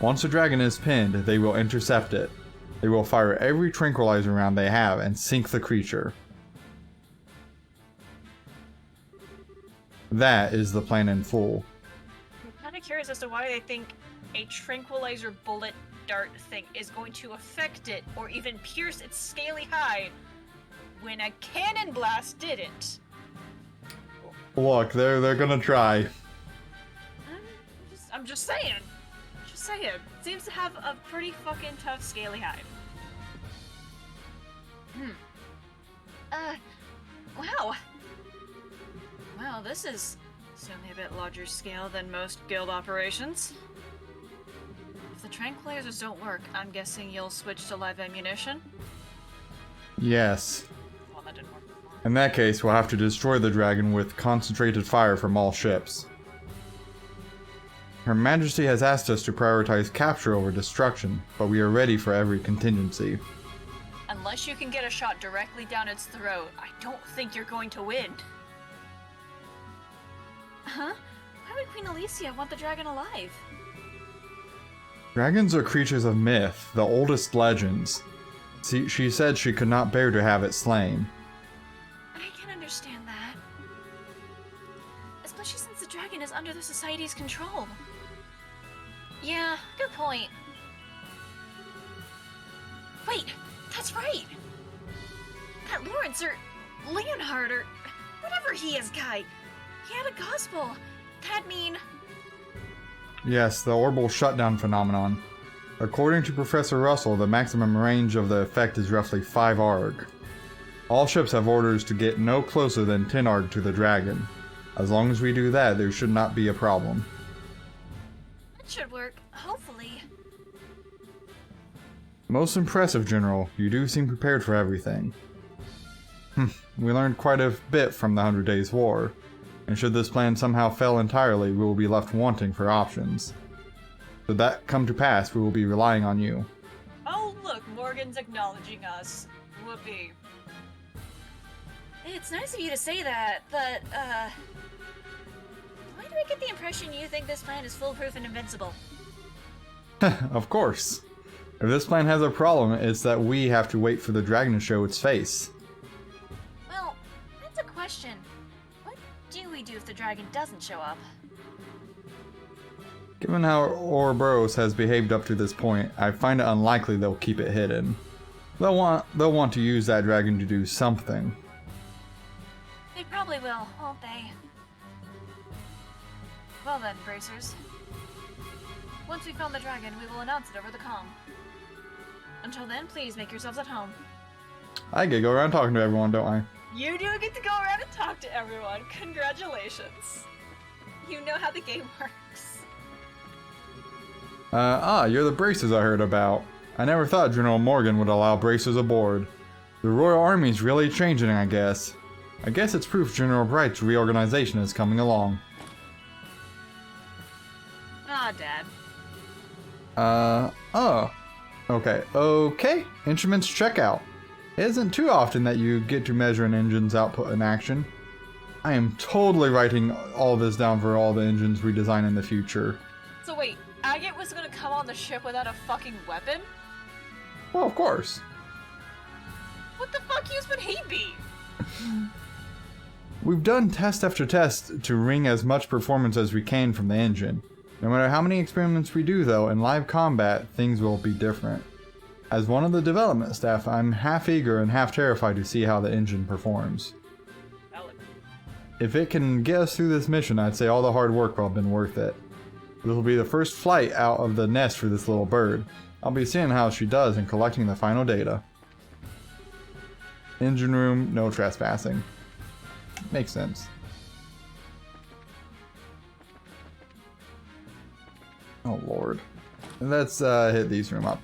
Once the Dragon is pinned, they will intercept it. They will fire every tranquilizer round they have and sink the creature. That is the plan in full. I'm kind of curious as to why they think a tranquilizer bullet dart thing is going to affect it or even pierce its scaly hide when a cannon blast didn't. Look, they're gonna try. I'm just saying. Just saying. Seems to have a pretty fucking tough scaly hide. Wow. Well, this is certainly a bit larger scale than most guild operations. If the tranquilizers don't work, I'm guessing you'll switch to live ammunition? Yes. Well, that didn't work before. In that case, we'll have to destroy the dragon with concentrated fire from all ships. Her Majesty has asked us to prioritize capture over destruction, but we are ready for every contingency. Unless you can get a shot directly down its throat, I don't think you're going to win. Huh? Why would Queen Alicia want the dragon alive? Dragons are creatures of myth, the oldest legends. She said she could not bear to have it slain. I can understand that. Especially since the dragon is under the Society's control. Yeah, good point. Wait, that's right! That Lawrence, or Leonhard, or whatever he is, guy, he had a gospel. That'd mean... Yes, the orbital shutdown phenomenon. According to Professor Russell, the maximum range of the effect is roughly 5 ARG. All ships have orders to get no closer than 10 ARG to the dragon. As long as we do that, there should not be a problem. That should work, hopefully. Most impressive, General. You do seem prepared for everything. We learned quite a bit from the 100 Days War, and should this plan somehow fail entirely, we will be left wanting for options. Should that come to pass, we will be relying on you. Oh, look, Morgan's acknowledging us. Whoopee. It's nice of you to say that, but, why do I get the impression you think this plan is foolproof and invincible? Of course. If this plan has a problem, it's that we have to wait for the dragon to show its face. Well, that's a question. What do we do if the dragon doesn't show up? Given how Ouroboros has behaved up to this point, I find it unlikely they'll keep it hidden. They'll want to use that dragon to do something. They probably will, won't they? Well then, Bracers. Once we found the dragon, we will announce it over the comm. Until then, please make yourselves at home. I get to go around talking to everyone, don't I? You do get to go around and talk to everyone. Congratulations. You know how the game works. You're the Bracers I heard about. I never thought General Morgan would allow Bracers aboard. The Royal Army's really changing, I guess. I guess it's proof General Bright's reorganization is coming along. Ah, Dad. Okay. Instruments checkout. It isn't too often that you get to measure an engine's output in action. I am totally writing all this down for all the engines we design in the future. So wait, Agate was gonna come on the ship without a fucking weapon? Well, of course. What the fuck use would he be? We've done test after test to wring as much performance as we can from the engine. No matter how many experiments we do, though, in live combat, things will be different. As one of the development staff, I'm half eager and half terrified to see how the engine performs. Valid. If it can get us through this mission, I'd say all the hard work will have been worth it. This will be the first flight out of the nest for this little bird. I'll be seeing how she does and collecting the final data. Engine room, no trespassing. Makes sense. Oh lord. Let's hit these room up.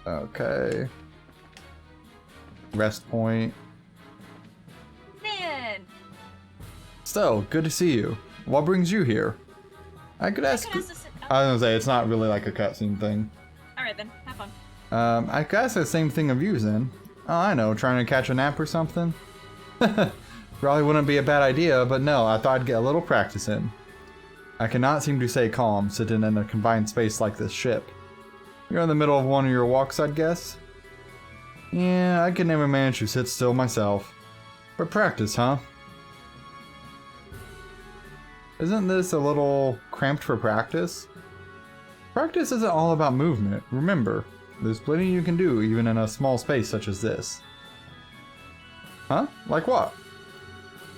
Okay. Rest point. Man! Still, good to see you. What brings you here? I could ask. I was gonna say it's not really like a cutscene thing. Alright then, have fun. I could ask the same thing of you, Zen. Oh, I know, trying to catch a nap or something? Probably wouldn't be a bad idea, but no, I thought I'd get a little practice in. I cannot seem to stay calm, sitting in a confined space like this ship. You're in the middle of one of your walks, I'd guess? Yeah, I could never manage to sit still myself. But practice, huh? Isn't this a little cramped for practice? Practice isn't all about movement, remember. There's plenty you can do even in a small space such as this. Huh? Like what?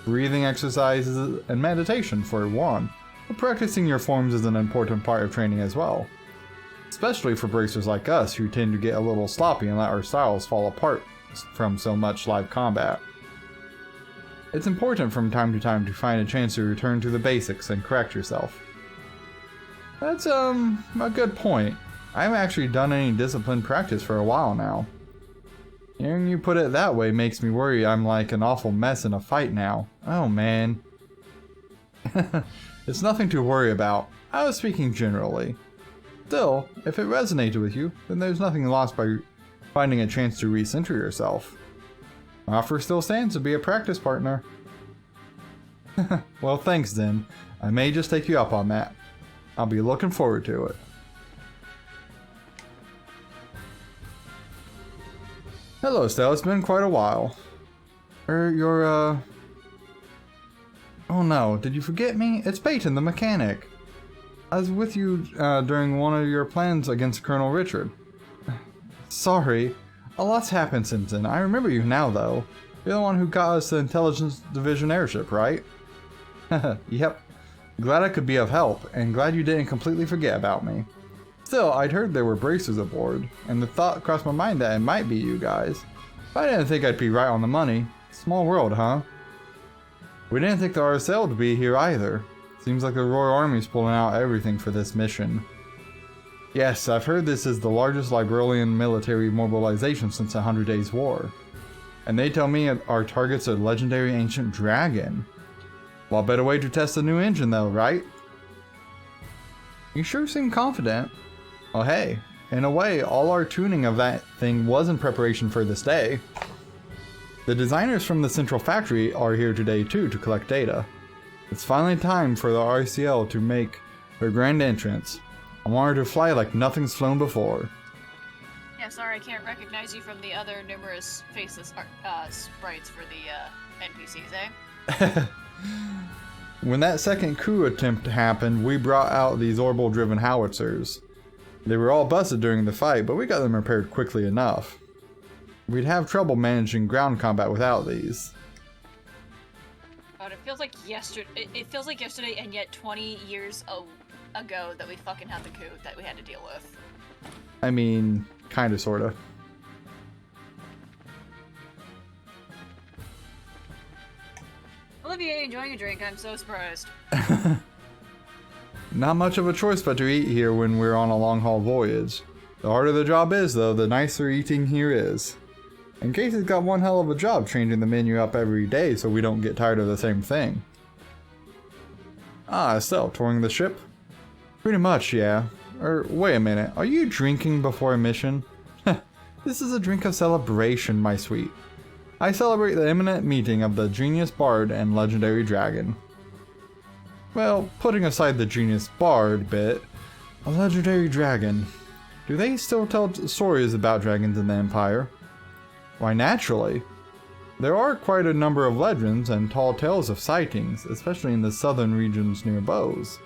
Breathing exercises and meditation for one. But practicing your forms is an important part of training as well. Especially for bracers like us who tend to get a little sloppy and let our styles fall apart from so much live combat. it's important from time to time to find a chance to return to the basics and correct yourself. That's, a good point. I haven't actually done any disciplined practice for a while now. Hearing you put it that way makes me worry I'm like an awful mess in a fight now. Oh man. It's nothing to worry about. I was speaking generally. Still, if it resonated with you, then there's nothing lost by finding a chance to recenter yourself. My offer still stands to be a practice partner. Well, thanks then. I may just take you up on that. I'll be looking forward to it. Hello, Stella. It's been quite a while. Oh no, did you forget me? It's Peyton, the mechanic. I was with you during one of your plans against Colonel Richard. Sorry. A lot's happened since then. I remember you now, though. You're the one who got us the Intelligence Division airship, right? Yep. Glad I could be of help, and glad you didn't completely forget about me. Still, I'd heard there were bracers aboard, and the thought crossed my mind that it might be you guys. But I didn't think I'd be right on the money. Small world, huh? We didn't think the RSL would be here either. Seems like the Royal Army's pulling out everything for this mission. Yes, I've heard this is the largest Libralian military mobilization since the 100 Days War. And they tell me our target's a legendary ancient dragon. What better way to test a new engine though, right? You sure seem confident. Well hey, in a way, all our tuning of that thing was in preparation for this day. The designers from the central factory are here today too to collect data. It's finally time for the RCL to make her grand entrance. I want her to fly like nothing's flown before. Yeah, sorry, I can't recognize you from the other numerous faceless sprites for the NPCs, eh? When that second coup attempt happened, we brought out these orbital-driven howitzers. They were all busted during the fight, but we got them repaired quickly enough. We'd have trouble managing ground combat without these. God, it feels like yesterday. It feels like yesterday, and yet 20 years ago that we fucking had the coup that we had to deal with. I mean, kinda, sorta. Olivia, enjoying a drink? I'm so surprised. Not much of a choice but to eat here when we're on a long-haul voyage. The harder the job is, though, the nicer eating here is. And Casey's got one hell of a job changing the menu up every day so we don't get tired of the same thing. Ah, Estelle, touring the ship? Pretty much, yeah. Wait a minute, are you drinking before a mission? This is a drink of celebration, my sweet. I celebrate the imminent meeting of the genius bard and legendary dragon. Well, putting aside the genius bard bit, a legendary dragon. Do they still tell stories about dragons in the Empire? Why, naturally. There are quite a number of legends and tall tales of sightings, especially in the southern regions near Bose.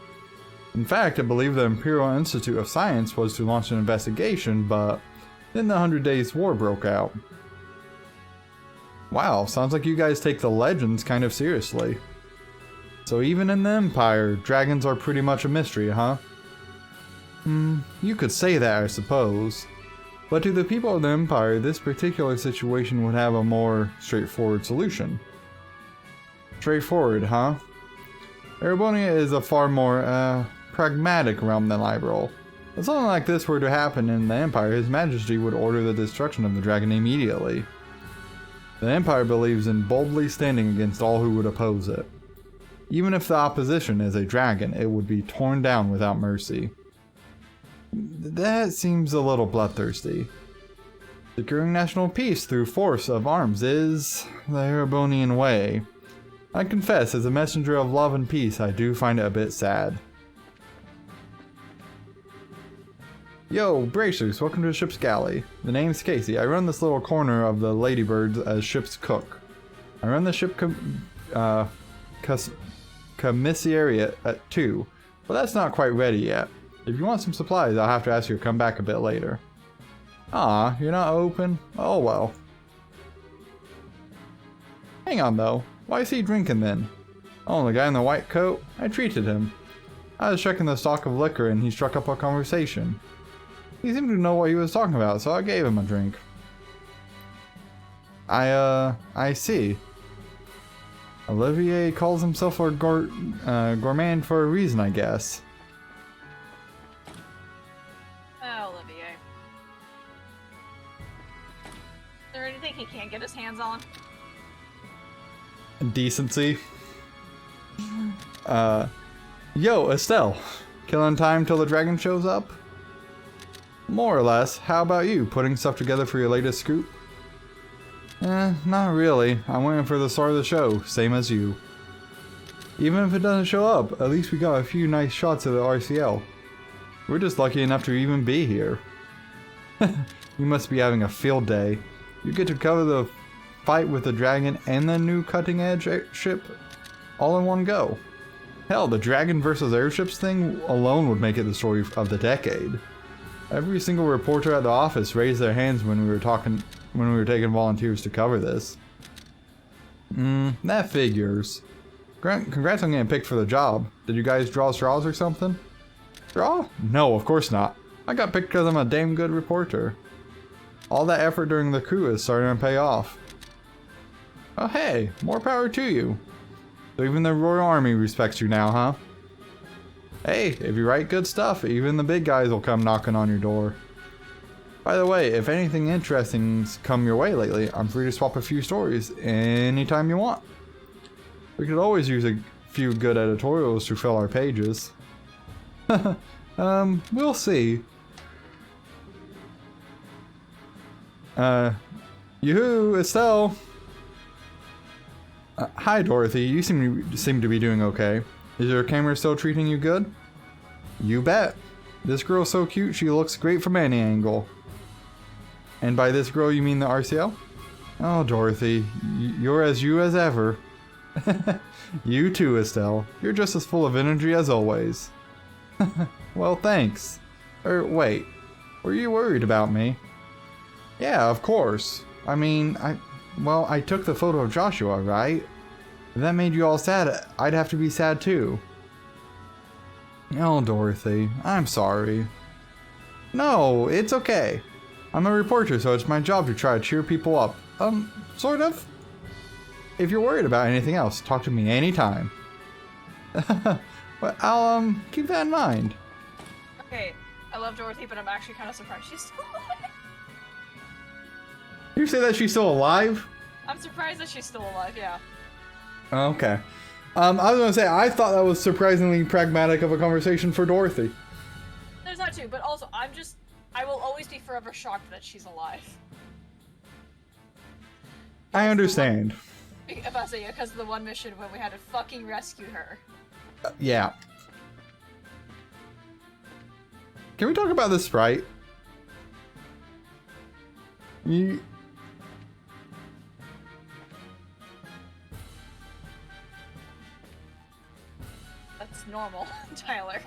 In fact, I believe the Imperial Institute of Science was to launch an investigation, but then the 100 Days War broke out. Wow, sounds like you guys take the legends kind of seriously. So even in the Empire, dragons are pretty much a mystery, huh? You could say that, I suppose. But to the people of the Empire, this particular situation would have a more straightforward solution. Straightforward, huh? Erebonia is a far more, pragmatic realm than Liberal. If something like this were to happen in the Empire, His Majesty would order the destruction of the dragon immediately. The Empire believes in boldly standing against all who would oppose it. Even if the opposition is a dragon, it would be torn down without mercy. That seems a little bloodthirsty. Securing national peace through force of arms is the Erebonian way. I confess, as a messenger of love and peace, I do find it a bit sad. Yo, Bracers, welcome to the ship's galley. The name's Casey. I run this little corner of the Ladybirds as ship's cook. I run the ship commissariat at 2, but that's not quite ready yet. If you want some supplies, I'll have to ask you to come back a bit later. Ah, you're not open? Oh well. Hang on though, why is he drinking then? Oh, the guy in the white coat? I treated him. I was checking the stock of liquor and he struck up a conversation. He seemed to know what he was talking about, so I gave him a drink. I see. Olivier calls himself a gourmand for a reason, I guess. Oh, Olivier. Is there anything he can't get his hands on? Decency. Yo, Estelle. Killing time till the dragon shows up? More or less. How about you? Putting stuff together for your latest scoop? Not really. I'm waiting for the start of the show, same as you. Even if it doesn't show up, at least we got a few nice shots of the RCL. We're just lucky enough to even be here. You must be having a field day. You get to cover the fight with the dragon and the new cutting-edge ship all in one go. Hell, the dragon versus airships thing alone would make it the story of the decade. Every single reporter at the office raised their hands when we were taking volunteers to cover this. That figures. Congrats on getting picked for the job. Did you guys draw straws or something? Draw? No, of course not. I got picked because I'm a damn good reporter. All that effort during the coup is starting to pay off. Oh hey, more power to you. So even the Royal Army respects you now, huh? Hey, if you write good stuff, even the big guys will come knocking on your door. By the way, if anything interesting's come your way lately, I'm free to swap a few stories anytime you want. We could always use a few good editorials to fill our pages. We'll see. Yoo-hoo, Estelle! Hi, Dorothy. You seem to be doing okay. Is your camera still treating you good? You bet. This girl's so cute, she looks great from any angle. And by this girl, you mean the RCL? Oh, Dorothy, you're as you as ever. You too, Estelle. You're just as full of energy as always. Well, thanks. Wait. Were you worried about me? Yeah, of course. I mean, I took the photo of Joshua, right? If that made you all sad, I'd have to be sad too. Oh, Dorothy, I'm sorry. No, it's okay. I'm a reporter, so it's my job to try to cheer people up. Sort of. If you're worried about anything else, talk to me anytime. But I'll, keep that in mind. Okay, I love Dorothy, but I'm actually kind of surprised she's still alive. You say that she's still alive? I'm surprised that she's still alive, yeah. Okay. I was gonna say, I thought that was surprisingly pragmatic of a conversation for Dorothy. There's that too, but also, I will always be forever shocked that she's alive. I understand. If I say, because of the one mission when we had to fucking rescue her. Yeah. Can we talk about the sprite? That's normal, Tyler.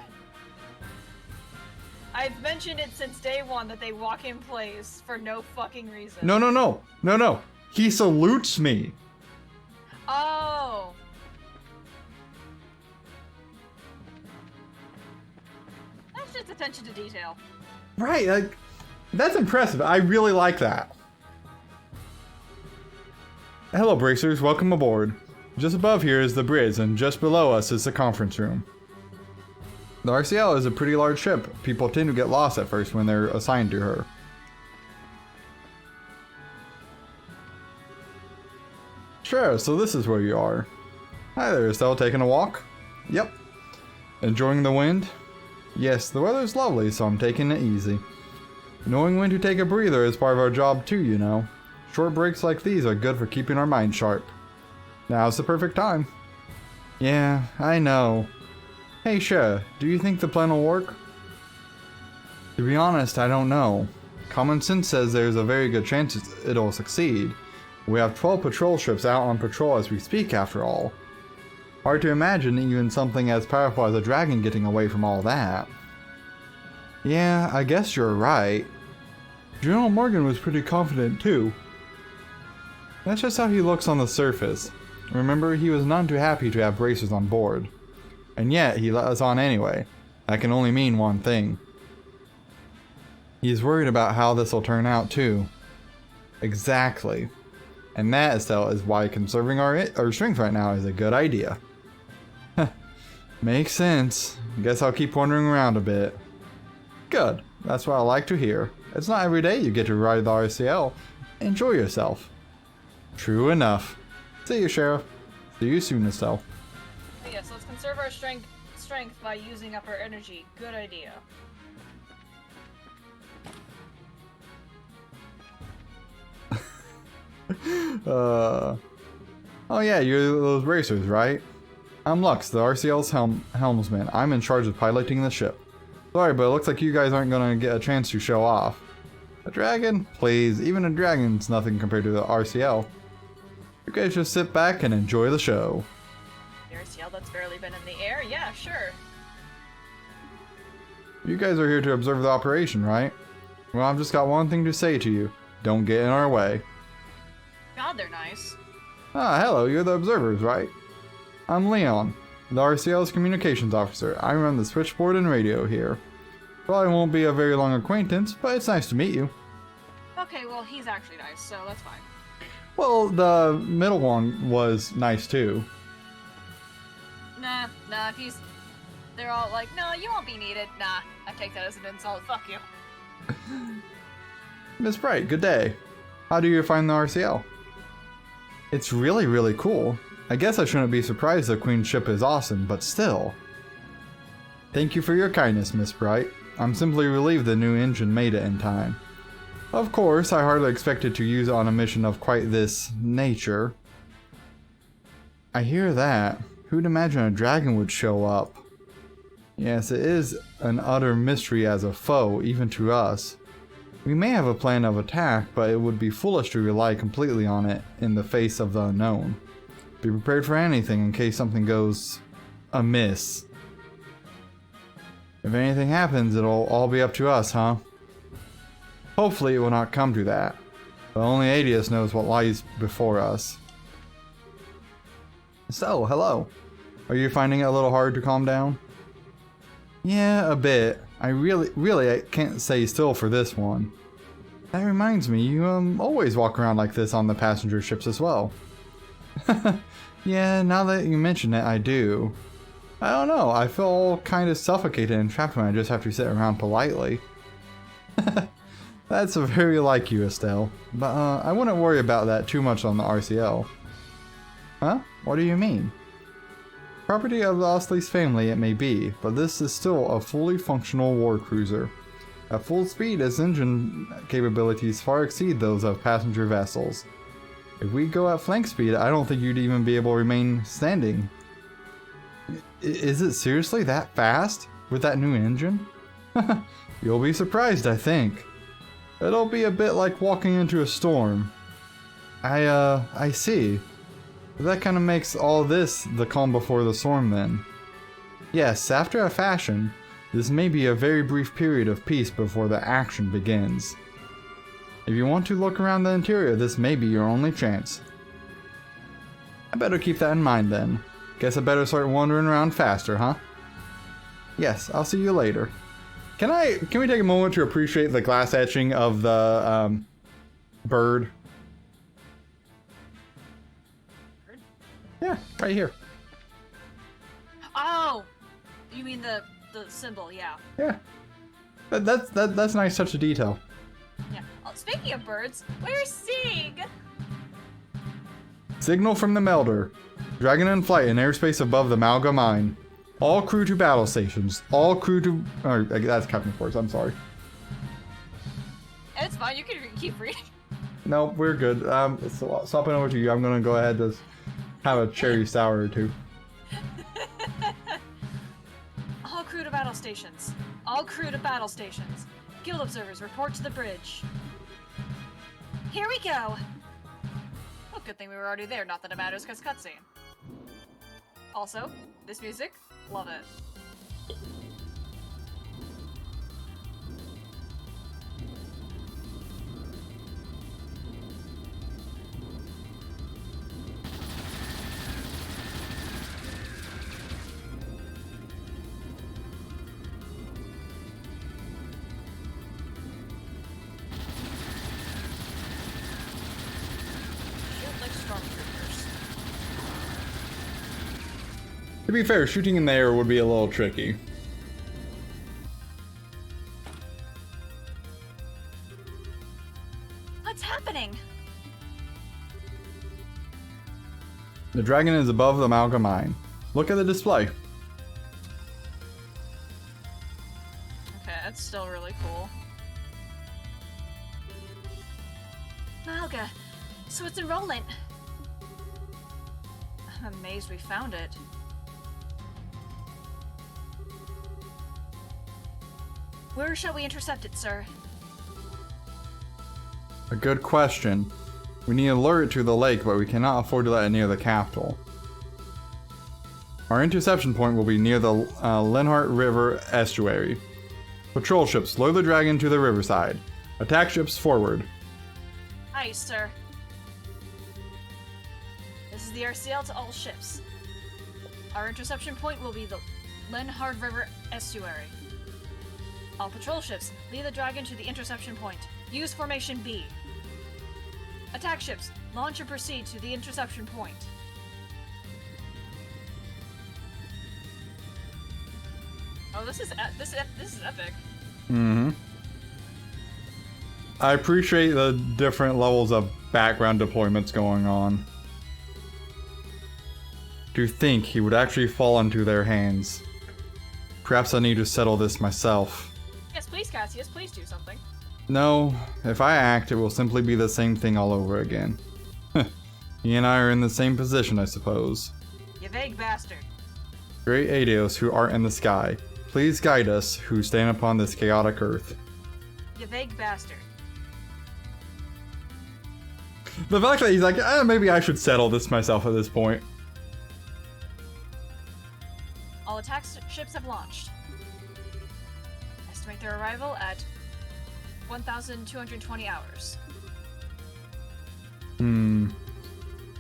I've mentioned it since day one that they walk in place for no fucking reason. No. He salutes me. Oh. That's just attention to detail. Right, like, that's impressive. I really like that. Hello, Bracers. Welcome aboard. Just above here is the bridge, and just below us is the conference room. The RCL is a pretty large ship. People tend to get lost at first when they're assigned to her. Sure, so this is where you are. Hi there, Estelle. Taking a walk? Yep. Enjoying the wind? Yes, the weather's lovely, so I'm taking it easy. Knowing when to take a breather is part of our job too, you know. Short breaks like these are good for keeping our mind sharp. Now's the perfect time. Yeah, I know. Hey, Sha, do you think the plan will work? To be honest, I don't know. Common sense says there's a very good chance it'll succeed. We have 12 patrol ships out on patrol as we speak, after all. Hard to imagine even something as powerful as a dragon getting away from all that. Yeah, I guess you're right. General Morgan was pretty confident too. That's just how he looks on the surface. Remember, he was none too happy to have Bracers on board. And yet, he let us on anyway. That can only mean one thing. He's worried about how this will turn out too. Exactly. And that, Estelle, is why conserving our strength right now is a good idea. Makes sense. Guess I'll keep wandering around a bit. Good. That's what I like to hear. It's not every day you get to ride the RCL. Enjoy yourself. True enough. See you, Sheriff. See you soon, Estelle. Yes, let's conserve our strength by using up our energy. Good idea. Oh yeah, you're those racers, right? I'm Lux, the RCL's helmsman. I'm in charge of piloting the ship. Sorry, but it looks like you guys aren't gonna get a chance to show off. A dragon? Please, even a dragon's nothing compared to the RCL. You guys just sit back and enjoy the show. The RCL that's barely been in the air? Yeah, sure. You guys are here to observe the operation, right? Well, I've just got one thing to say to you. Don't get in our way. God, they're nice. Ah, hello, you're the observers, right? I'm Leon, the RCL's communications officer. I run the switchboard and radio here. Probably won't be a very long acquaintance, but it's nice to meet you. Okay, well, he's actually nice, so that's fine. Well, the middle one was nice too. Nah, if he's... They're all like, no, you won't be needed. Nah, I take that as an insult. Fuck you. Miss Bright, good day. How do you find the RCL? It's really, really cool. I guess I shouldn't be surprised the Queen's ship is awesome, but still. Thank you for your kindness, Miss Bright. I'm simply relieved the new engine made it in time. Of course, I hardly expected to use it on a mission of quite this nature. I hear that. Who'd imagine a dragon would show up? Yes, it is an utter mystery as a foe, even to us. We may have a plan of attack, but it would be foolish to rely completely on it in the face of the unknown. Be prepared for anything in case something goes amiss. If anything happens, it'll all be up to us, huh? Hopefully it will not come to that, but only Adius knows what lies before us. So, hello. Are you finding it a little hard to calm down? Yeah, a bit. I really can't stay still for this one. That reminds me, you always walk around like this on the passenger ships as well. Yeah, now that you mention it, I do. I don't know, I feel kind of suffocated and trapped when I just have to sit around politely. That's very like you, Estelle. But I wouldn't worry about that too much on the RCL. Huh? What do you mean? Property of the Osley's family it may be, but this is still a fully functional war cruiser. At full speed, its engine capabilities far exceed those of passenger vessels. If we go at flank speed, I don't think you'd even be able to remain standing. Is it seriously that fast? With that new engine? You'll be surprised, I think. It'll be a bit like walking into a storm. I see. That kind of makes all this the calm before the storm then. Yes, after a fashion, this may be a very brief period of peace before the action begins. If you want to look around the interior, this may be your only chance. I better keep that in mind then. Guess I better start wandering around faster, huh? Yes, I'll see you later. Can we take a moment to appreciate the glass etching of the bird? Yeah, right here. Oh! You mean the symbol, yeah. Yeah. That's a nice touch of detail. Yeah. Oh, speaking of birds, where's Sig? Signal from the Melder. Dragon in flight in airspace above the Malga mine. All crew to battle stations. All crew to... Oh, that's Captain Force, I'm sorry. It's fine, you can keep reading. No, we're good. So swapping over to you, I'm gonna go ahead and have a cherry sour or two. All crew to battle stations. All crew to battle stations. Guild observers, report to the bridge. Here we go! Well, good thing we were already there, not that it matters, because cutscene. Also, this music, love it. To be fair, shooting in the air would be a little tricky. What's happening? The dragon is above the Malga mine. Look at the display. Okay, that's still really cool. Malga, so it's in Roland. I'm amazed we found it. Where shall we intercept it, sir? A good question. We need to lure it to the lake, but we cannot afford to let it near the capital. Our interception point will be near the Lenhart River estuary. Patrol ships, lure the dragon to the riverside. Attack ships forward. Aye, sir. This is the RCL to all ships. Our interception point will be the Lenhard River estuary. All patrol ships, lead the dragon to the interception point. Use formation B. Attack ships, launch and proceed to the interception point. Oh, this is epic. Mm-hmm. I appreciate the different levels of background deployments going on. To think he would actually fall into their hands. Perhaps I need to settle this myself. Yes, please, Cassius, please do something. No, if I act, it will simply be the same thing all over again. He and I are in the same position, I suppose. You vague bastard. Great Adios who art in the sky, please guide us who stand upon this chaotic earth. You vague bastard. The fact that he's like, maybe I should settle this myself at this point. All attack ships have launched. Estimate their arrival at 1,220 hours.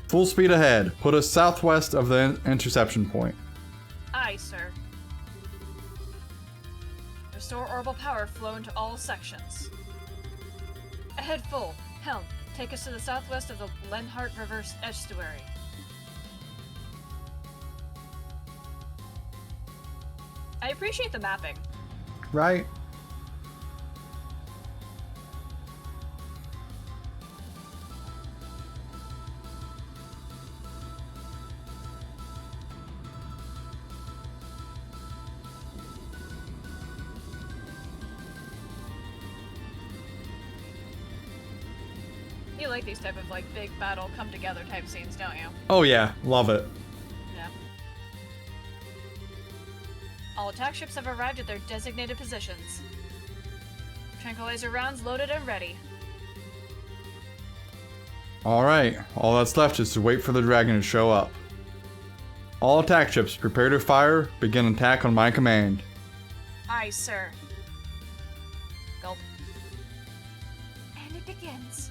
Full speed ahead. Put us southwest of the interception point. Aye, sir. Restore orbital power flow into all sections. Ahead full. Helm, take us to the southwest of the Lenhart River estuary. I appreciate the mapping. Right? You like these type of like big battle come together type scenes, don't you? Oh yeah, love it. Yeah. All attack ships have arrived at their designated positions. Tranquilizer rounds loaded and ready. Alright, all that's left is to wait for the dragon to show up. All attack ships prepare to fire, begin attack on my command. Aye, sir. Gulp. And it begins.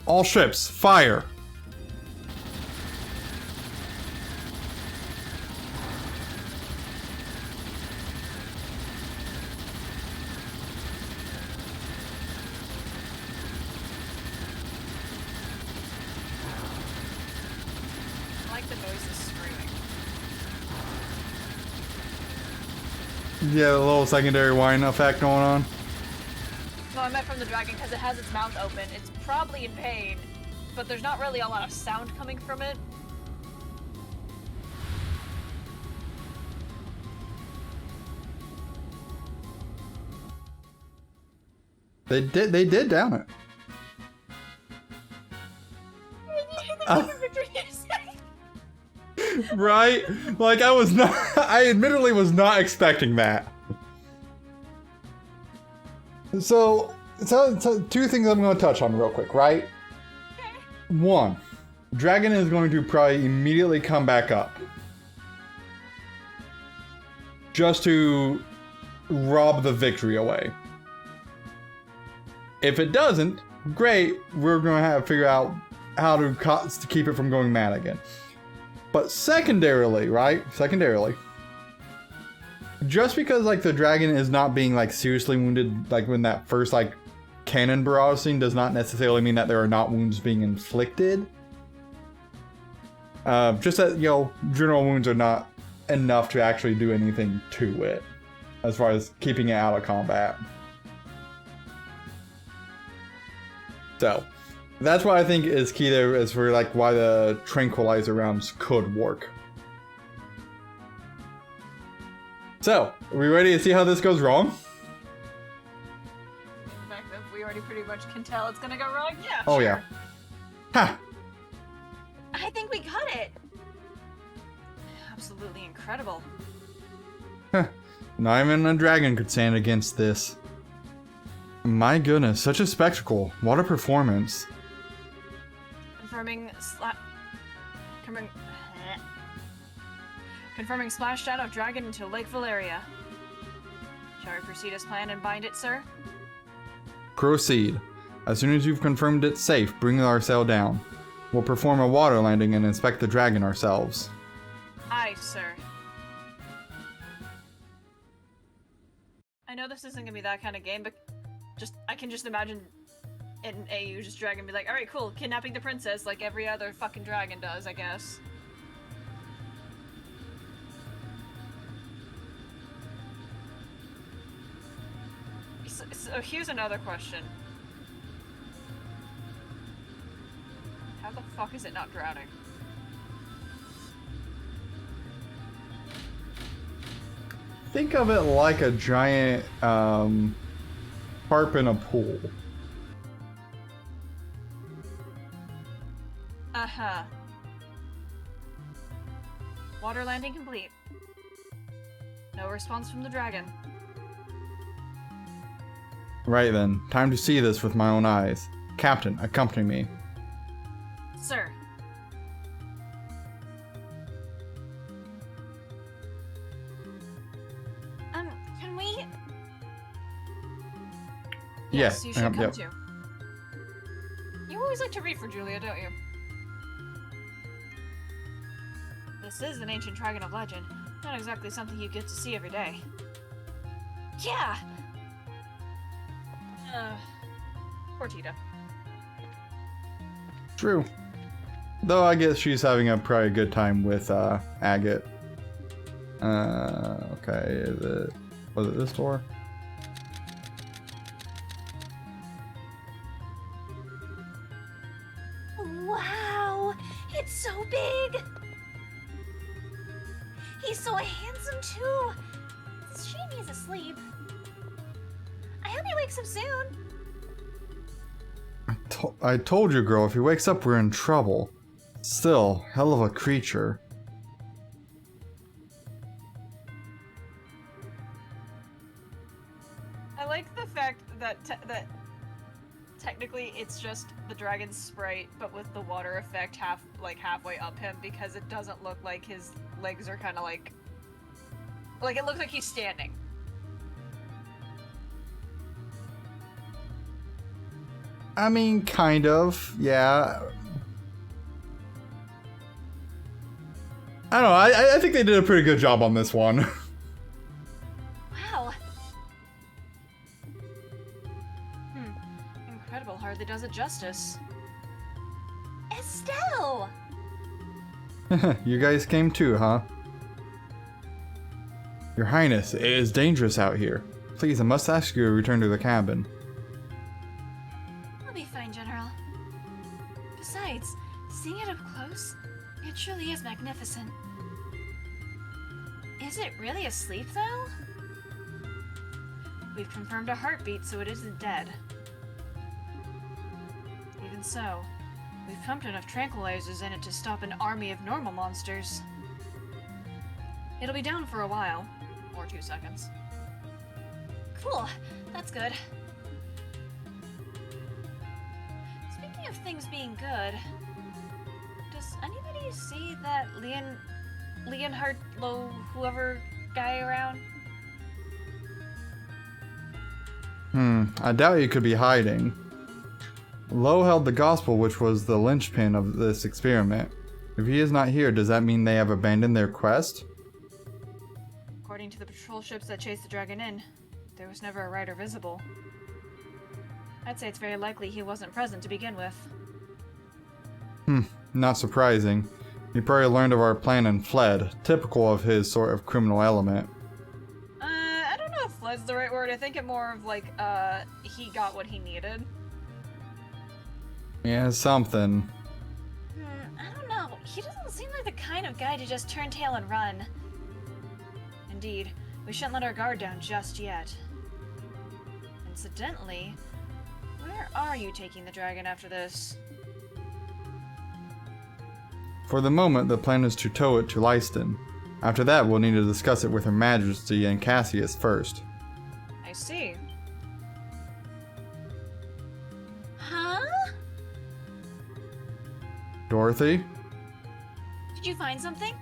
All ships, fire! I like the noises screaming. Yeah, a little secondary whine effect going on. No, I meant from the dragon because it has its mouth open. It's probably in pain, but there's not really a lot of sound coming from it. They did down it. Right? Like I admittedly was not expecting that. So two things I'm going to touch on real quick, right? One, dragon is going to probably immediately come back up. Just to rob the victory away. If it doesn't, great, we're going to have to figure out how to keep it from going mad again. But secondarily, right? Secondarily, just because like the dragon is not being like seriously wounded, like when that first like cannon barrage scene, does not necessarily mean that there are not wounds being inflicted. Just that, you know, general wounds are not enough to actually do anything to it as far as keeping it out of combat. So that's what I think is key there, as for like why the tranquilizer rounds could work. So, are we ready to see how this goes wrong? The fact that we already pretty much can tell it's gonna go wrong, yeah. Oh sure. yeah. Ha! I think we got it. Absolutely incredible. Not even a dragon could stand against this. My goodness, such a spectacle. What a performance. Confirming splashdown of dragon into Lake Valeria. Shall we proceed as planned and bind it, sir? Proceed. As soon as you've confirmed it's safe, bring our sail down. We'll perform a water landing and inspect the dragon ourselves. Aye, sir. I know this isn't gonna be that kind of game, but I can just imagine an AU just dragon be like, alright, cool, kidnapping the princess like every other fucking dragon does, I guess. So here's another question. How the fuck is it not drowning? Think of it like a giant harp in a pool. Uh-huh. Water landing complete. No response from the dragon. Right then, time to see this with my own eyes. Captain, accompany me. Sir. Can we? Yes, you should come yep. too. You always like to read for Julia, don't you? This is an ancient dragon of legend. Not exactly something you get to see every day. Yeah. Poor Tita. True. Though I guess she's having a probably good time with Agate. Okay, was it this door? Wow, it's so big. He's so handsome too. It's a shame he's asleep. I hope he wakes up soon. I told you, girl, if he wakes up, we're in trouble. Still, hell of a creature. I like the fact that that technically it's just the dragon's sprite, but with the water effect halfway up him, because it doesn't look like his legs are kind of like it looks like he's standing. I mean, kind of, yeah. I don't know, I think they did a pretty good job on this one. Wow. Incredible, hardly does it justice. Estelle! You guys came too, huh? Your Highness, it is dangerous out here. Please, I must ask you to return to the cabin. I'll be fine, General. Besides, seeing it up close, it truly is magnificent. Is it really asleep, though? We've confirmed a heartbeat, so it isn't dead. Even so, we've pumped enough tranquilizers in it to stop an army of normal monsters. It'll be down for a while, or 2 seconds. Cool, that's good. Speaking of of things being good, does anybody see that Leonhard Low whoever guy around? I doubt he could be hiding. Lowe held the gospel, which was the linchpin of this experiment. If he is not here, does that mean they have abandoned their quest? According to the patrol ships that chased the dragon in, there was never a rider visible. I'd say it's very likely he wasn't present to begin with. Not surprising. He probably learned of our plan and fled, typical of his sort of criminal element. I don't know if fled's the right word. I think it more of like, he got what he needed. Yeah, something. I don't know. He doesn't seem like the kind of guy to just turn tail and run. Indeed, we shouldn't let our guard down just yet. Incidentally, where are you taking the dragon after this? For the moment, the plan is to tow it to Lyston. After that, we'll need to discuss it with Her Majesty and Cassius first. I see. Huh? Dorothy? Did you find something?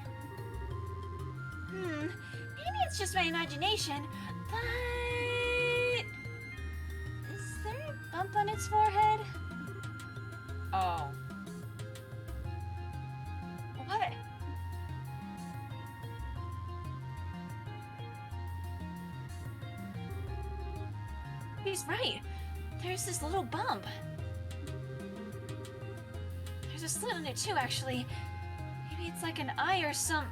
Maybe it's just my imagination, but... Is there a bump on its forehead? Oh. What? He's right. There's this little bump. There's a slit on it too, actually. Maybe it's like an eye or some...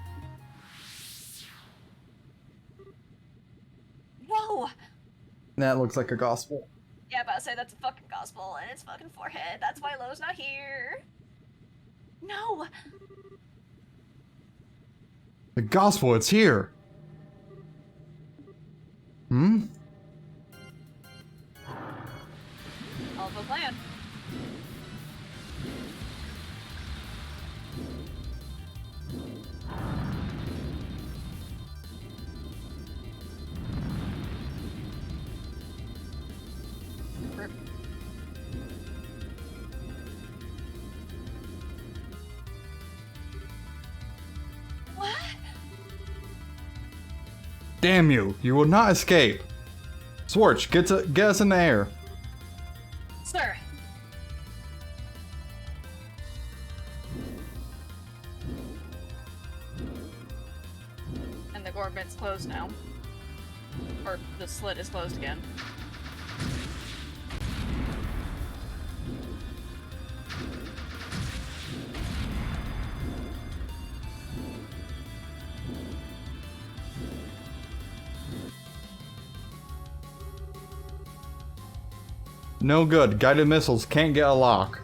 Whoa! That looks like a gospel. Yeah, but I say that's a fucking gospel and it's fucking forehead. That's why Lowe's not here. No! The gospel, it's here! Alpha plan. What? Damn you! You will not escape! Swartz, get us in the air. Sir! And the orbit's closed now. Or the slit is closed again. No good. Guided missiles can't get a lock.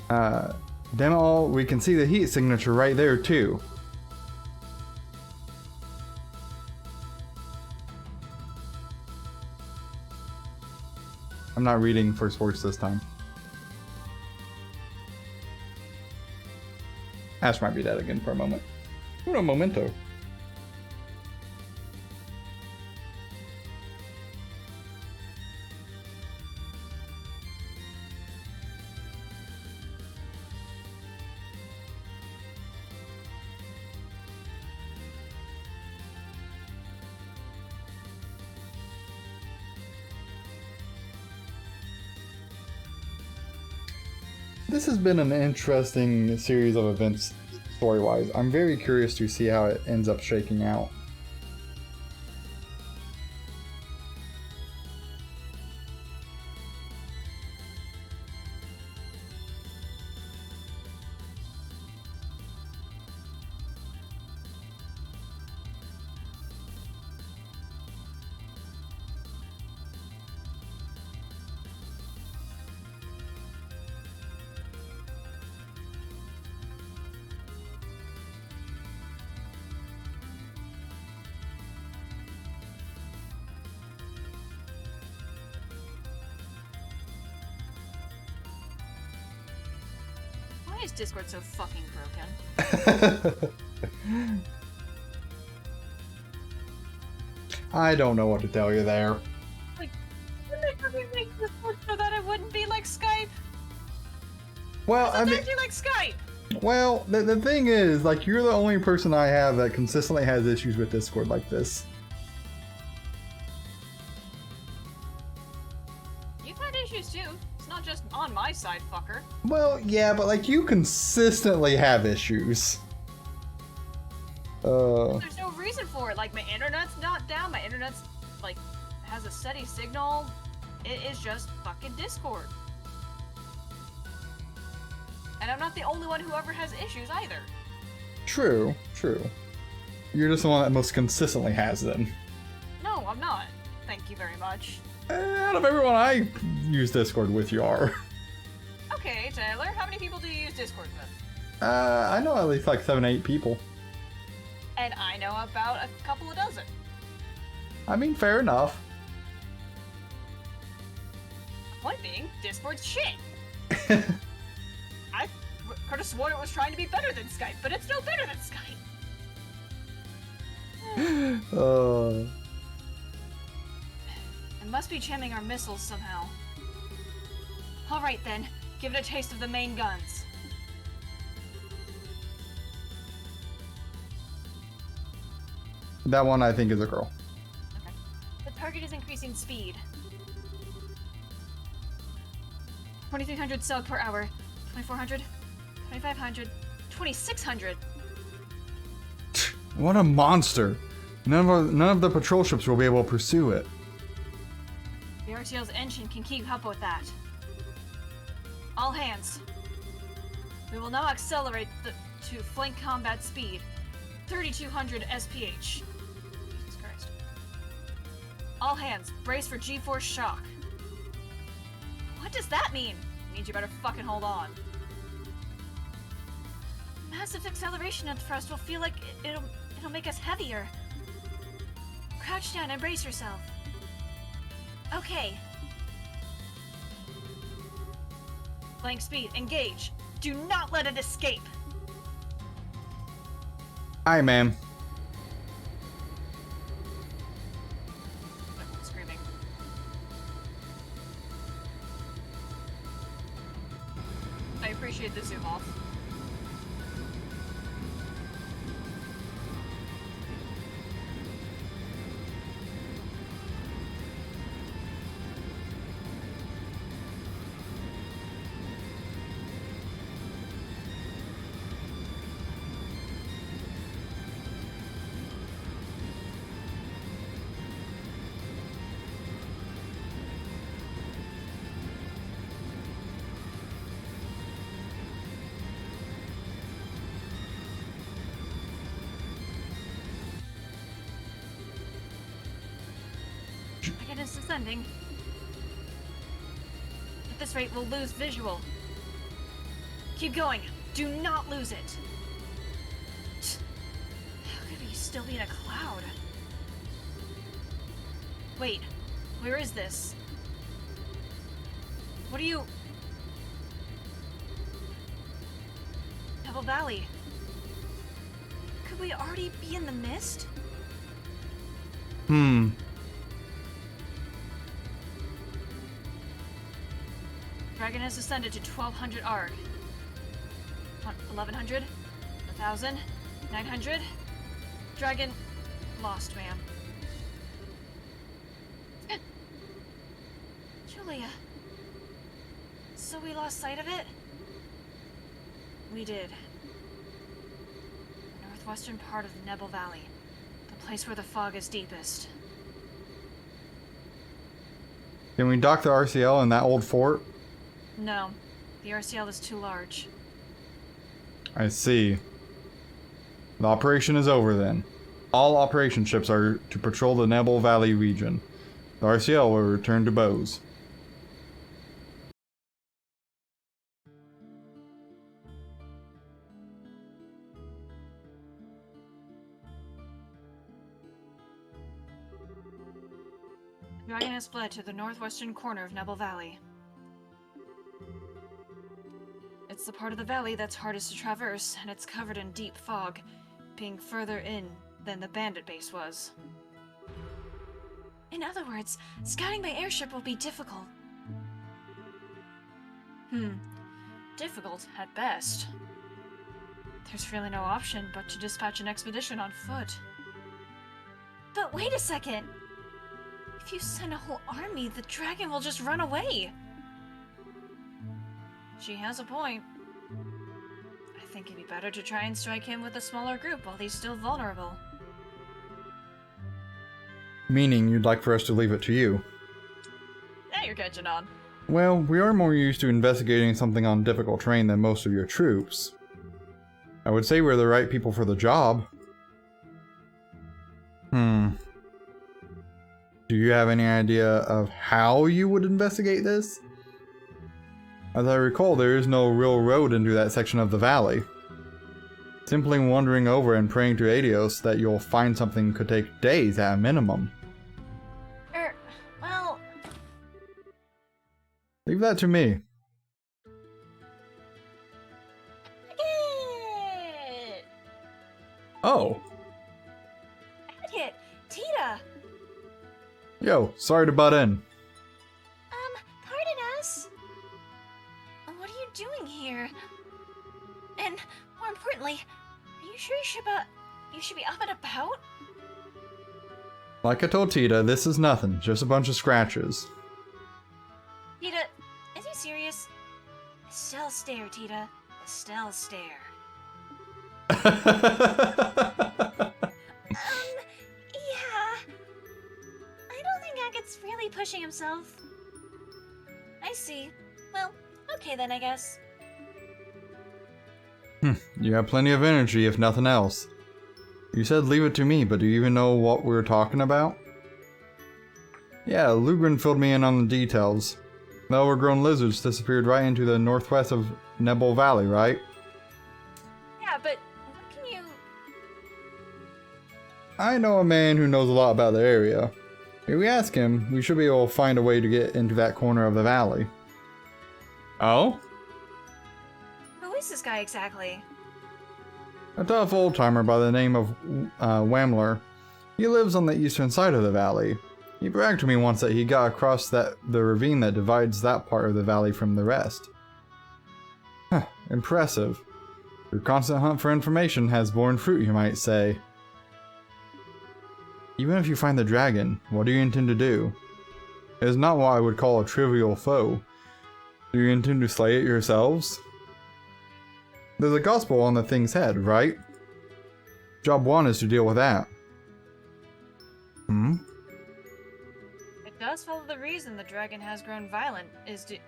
Damn it all, we can see the heat signature right there too. I'm not reading for Swartz this time. Ash might be dead again for a moment. Uno momento. This has been an interesting series of events story-wise. I'm very curious to see how it ends up shaking out. Why is Discord so fucking broken? I don't know what to tell you there. Did they make Discord so that it wouldn't be like Skype? Well, I It's mean, actually like Skype. well, the thing is, like, you're the only person I have that consistently has issues with Discord like this. You've had issues too. It's not just on my side, fucker. Well, yeah, but like you consistently have issues. There's no reason for it. Like, my internet's not down. My internet's, like, has a steady signal. It is just fucking Discord. And I'm not the only one who ever has issues either. True, true. You're just the one that most consistently has them. No, I'm not. Thank you very much. Out of everyone I use Discord with, you are. Okay, Taylor, how many people do you use Discord with? I know at least like 7, 8 people. And I know about a couple of dozen. I mean, fair enough. Point being, Discord's shit. I could have sworn it was trying to be better than Skype, but it's no better than Skype. It must be jamming our missiles somehow. Alright then, give it a taste of the main guns. That one I think is a girl. Okay. The target is increasing speed. 2,300 cell per hour. 2,400, 2,500, 2,600. What a monster! None of the patrol ships will be able to pursue it. The RTL's engine can keep up with that. All hands. We will now accelerate to flank combat speed. 3,200 SPH. Jesus Christ. All hands, brace for G-force shock. What does that mean? It means you better fucking hold on. Massive acceleration at thrust will feel like it'll make us heavier. Crouch down and brace yourself. Okay. Flank speed, engage. Do not let it escape. Aye, ma'am. Screaming. I appreciate the zoom off. Dragon is descending. At this rate, we'll lose visual. Keep going. Do not lose it. How could he still be in a cloud? Wait, where is this? What are you... Pebble Valley. Could we already be in the mist? Dragon has ascended to 1200 ARG. 1100? 1000? 900? Dragon... lost, ma'am. Julia. So we lost sight of it? We did. The northwestern part of the Nebel Valley. The place where the fog is deepest. Can we dock the RCL in that old fort? No. The RCL is too large. I see. The operation is over then. All operation ships are to patrol the Nebel Valley region. The RCL will return to Bose. Dragon has fled to the northwestern corner of Nebel Valley. It's the part of the valley that's hardest to traverse, and it's covered in deep fog, being further in than the bandit base was. In other words, scouting by airship will be difficult. Difficult at best. There's really no option but to dispatch an expedition on foot. But wait a second! If you send a whole army, the dragon will just run away! She has a point. I think it'd be better to try and strike him with a smaller group while he's still vulnerable. Meaning you'd like for us to leave it to you. Now you're catching on. Well, we are more used to investigating something on difficult terrain than most of your troops. I would say we're the right people for the job. Do you have any idea of how you would investigate this? As I recall, there is no real road into that section of the valley. Simply wandering over and praying to Adios that you'll find something could take days at a minimum. Well... Leave that to me. Agate! Oh. Agate! Tita! Yo, sorry to butt in. Pardon us? What are you doing here? And, more importantly, are you sure you should be up and about? Like I told Tita, this is nothing, just a bunch of scratches. Tita, is he serious? Estelle stare, Tita. Estelle stare. Yeah. I don't think Agate's really pushing himself. I see. Well, okay then, I guess. You have plenty of energy, if nothing else. You said leave it to me, but do you even know what we're talking about? Yeah, Lugren filled me in on the details. The overgrown lizards disappeared right into the northwest of Nebel Valley, right? Yeah, but what can you... I know a man who knows a lot about the area. If we ask him, we should be able to find a way to get into that corner of the valley. Oh? Who is this guy exactly? A tough old-timer by the name of Wamler. He lives on the eastern side of the valley. He bragged to me once that he got across the ravine that divides that part of the valley from the rest. Huh, impressive. Your constant hunt for information has borne fruit, you might say. Even if you find the dragon, what do you intend to do? It is not what I would call a trivial foe. Do you intend to slay it yourselves? There's a gospel on the thing's head, right? Job 1 is to deal with that. It does follow the reason the dragon has grown violent is due...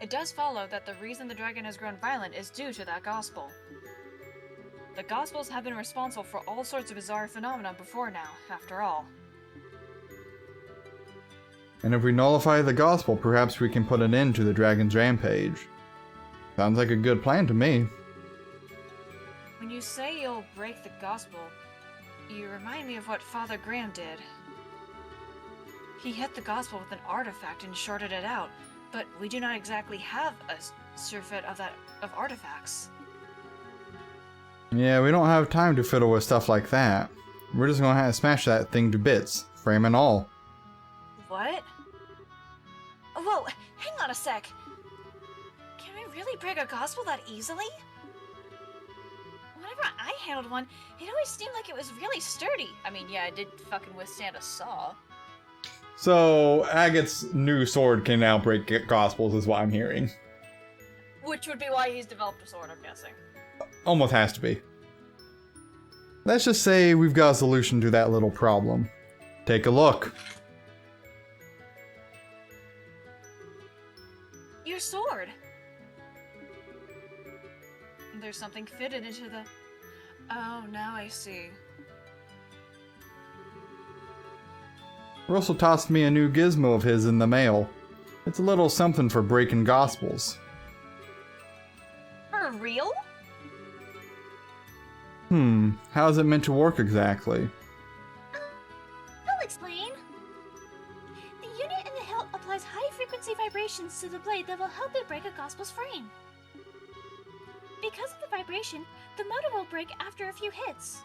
It does follow that the reason the dragon has grown violent is due to that gospel. The Gospels have been responsible for all sorts of bizarre phenomena before now, after all. And if we nullify the gospel, perhaps we can put an end to the dragon's rampage. Sounds like a good plan to me. When you say you'll break the Gospel, you remind me of what Father Graham did. He hit the Gospel with an artifact and shorted it out, but we do not exactly have a surfeit of artifacts. Yeah, we don't have time to fiddle with stuff like that. We're just gonna have to smash that thing to bits, frame and all. What? Whoa, hang on a sec. Can we really break a gospel that easily? Whenever I handled one, it always seemed like it was really sturdy. I mean, yeah, it did fucking withstand a saw. So, Agate's new sword can now break gospels, is what I'm hearing. Which would be why he's developed a sword, I'm guessing. Almost has to be. Let's just say we've got a solution to that little problem. Take a look. Your sword! There's something fitted into the... Oh, now I see. Russell tossed me a new gizmo of his in the mail. It's a little something for breaking gospels. For real? How's it meant to work exactly? I'll explain. The unit in the hilt applies high-frequency vibrations to the blade that will help it break a gospel's frame. Because of the vibration, the motor will break after a few hits.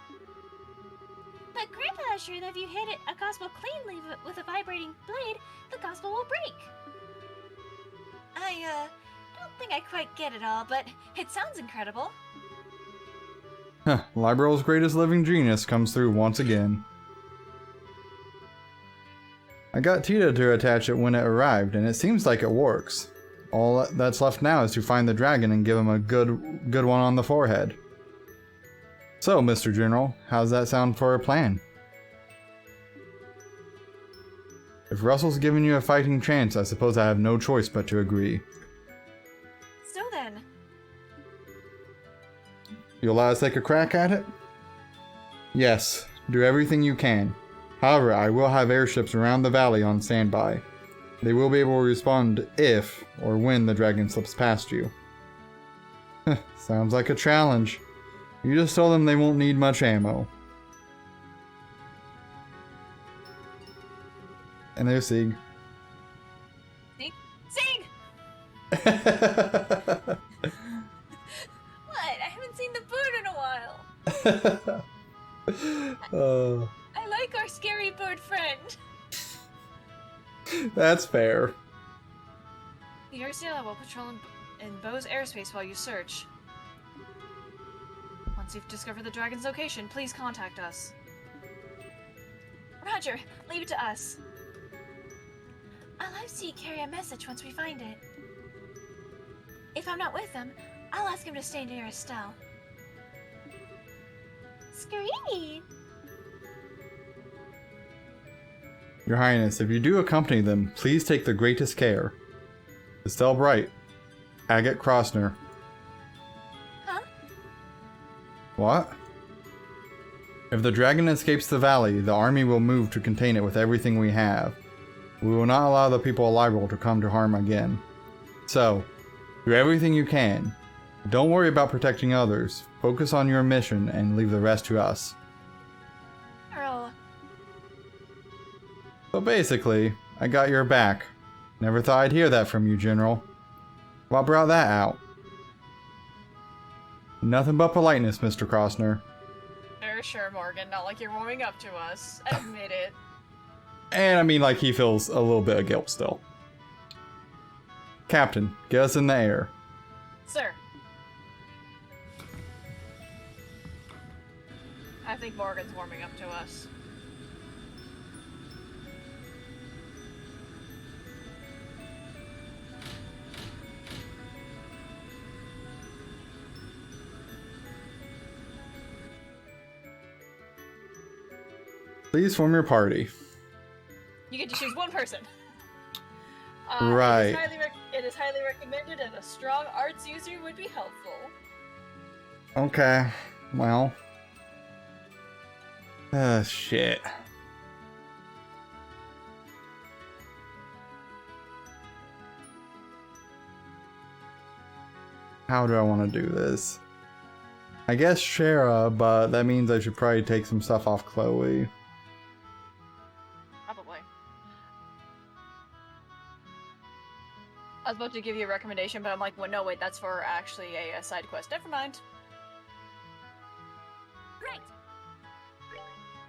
But Grandpa assured that if you hit a gospel cleanly with a vibrating blade, the gospel will break. I don't think I quite get it all, but it sounds incredible. Huh, Liberal's greatest living genius comes through once again. I got Tita to attach it when it arrived, and it seems like it works. All that's left now is to find the dragon and give him a good one on the forehead. So, Mr. General, how's that sound for a plan? If Russell's given you a fighting chance, I suppose I have no choice but to agree. So then, You allow us to take a crack at it? Yes, do everything you can. However, I will have airships around the valley on standby. They will be able to respond if or when the dragon slips past you. Sounds like a challenge. You just tell them they won't need much ammo. And there's Sieg. Sieg! What? I haven't seen the bird in a while. I like our scary bird friend. That's fair. The Ursiela will patrol in Bo's airspace while you search. Once you've discovered the dragon's location, please contact us. Roger, leave it to us. I'll have Sieg carry a message once we find it. If I'm not with him, I'll ask him to stay near Estelle. Screed! Your Highness, if you do accompany them, please take the greatest care. Estelle Bright. Agate Crossner. Huh? What? If the dragon escapes the valley, the army will move to contain it with everything we have. We will not allow the people of Liberal to come to harm again. So, do everything you can. Don't worry about protecting others. Focus on your mission and leave the rest to us. Earl. So basically, I got your back. Never thought I'd hear that from you, General. What brought that out? Nothing but politeness, Mr. Crossner. Sure, Morgan. Not like you're warming up to us. Admit it. And I mean, like, he feels a little bit of guilt still. Captain, get us in the air. Sir. I think Morgan's warming up to us. Please form your party. You get to choose one person. Right. It is highly recommended, and a strong arts user would be helpful. Okay. Well. Shit. How do I want to do this? I guess Shara, but that means I should probably take some stuff off Chloe. Probably. I was about to give you a recommendation, but I'm like, well, no, wait, that's for actually a side quest. Never mind. Right.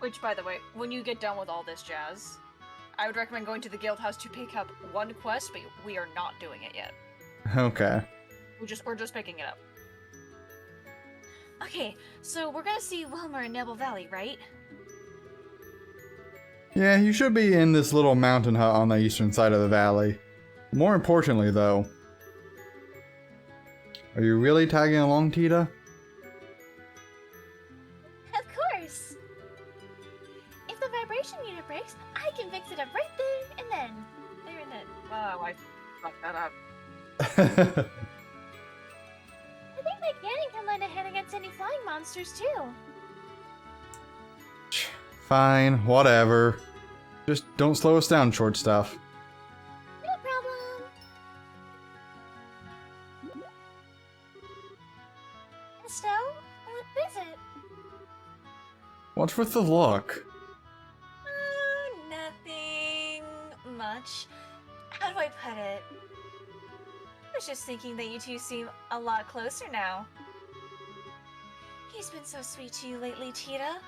Which, by the way, when you get done with all this jazz, I would recommend going to the guild house to pick up one quest, but we are not doing it yet. Okay. We're just picking it up. Okay, so we're gonna see Wilmer in Nebel Valley, right? Yeah, you should be in this little mountain hut on the eastern side of the valley. More importantly, though, are you really tagging along, Tita? Of course! If the vibration unit breaks, I can fix it up right there and then. There and then. Oh, I fucked that up. I think my cannon can lend a hand against any flying monsters, too. Fine, whatever. Just don't slow us down, short stuff. No problem. Estelle, what is it? What's with the look? Nothing much. How do I put it? I was just thinking that you two seem a lot closer now. He's been so sweet to you lately, Tita.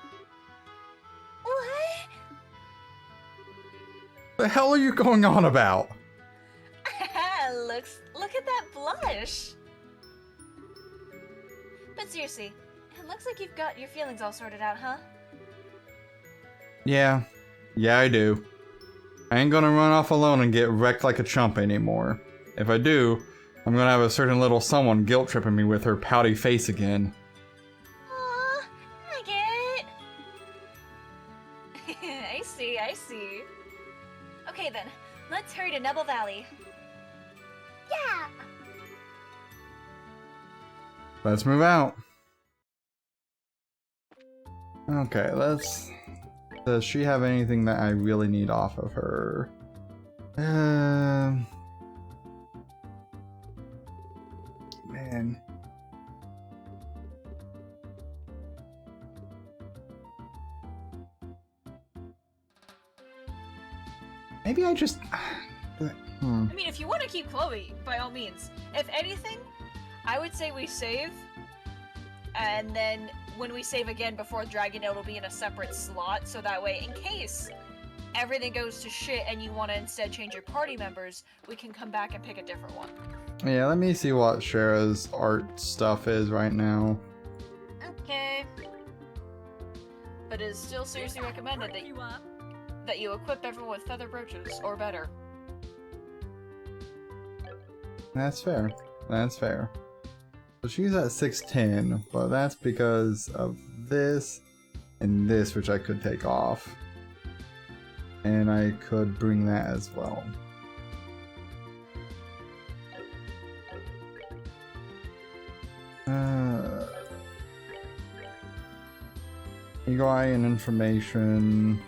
What? The hell are you going on about? Look at that blush. But seriously, it looks like you've got your feelings all sorted out, huh? Yeah, I do. I ain't gonna run off alone and get wrecked like a chump anymore. If I do, I'm gonna have a certain little someone guilt tripping me with her pouty face again. Aw, I get it. I see. Okay then, let's hurry to Nebel Valley. Yeah! Let's move out. Okay, does she have anything that I really need off of her? Man. Maybe I just... I mean, if you want to keep Chloe, by all means. If anything, I would say we save, and then when we save again before Dragon, it'll be in a separate slot, so that way, in case everything goes to shit and you want to instead change your party members, we can come back and pick a different one. Yeah, let me see what Shara's art stuff is right now. Okay. But it is still seriously recommended that you equip everyone with feather brooches, or better. That's fair. So she's at 610, but that's because of this and this, which I could take off. And I could bring that as well. Eagle Eye and information.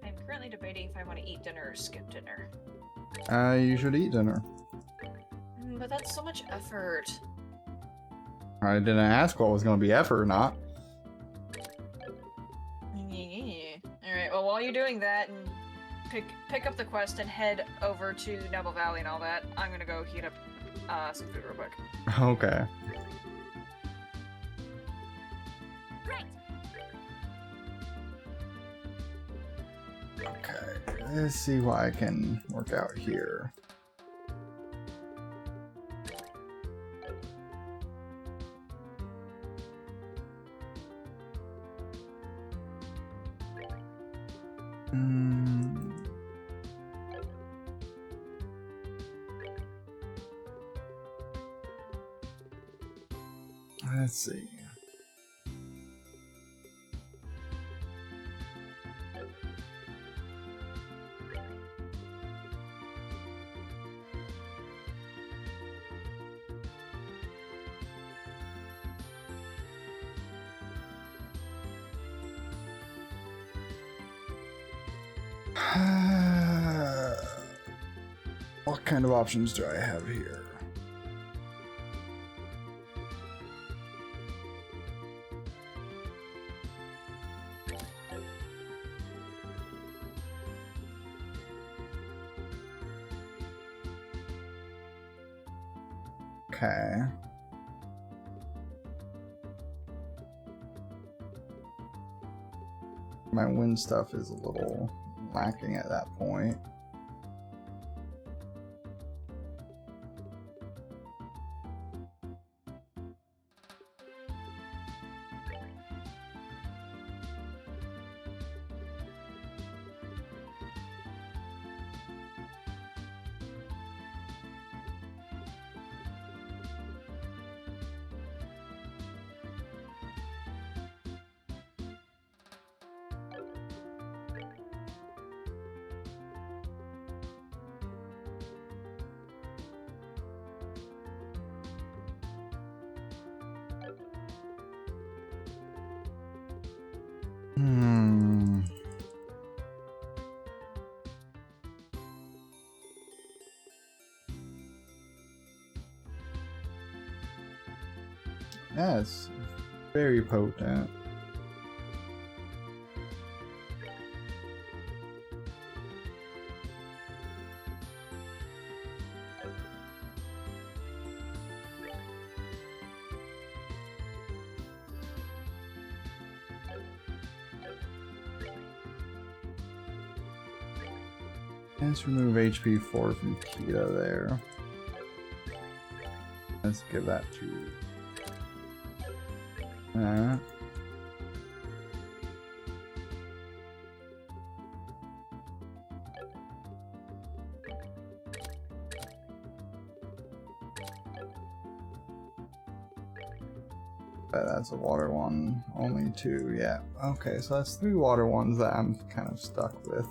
I'm currently debating if I want to eat dinner or skip dinner. You should eat dinner. But that's so much effort. I didn't ask what was going to be effort or not. Alright, well, while you're doing that and pick up the quest and head over to Nebel Valley and all that, I'm gonna go heat up some food real quick. Okay. Right. Okay, let's see what I can work out here. Let's see. What kind of options do I have here? Okay. My wind stuff is a little lacking at that point. Yeah, it's very potent. Let's remove HP 4 from Kita there. Let's give that to that. That's a water one. Only 2, yeah. Okay, so that's 3 water ones that I'm kind of stuck with.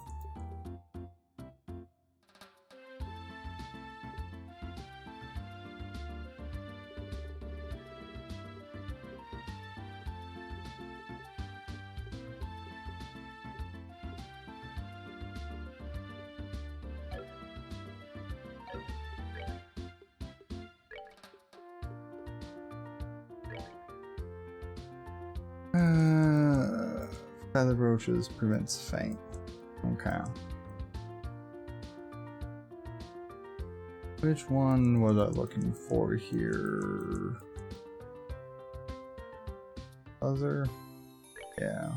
Feather brooches prevents faint. Okay. Which one was I looking for here? Buzzer? Yeah.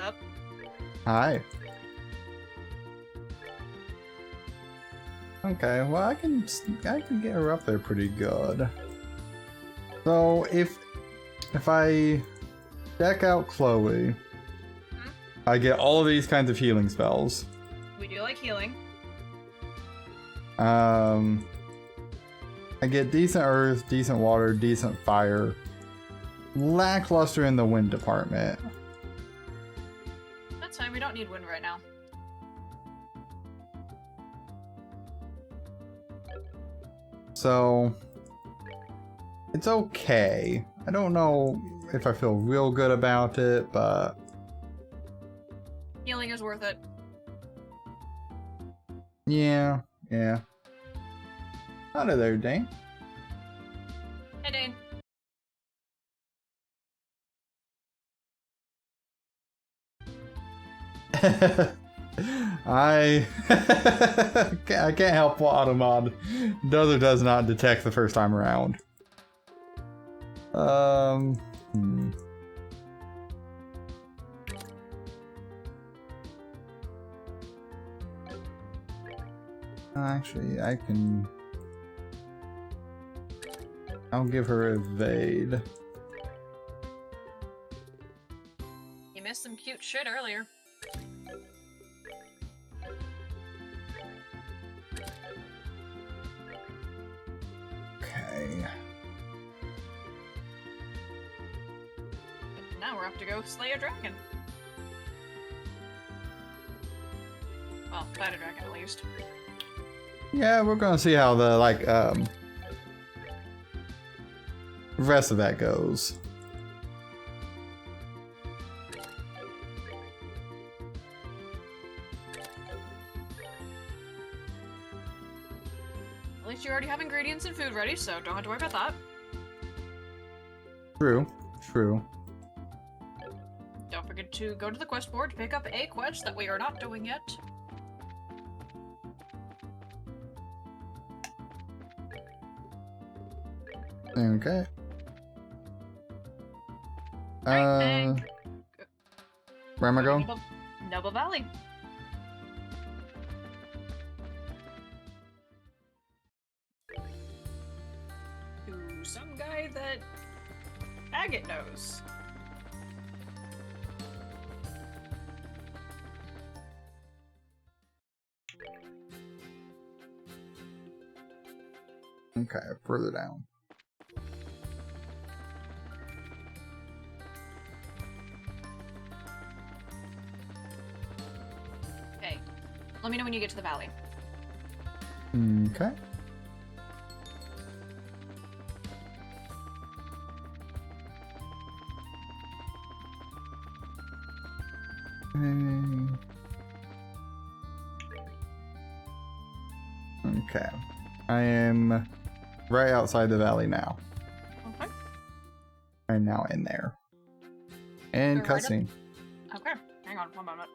Up. Hi. Okay, well I can get her up there pretty good. So if I deck out Chloe, I get all of these kinds of healing spells. We do like healing. I get decent earth, decent water, decent fire. Lackluster in the wind department. That's fine, we don't need wind right now. So it's okay. I don't know if I feel real good about it, but Healing is worth it. yeah. Howdy there, Dane. Hey, Dane. I can't help what Automod does or does not detect the first time around. Actually, I'll give her evade. You missed some cute shit earlier. Okay. Now we're up to go slay a dragon. Well, fight a dragon at least. Yeah, we're gonna see how the rest of that goes. At least you already have ingredients and food ready, so don't have to worry about that. True. Don't forget to go to the quest board to pick up a quest that we are not doing yet. Okay. Right, where am I going? Noble Valley. To some guy that Agate knows. Okay, further down. Okay. Let me know when you get to the valley. Okay. Okay. I am right outside the valley now. Okay. I'm now in there. And You're right up- cutscene. Okay. Hang on 1 moment.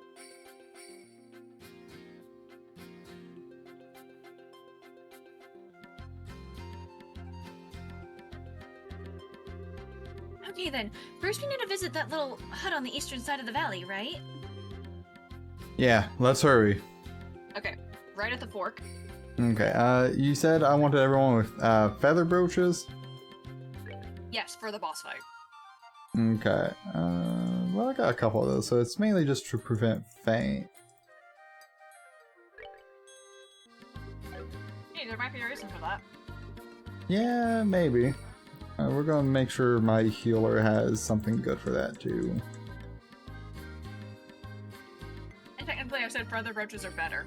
Okay then, first we need to visit that little hut on the eastern side of the valley, right? Yeah, let's hurry. Okay. Right at the fork. Okay, you said I wanted everyone with feather brooches? Yes, for the boss fight. Okay, well I got a couple of those, so it's mainly just to prevent faint. Hey, there might be a reason for that. Yeah, maybe. We're gonna make sure my healer has something good for that too. And technically I said feather brooches are better.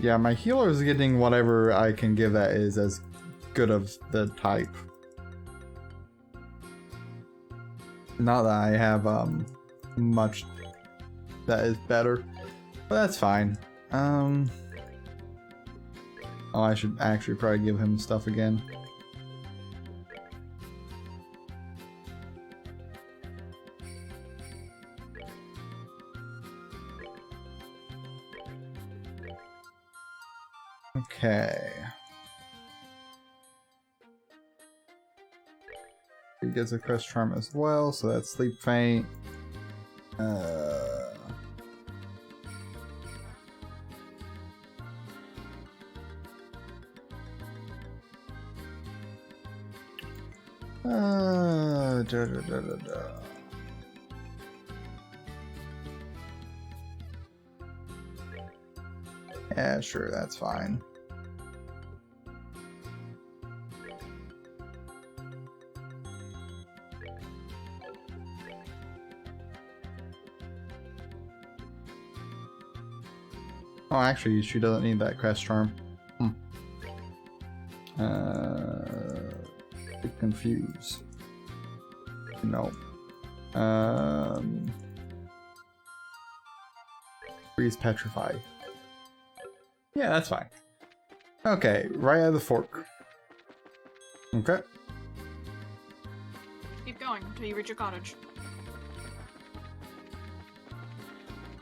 Yeah, my healer is getting whatever I can give that is as good of the type. Not that I have much that is better, but that's fine. Oh, I should actually probably give him stuff again. Okay. He gets a crest charm as well, so that's sleep faint. Da, da, da, da, da. Yeah, sure, that's fine. Oh, actually, she doesn't need that crest charm. Confuse. No. Freeze petrify. Yeah, that's fine. Okay, right at the fork. Okay. Keep going until you reach your cottage.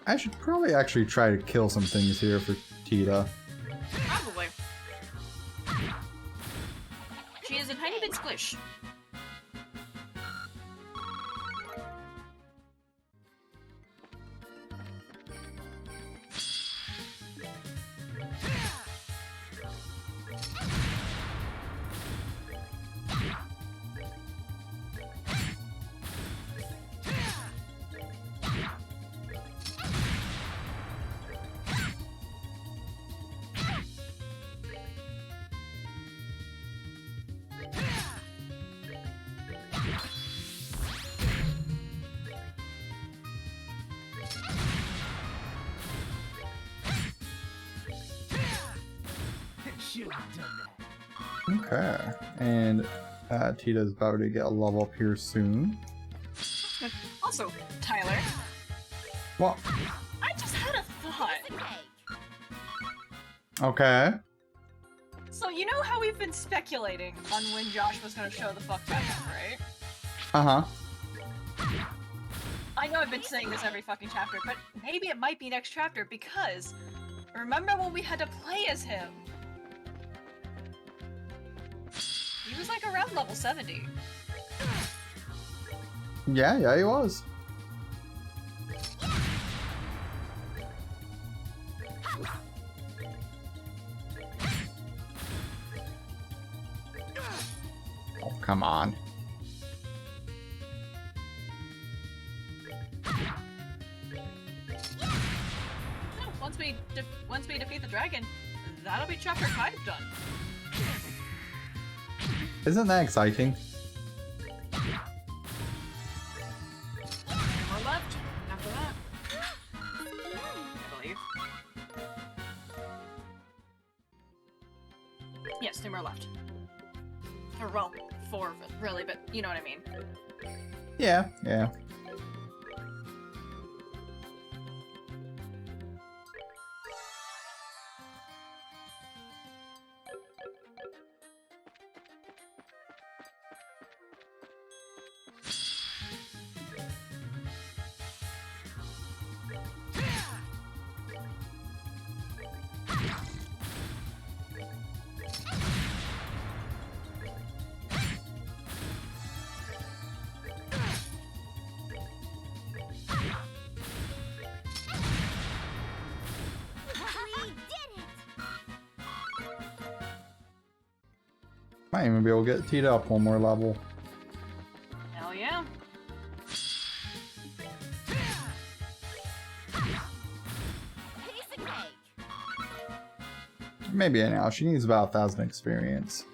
I should probably actually try to kill some things here for Tita. Probably. She is a tiny bit squish. Okay, and Tita's about to get a level up here soon. Also, Tyler, What? I just had a thought. Okay. So you know how we've been speculating on when Josh was gonna show the fuck back up, right? Uh-huh. I know I've been saying this every fucking chapter, but maybe it might be next chapter because remember when we had to play as him? He was like around level 70. Yeah, he was. Oh, come on. No, once we defeat the dragon, that'll be chapter 5 done. Isn't that exciting? More left after that. I believe. Yes, 2 more left. Or well, 4 of it, really, but you know what I mean. Yeah. Might even be able to get teed up one more level. Hell yeah. Maybe anyhow, she needs about 1,000 experience.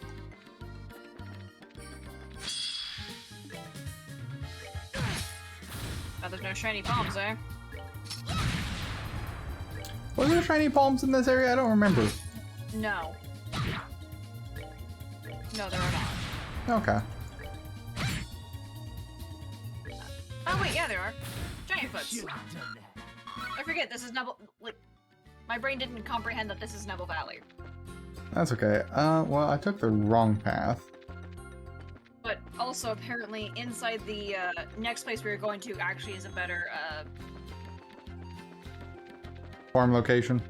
Oh, there's no shiny palms there. Was there shiny palms in this area? I don't remember. No. No, there are not. Okay. Oh wait, yeah, there are. Giant foots. I forget, this is Nebel... Like, my brain didn't comprehend that this is Nebel Valley. That's okay. Well, I took the wrong path. But also, apparently, inside the next place we were going to actually is a better, Farm location.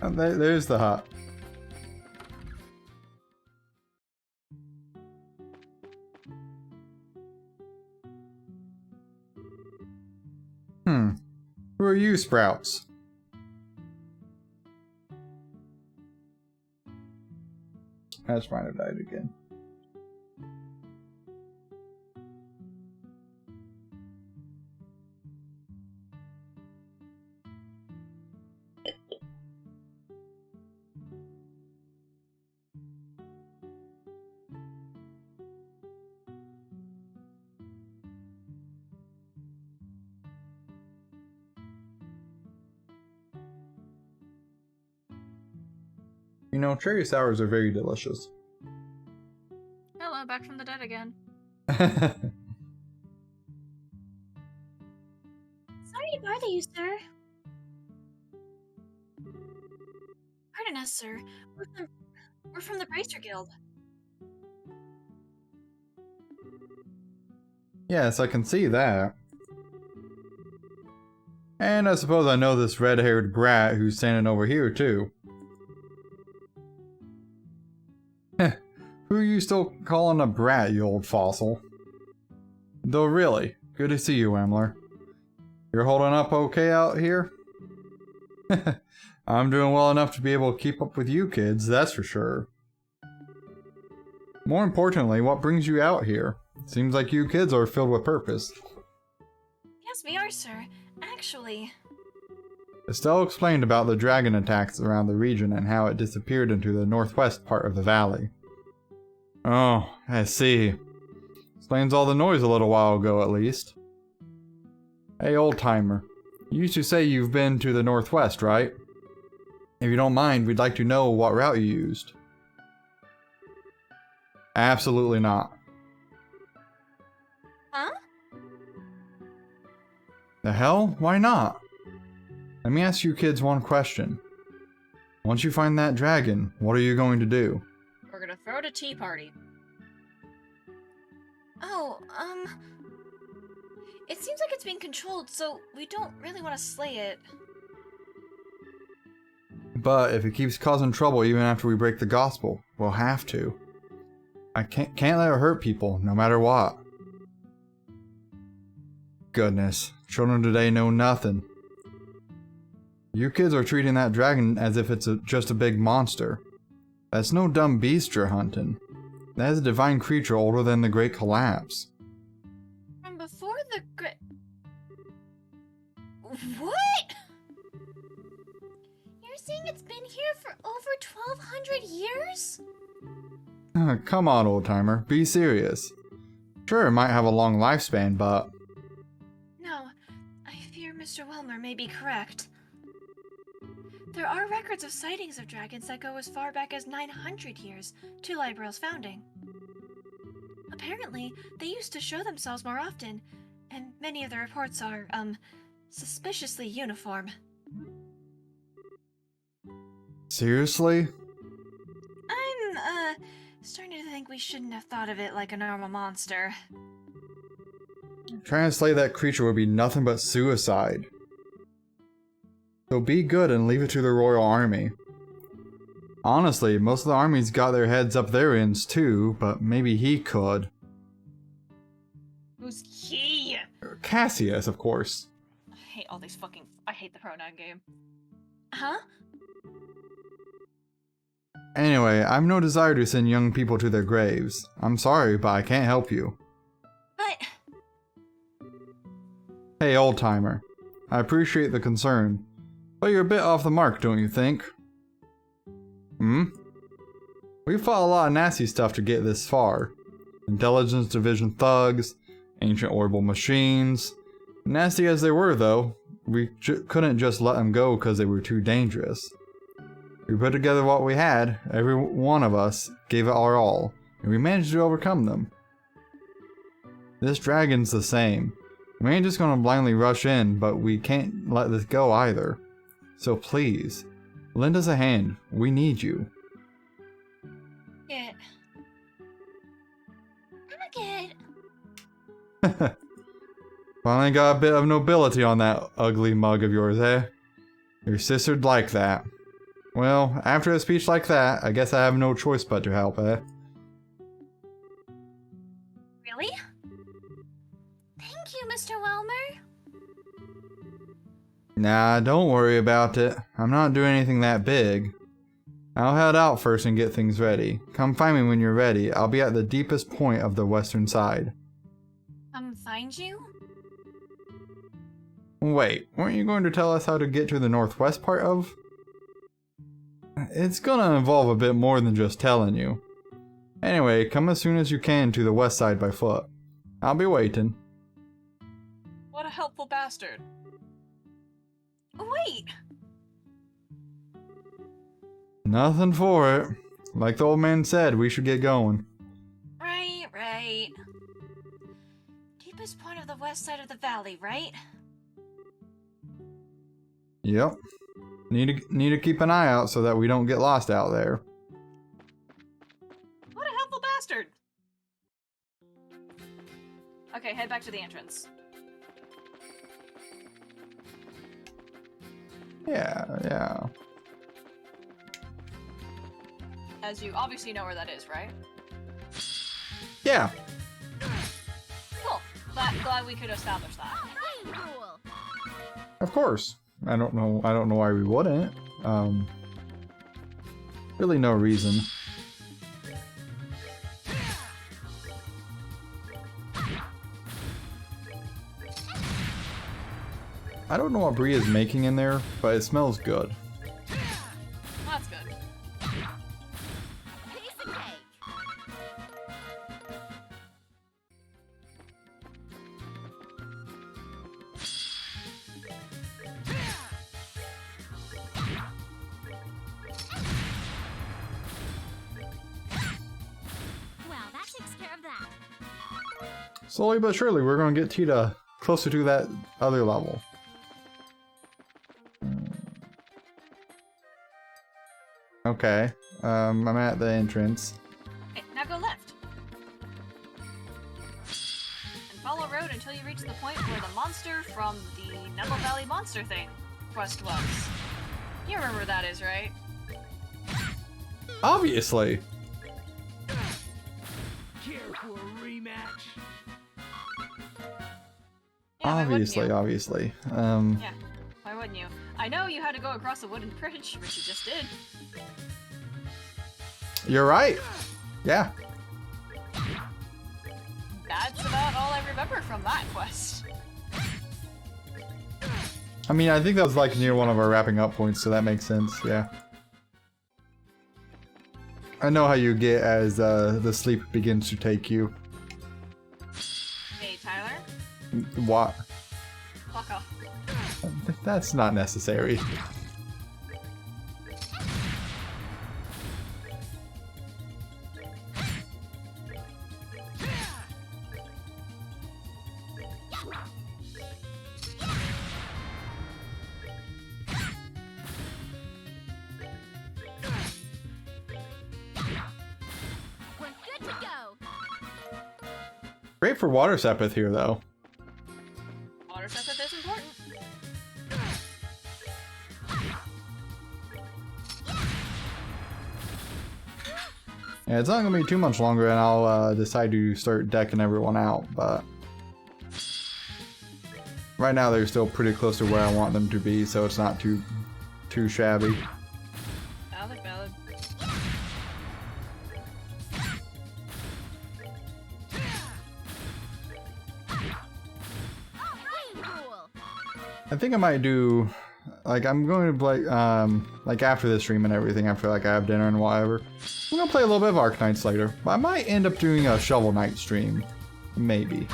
Oh, there's the hut. Who are you, Sprouts? I just might have died again. You know, cherry sours are very delicious. hello, back from the dead again. Sorry to bother you, sir. Pardon us, sir. We're from the Bracer Guild. Yes, I can see that. And I suppose I know this red-haired brat who's standing over here, too. Who are you still calling a brat, you old fossil? Though really, good to see you, Emler. You're holding up okay out here? I'm doing well enough to be able to keep up with you kids, that's for sure. More importantly, what brings you out here? Seems like you kids are filled with purpose. Yes, we are, sir. Actually, Estelle explained about the dragon attacks around the region and how it disappeared into the northwest part of the valley. Oh, I see. Explains all the noise a little while ago, at least. Hey, old-timer. You used to say you've been to the northwest, right? If you don't mind, we'd like to know what route you used. Absolutely not. huh? The hell? Why not? Let me ask you kids one question. Once you find that dragon, what are you going to do? We're gonna throw it a tea party. Oh, it seems like it's being controlled, so we don't really want to slay it. But if it keeps causing trouble even after we break the gospel, we'll have to. I can't let it hurt people, no matter what. Goodness, children today know nothing. You kids are treating that dragon as if it's just a big monster. That's no dumb beast you're hunting. That is a divine creature older than the Great Collapse. From before the great... What? You're saying it's been here for over 1,200 years? Come on, old-timer, be serious. Sure, it might have a long lifespan, but... No, I fear Mr. Wilmer may be correct. There are records of sightings of dragons that go as far back as 900 years to Librel's founding. Apparently, they used to show themselves more often, and many of the reports are, suspiciously uniform. Seriously? I'm, starting to think we shouldn't have thought of it like a normal monster. Trying to slay that creature would be nothing but suicide. So be good and leave it to the royal army. Honestly, most of the armies got their heads up their ends too, but maybe he could. Who's he? Cassius, of course. I hate all these fucking I hate the pronoun game. Huh? Anyway, I've no desire to send young people to their graves. I'm sorry, but I can't help you. But... Hey, old-timer. I appreciate the concern, but you're a bit off the mark, don't you think? Hmm? We fought a lot of nasty stuff to get this far. Intelligence Division thugs, ancient orbital machines. Nasty as they were, though, we couldn't just let them go because they were too dangerous. We put together what we had, every one of us gave it our all, and we managed to overcome them. This dragon's the same. We ain't just gonna blindly rush in, but we can't let this go either. So please, lend us a hand. We need you. Good. I'm good. Finally got a bit of nobility on that ugly mug of yours, eh? Your sister'd like that. Well, after a speech like that, I guess I have no choice but to help, eh? Really? Thank you, Mr. Welmer. Nah, don't worry about it. I'm not doing anything that big. I'll head out first and get things ready. Come find me when you're ready. I'll be at the deepest point of the western side. Find you? Wait, weren't you going to tell us how to get to the northwest part of? It's gonna involve a bit more than just telling you. Anyway, come as soon as you can to the west side by foot. I'll be waiting. What a helpful bastard. Wait! Nothing for it. Like the old man said, we should get going. Right. Deepest point of the west side of the valley, right? Yep. Need to keep an eye out so that we don't get lost out there. What a helpful bastard! Okay, head back to the entrance. Yeah. As you obviously know where that is, right? Yeah. Cool. Glad we could establish that. Of course. I don't know why we wouldn't. Really no reason. I don't know what Brie is making in there, but it smells good. That's good. Slowly but surely, we're going to get Tita closer to that other level. Okay, I'm at the entrance. Okay, now go left. And follow road until you reach the point where the monster from the Neville Valley monster thing quest was. You remember where that is, right? Obviously. Care for a rematch? Yeah, why wouldn't you? Obviously. Yeah, why wouldn't you? I know you had to go across a wooden bridge, which you just did. You're right. Yeah. That's about all I remember from that quest. I mean, I think that was like near one of our wrapping up points, so that makes sense. Yeah. I know how you get as the sleep begins to take you. Hey, Tyler? What? Fuck off. That's not necessary. Great for water sepith here, though. Water sepith is important. Yeah, it's not gonna be too much longer, and I'll decide to start decking everyone out. But right now they're still pretty close to where I want them to be, so it's not too shabby. Valid, valid. I think I might do, like, I'm going to play, like after this stream and everything, after like I have dinner and whatever, I'm gonna play a little bit of Arknights later. But I might end up doing a Shovel Knight stream, maybe.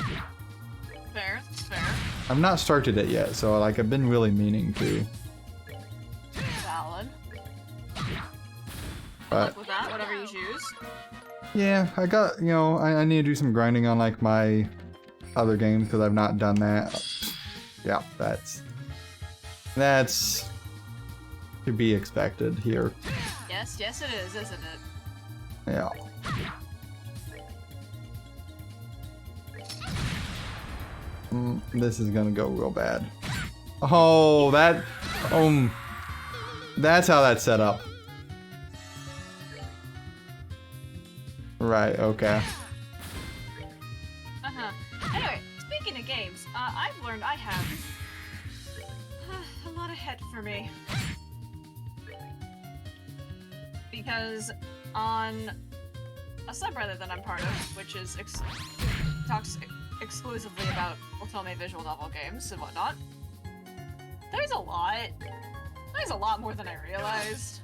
Fair, fair. I've not started it yet, so like I've been really meaning to. Valid. But Luck with that, whatever you choose. yeah, I got, you know, I need to do some grinding on like my other games because I've not done that. Yeah, that's to be expected here. Yes, yes it is, isn't it? Yeah. This is gonna go real bad. Oh, that's how that's set up. Right, okay. Uh-huh. Anyway, speaking of games, I've learned I have a lot ahead for me. Because on a subreddit that I'm part of, which is talks exclusively about Otome visual novel games and whatnot, there's a lot more than I realized.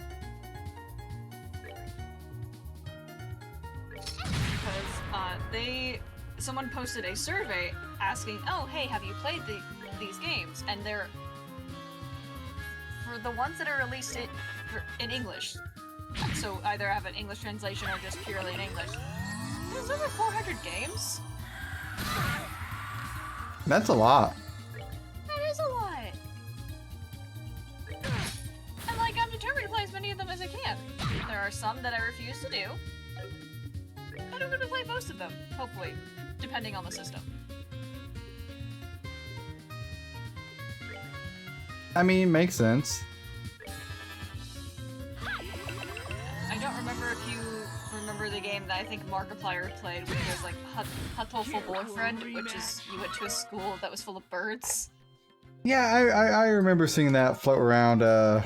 Because someone posted a survey asking, oh hey, have you played these games? And they're, for the ones that are released in English, so either have an English translation or just purely in English, there's over 400 games. That's a lot. That is a lot. And like, I'm determined to play as many of them as I can. There are some that I refuse to do, but I'm gonna play most of them, hopefully, depending on the system. I mean, makes sense. I don't remember if you remember the game that I think Markiplier played, which was like Huttolful Boyfriend, which is you went to a school that was full of birds. Yeah, I remember seeing that float around a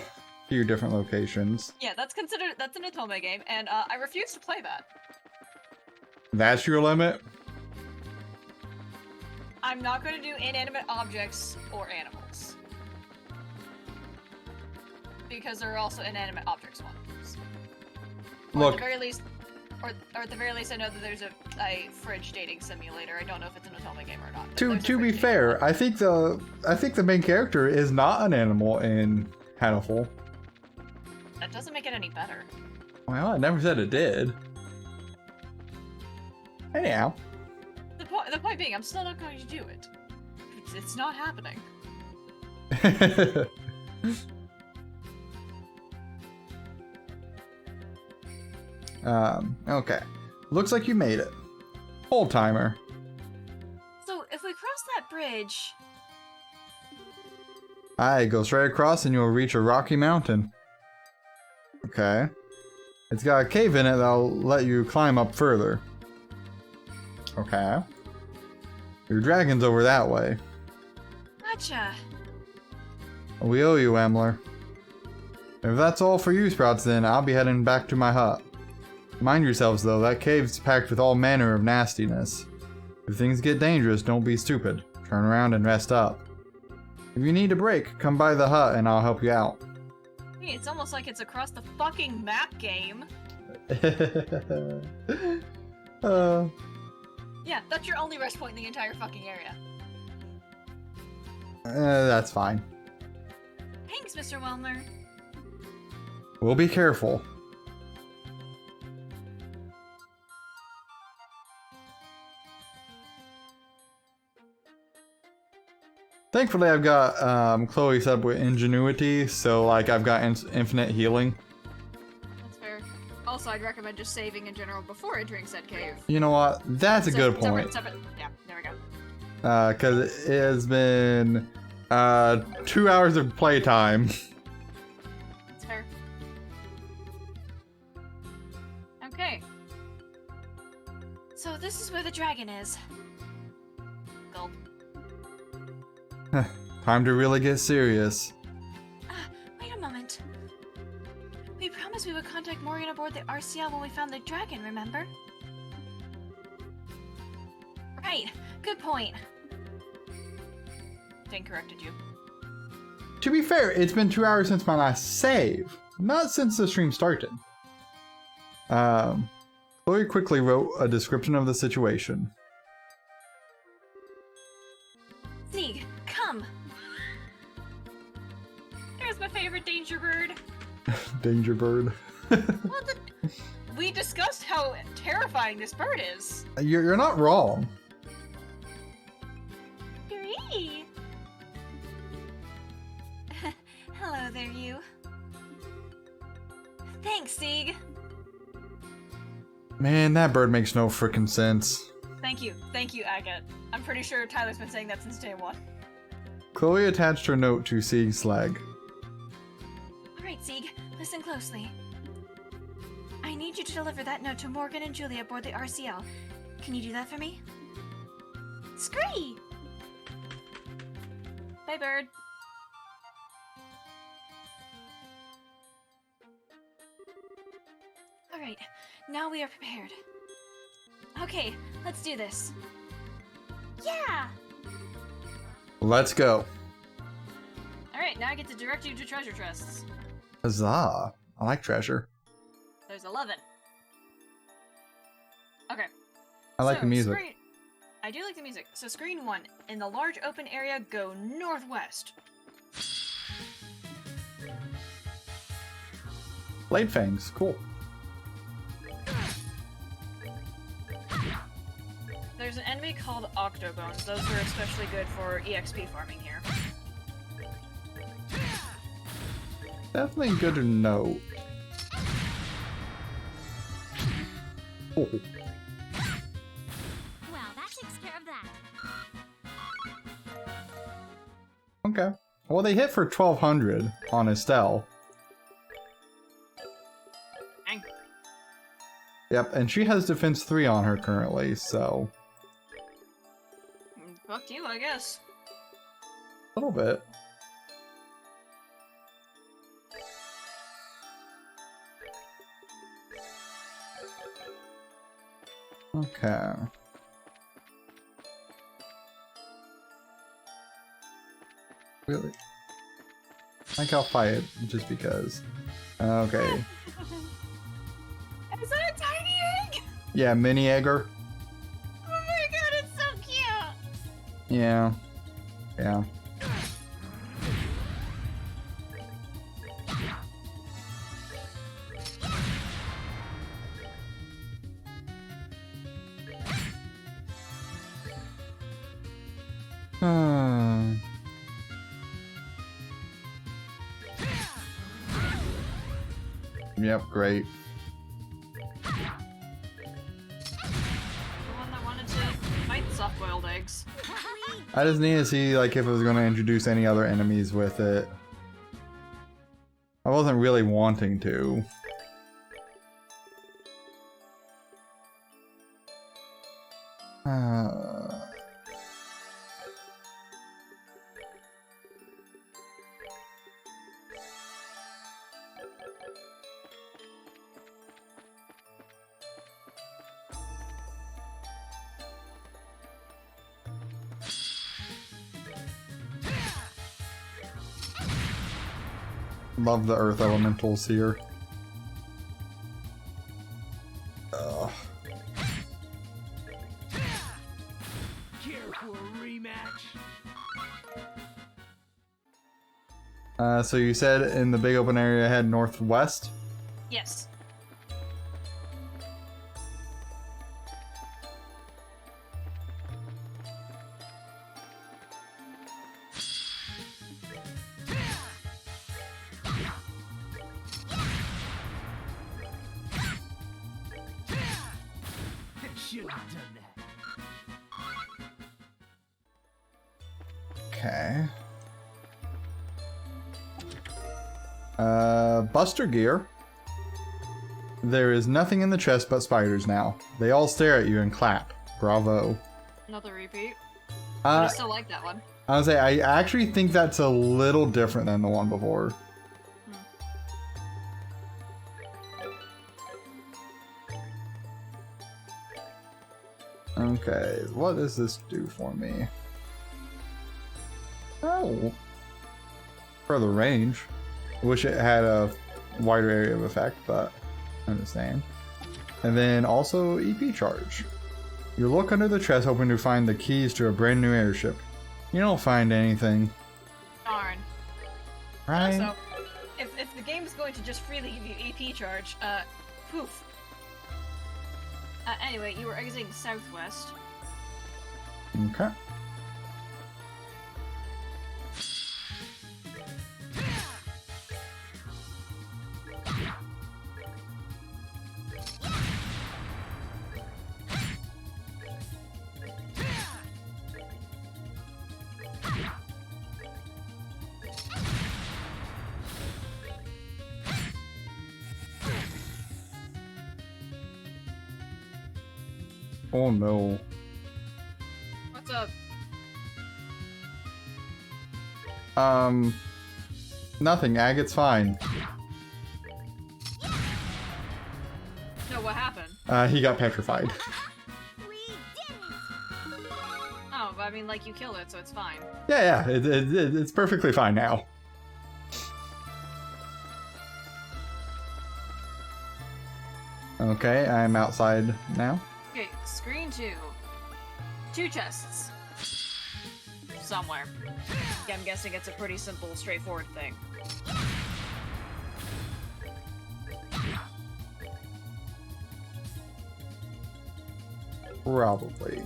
few different locations. Yeah, that's an Otome game, and I refuse to play that. That's your limit? I'm not going to do inanimate objects or animals. Because there are also inanimate objects ones. Or Look. at the very least, or at the very least, I know that there's a fridge dating simulator. I don't know if it's an Otome game or not. To be fair, I think the main character is not an animal in Hatoful. That doesn't make it any better. Well, I never said it did. Anyhow. The point being, I'm still not going to do it. It's not happening. Okay. Looks like you made it. Old timer. So, if we cross that bridge... Aye, go straight across and you'll reach a rocky mountain. Okay. It's got a cave in it that'll let you climb up further. Okay. Your dragon's over that way. Gotcha. We owe you, Emler. If that's all for you, Sprouts, then I'll be heading back to my hut. Mind yourselves, though, that cave's packed with all manner of nastiness. If things get dangerous, don't be stupid. Turn around and rest up. If you need a break, come by the hut and I'll help you out. Hey, it's almost like it's across the fucking map game. Yeah, that's your only rest point in the entire fucking area. That's fine. Thanks, Mr. Wellner. We'll be careful. Thankfully, I've got Chloe set up with ingenuity, so like I've got infinite healing. That's fair. Also, I'd recommend just saving in general before entering said cave. You know what? That's a good point. Separate. Yeah, there we go. Because it has been 2 hours of playtime. That's fair. Okay. So this is where the dragon is. Gulp. Time to really get serious. Wait a moment. We promised we would contact Morgan aboard the RCL when we found the dragon, remember? Right. Good point. Dane corrected you. To be fair, it's been 2 hours since my last save, not since the stream started. Chloe quickly wrote a description of the situation. Sieg, come! There's my favorite danger bird. Danger bird. Well, we discussed how terrifying this bird is. You're not wrong. Three. Hello there, you. Thanks, Sieg. Man, that bird makes no frickin' sense. Thank you, Agate. I'm pretty sure Tyler's been saying that since day one. Chloe attached her note to Sieg's leg. Alright, Sieg, listen closely. I need you to deliver that note to Morgan and Julia aboard the RCL. Can you do that for me? Scree! Bye, bird. Alright, now we are prepared. Okay, let's do this. Yeah! Let's go. Alright, now I get to direct you to treasure chests. Huzzah. I like treasure. There's 11. Okay. I like the music. I do like the music. So screen 1. In the large open area, go northwest. Blade fangs, cool. There's an enemy called Octobones. Those are especially good for EXP farming here. Definitely good to know. Oh. Well, that takes care of that. Okay. Well, they hit for 1200 on Estelle. Dang. Yep, and she has defense 3 on her currently, so Fuck you, I guess. a little bit. Okay. Really? I think I'll fight it just because. Okay. Is that a tiny egg? Yeah, mini egger. Oh my god, it's so cute! Yeah. Yeah. Yep, great. The one that wanted to fight soft-boiled eggs. I just need to see like if it was going to introduce any other enemies with it. I wasn't really wanting to. Love the earth elementals here. Ugh. Care for a rematch? So you said in the big open area head northwest? Yes. Shouldn't have done that. Okay. Buster gear. There is nothing in the chest but spiders now. They all stare at you and clap. Bravo. Another repeat. But I Uh, still like that one. I would say I actually think that's a little different than the one before. Okay, what does this do for me? Oh, for the range. Wish it had a wider area of effect, but I understand. And then also EP charge. You look under the chest hoping to find the keys to a brand new airship. You don't find anything. Darn. Right? Also, if the game is going to just freely give you AP charge, poof. Anyway, you were exiting southwest. Okay. Oh no. What's up? Nothing. Agate's fine. No, what happened? He got petrified. Oh, but I mean, like, you killed it, so it's fine. Yeah, it's perfectly fine now. Okay, I'm outside now. Okay, screen 2. 2 chests. Somewhere. Yeah, I'm guessing it's a pretty simple, straightforward thing. Probably.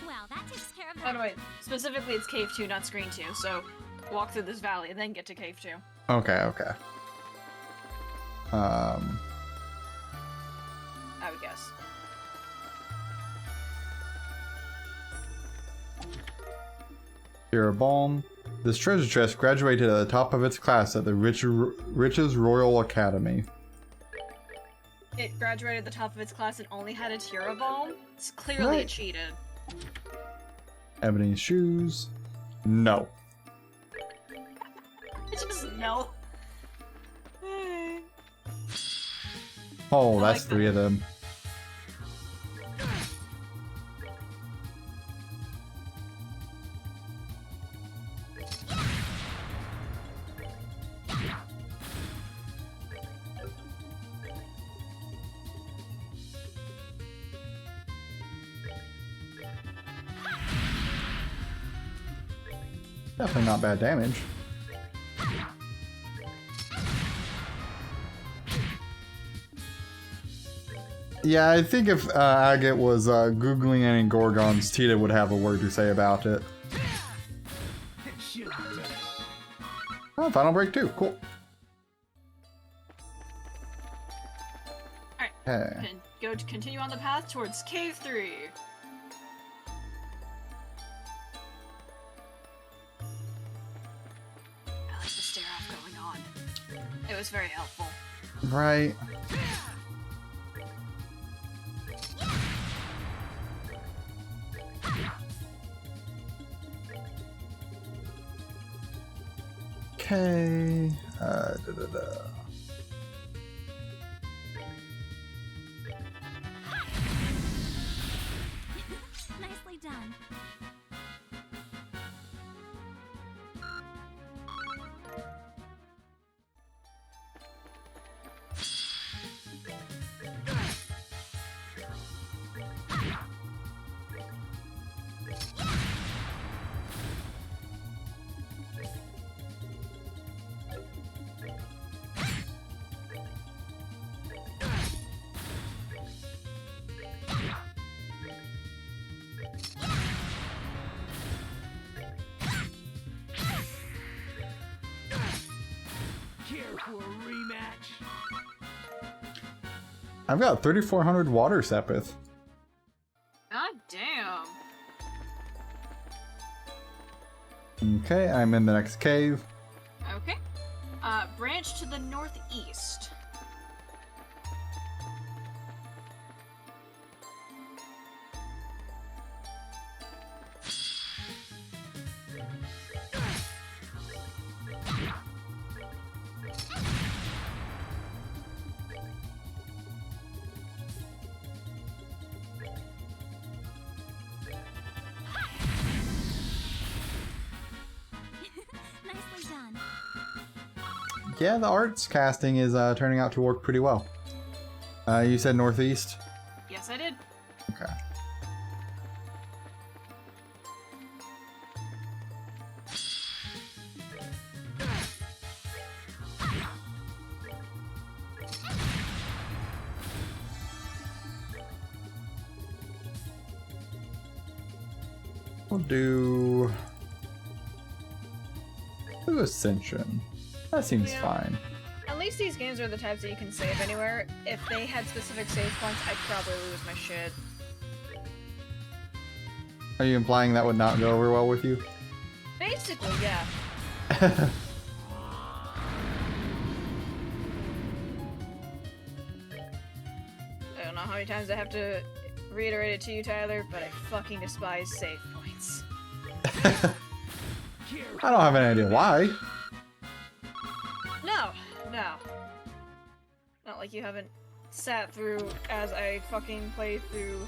Well, that takes care of By the way, specifically it's cave 2, not screen 2, so walk through this valley and then get to cave 2. Okay. I would guess. Here a balm. This treasure chest graduated at the top of its class at the Riches Royal Academy. It graduated at the top of its class and only had a Tira Balm? It's clearly Right. cheated. Ebony shoes. No. Just no. Oh, I that's like three that. of them. Definitely not bad damage. Yeah, I think if Agate was Googling any Gorgons, Tita would have a word to say about it. Should have done it. Oh, Final Break 2. Cool. Alright. Okay. Go to continue on the path towards cave 3. I like the stare off going on. It was very helpful. Right. Okay. Nicely done. Care for a rematch? I've got 3,400 water Sepith. God damn. Okay, I'm in the next cave. Okay, branch to the northeast. Nicely done. Yeah, the arts casting is turning out to work pretty well. You said northeast? Yes, I did. Okay. We'll do Ascension. That seems Yeah. fine. At least these games are the types that you can save anywhere. If they had specific save points, I'd probably lose my shit. Are you implying that would not go over well with you? Basically, yeah. I don't know how many times I have to reiterate it to you, Tyler, but I fucking despise save points. I don't have any idea why. No. Not like you haven't sat through as I fucking played through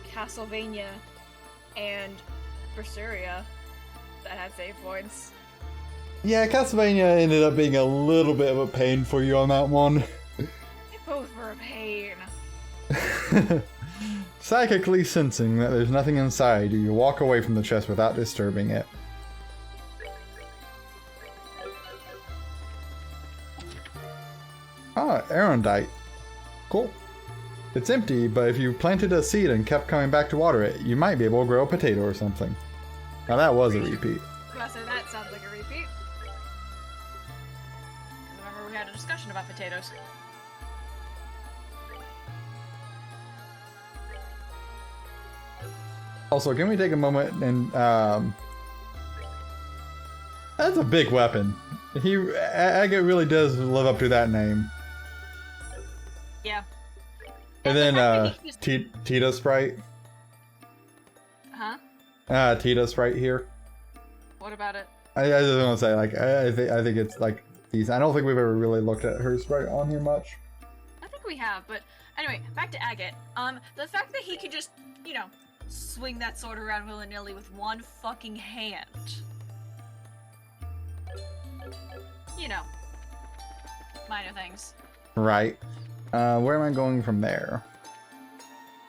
Castlevania and Berseria that had save points. Yeah, Castlevania ended up being a little bit of a pain for you on that one. They both were a pain. Psychically sensing that there's nothing inside, you walk away from the chest without disturbing it. Ah, Arondite. Cool. It's empty, but if you planted a seed and kept coming back to water it, you might be able to grow a potato or something. Now that was a repeat. I say that sounds like a repeat. 'Cause I remember we had a discussion about potatoes. Also, can we take a moment and, that's a big weapon. Agate really does live up to that name. Yeah. And the then, fact that he just- Tita Sprite. Huh? Tita Sprite here. What about it? I just want to say, like, I think it's, like, decent. I don't think we've ever really looked at her Sprite on here much. I think we have, but anyway, back to Agate. The fact that he could just, you know, swing that sword around willy-nilly with one fucking hand. You know, minor things. Right. Where am I going from there?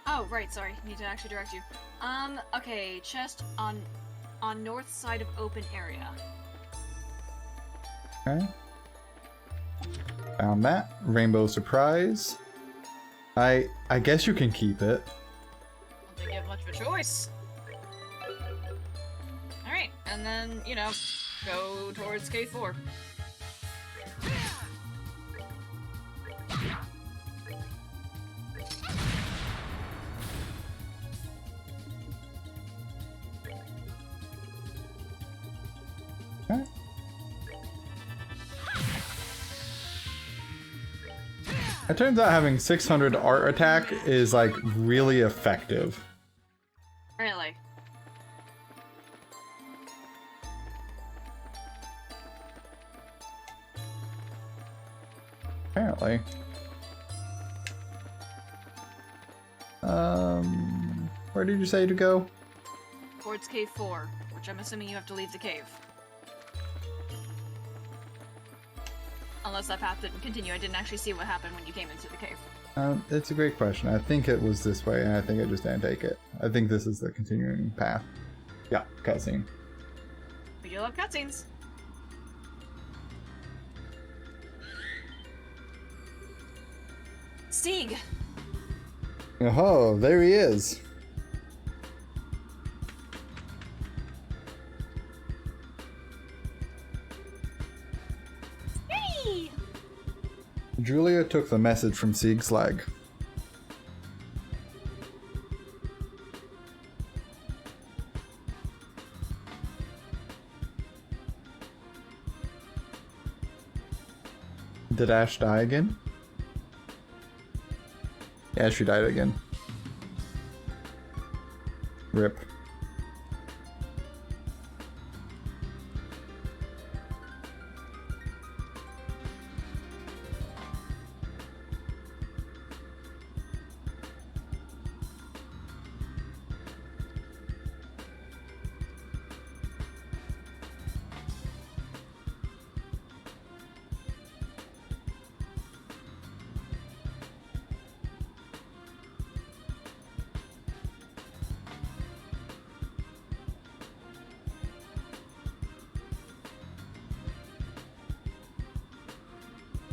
Oh, right, sorry. Need to actually direct you. Okay, chest on north side of open area. Okay. Found that. Rainbow Surprise. I guess you can keep it. Don't think you have much of a choice. Alright, and then, you know, go towards K4. Okay. It turns out having 600 art attack is like really effective. Really? Apparently. Where did you say to go? Towards cave 4, which I'm assuming you have to leave the cave. Unless that path didn't continue. I didn't actually see what happened when you came into the cave. It's a great question. I think it was this way, and I think I just didn't take it. I think this is the continuing path. Yeah, cutscene. We do love cutscenes. Stieg! Oh, there he is. Hey! Julia took the message from Sieg's leg. Did Ash die again? Yeah, she died again. Rip.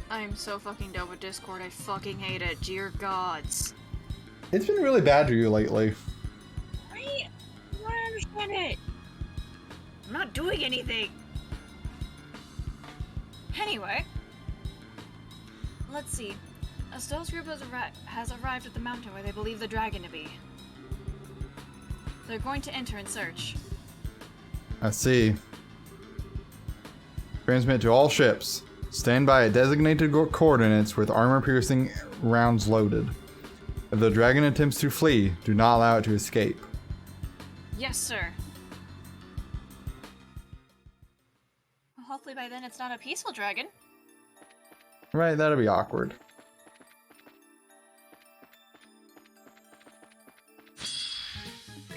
I am so fucking done with Discord. I fucking hate it. Dear gods. It's been really bad to you lately. I don't understand it. I'm not doing anything. Anyway. Let's see. Estelle's group has arrived at the mountain where they believe the dragon to be. They're going to enter and search. I see. Transmit to all ships. Stand by at designated coordinates with armor-piercing rounds loaded. If the dragon attempts to flee, do not allow it to escape. Yes, sir. Well, hopefully by then it's not a peaceful dragon. Right, that'll be awkward.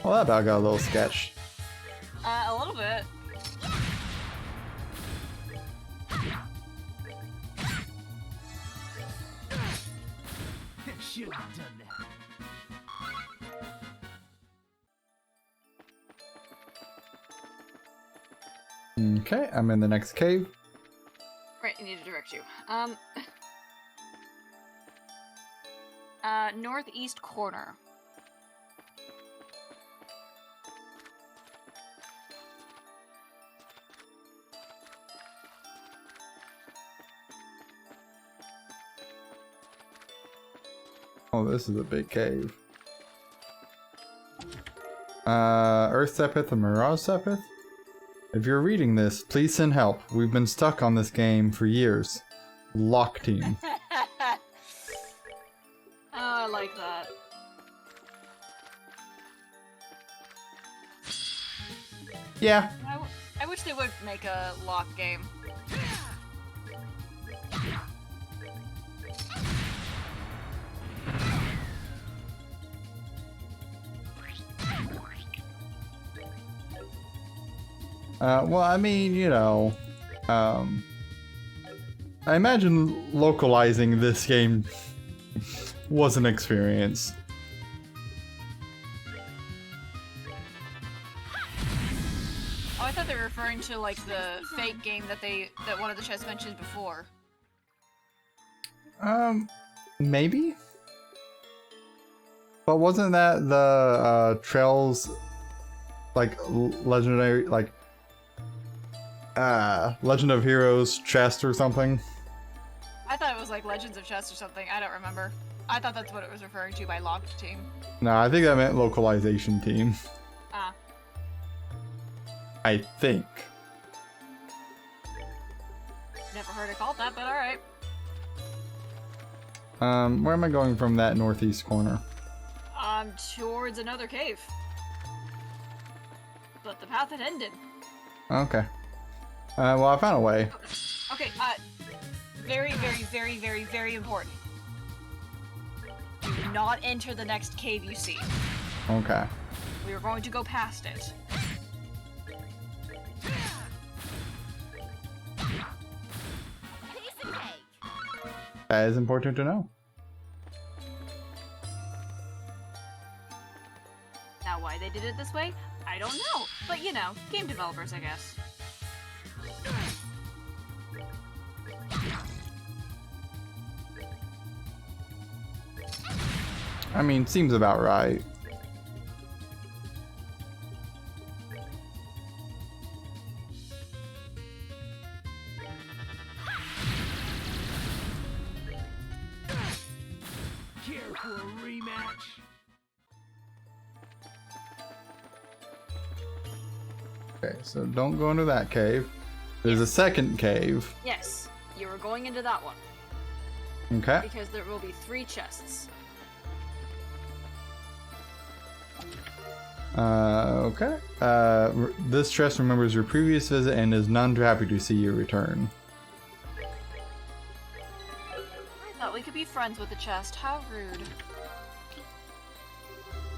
Well, that about got a little sketch. A little bit. Should have done that. Okay, I'm in the next cave. Right, I need to direct you. Northeast corner. Oh, this is a big cave. Earth Sepith and Mirage Sepith? If you're reading this, please send help. We've been stuck on this game for years. Lock team. Oh, I like that. Yeah. I wish they would make a lock game. Well, I mean, you know, I imagine localizing this game was an experience. Oh, I thought they were referring to like the fake game that one of the chess mentioned before. Maybe? But wasn't that the Trails, like, legendary, like, Legend of Heroes chest or something? I thought it was like Legends of Chess or something. I don't remember. I thought that's what it was referring to by locked team. No, I think that meant localization team. Ah. I think. Never heard it called that, but alright. Where am I going from that northeast corner? Towards another cave. But the path had ended. Okay. Well, I found a way. Okay, very, very, very, very, very important. Do not enter the next cave you see. Okay. We are going to go past it. That is important to know. Now, why they did it this way, I don't know. But, you know, game developers, I guess. I mean, seems about right. Care for a rematch? Okay, so don't go into that cave. There's a second cave. Yes, you were going into that one. Okay. Because there will be 3 chests. Okay. This chest remembers your previous visit and is none too happy to see you return. I thought we could be friends with the chest. How rude.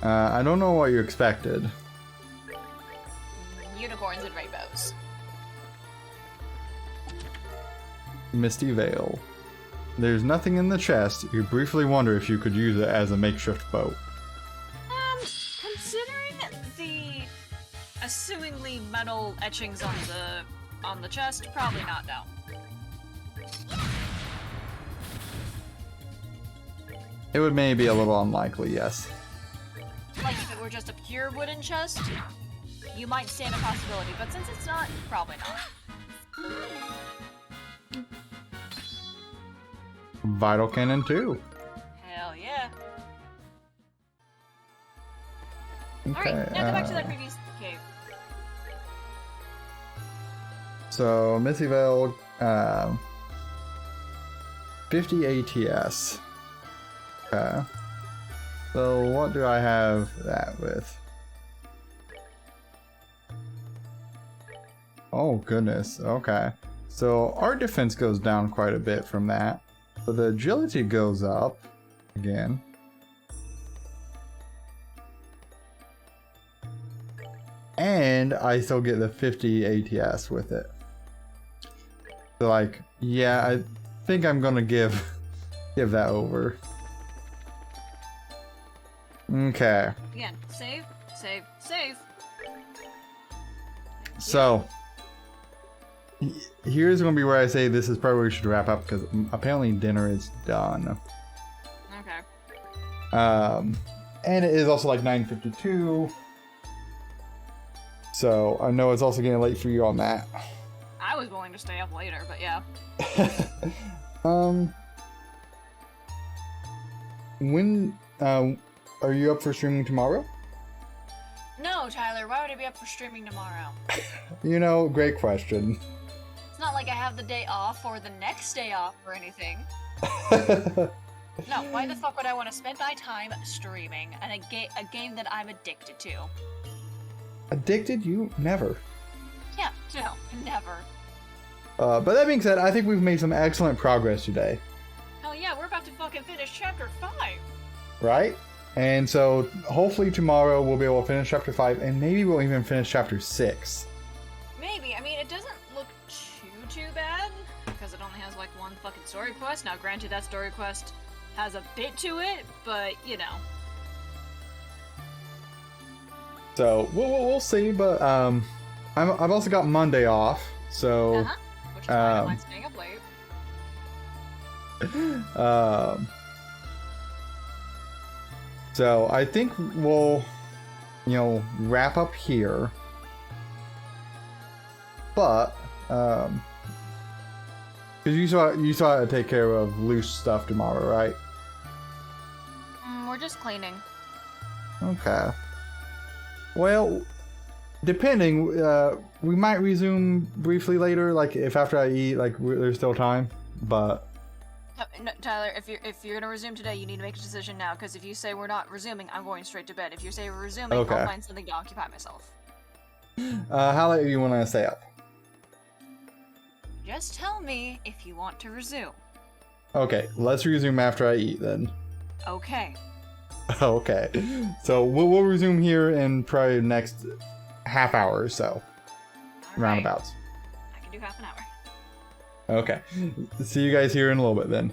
I don't know what you expected. Unicorns and rainbows. Misty Veil. There's nothing in the chest. You briefly wonder if you could use it as a makeshift boat. Considering the assumingly metal etchings on the chest, probably not, no. It would maybe be a little unlikely, yes. Like if it were just a pure wooden chest, you might stand a possibility, but since it's not, probably not. Vital Cannon 2. Hell yeah. Okay. Alright, now go back to that previous cave. So, Misty Veil, 50 ATS. Okay. So, what do I have that with? Oh, goodness. Okay. So, our defense goes down quite a bit from that. But the agility goes up again. And I still get the 50 ATS with it. So like, yeah, I think I'm gonna give that over. Okay. Again, save, save, save. So here's gonna be where I say this is probably where we should wrap up because apparently dinner is done. Okay. And it is also like 9:52. So I know it's also getting late for you on that. I was willing to stay up later, but yeah. When are you up for streaming tomorrow? No, Tyler, why would I be up for streaming tomorrow? You know, great question. It's not like I have the day off or the next day off or anything. No, why the fuck would I want to spend my time streaming and a game that I'm addicted to? Addicted? You never. Yeah, no, never. But that being said, I think we've made some excellent progress today, Hell yeah, we're about to fucking finish chapter 5. right? And so hopefully tomorrow we'll be able to finish chapter 5 and maybe we'll even finish chapter 6. Maybe. I mean, it doesn't look too bad because it only has like one fucking story quest. Now, granted, that story quest has a bit to it, but you know. So we'll see, but I've also got Monday off, so Which is why I don't mind staying up late. So I think we'll, wrap up here. But because you saw how to take care of loose stuff tomorrow, right? We're just cleaning. Okay. Well, depending, we might resume briefly later, like if after I eat, like there's still time. But No, Tyler, if you're gonna resume today, you need to make a decision now. Because if you say we're not resuming, I'm going straight to bed. If you say we're resuming, Okay. I'll find something to occupy myself. how late do you want to stay up? Just tell me if you want to resume. Okay, let's resume after I eat then. Okay. Okay, so we'll resume here in probably the next half hour or so, All right. roundabouts. I can do half an hour. Okay, see you guys here in a little bit then.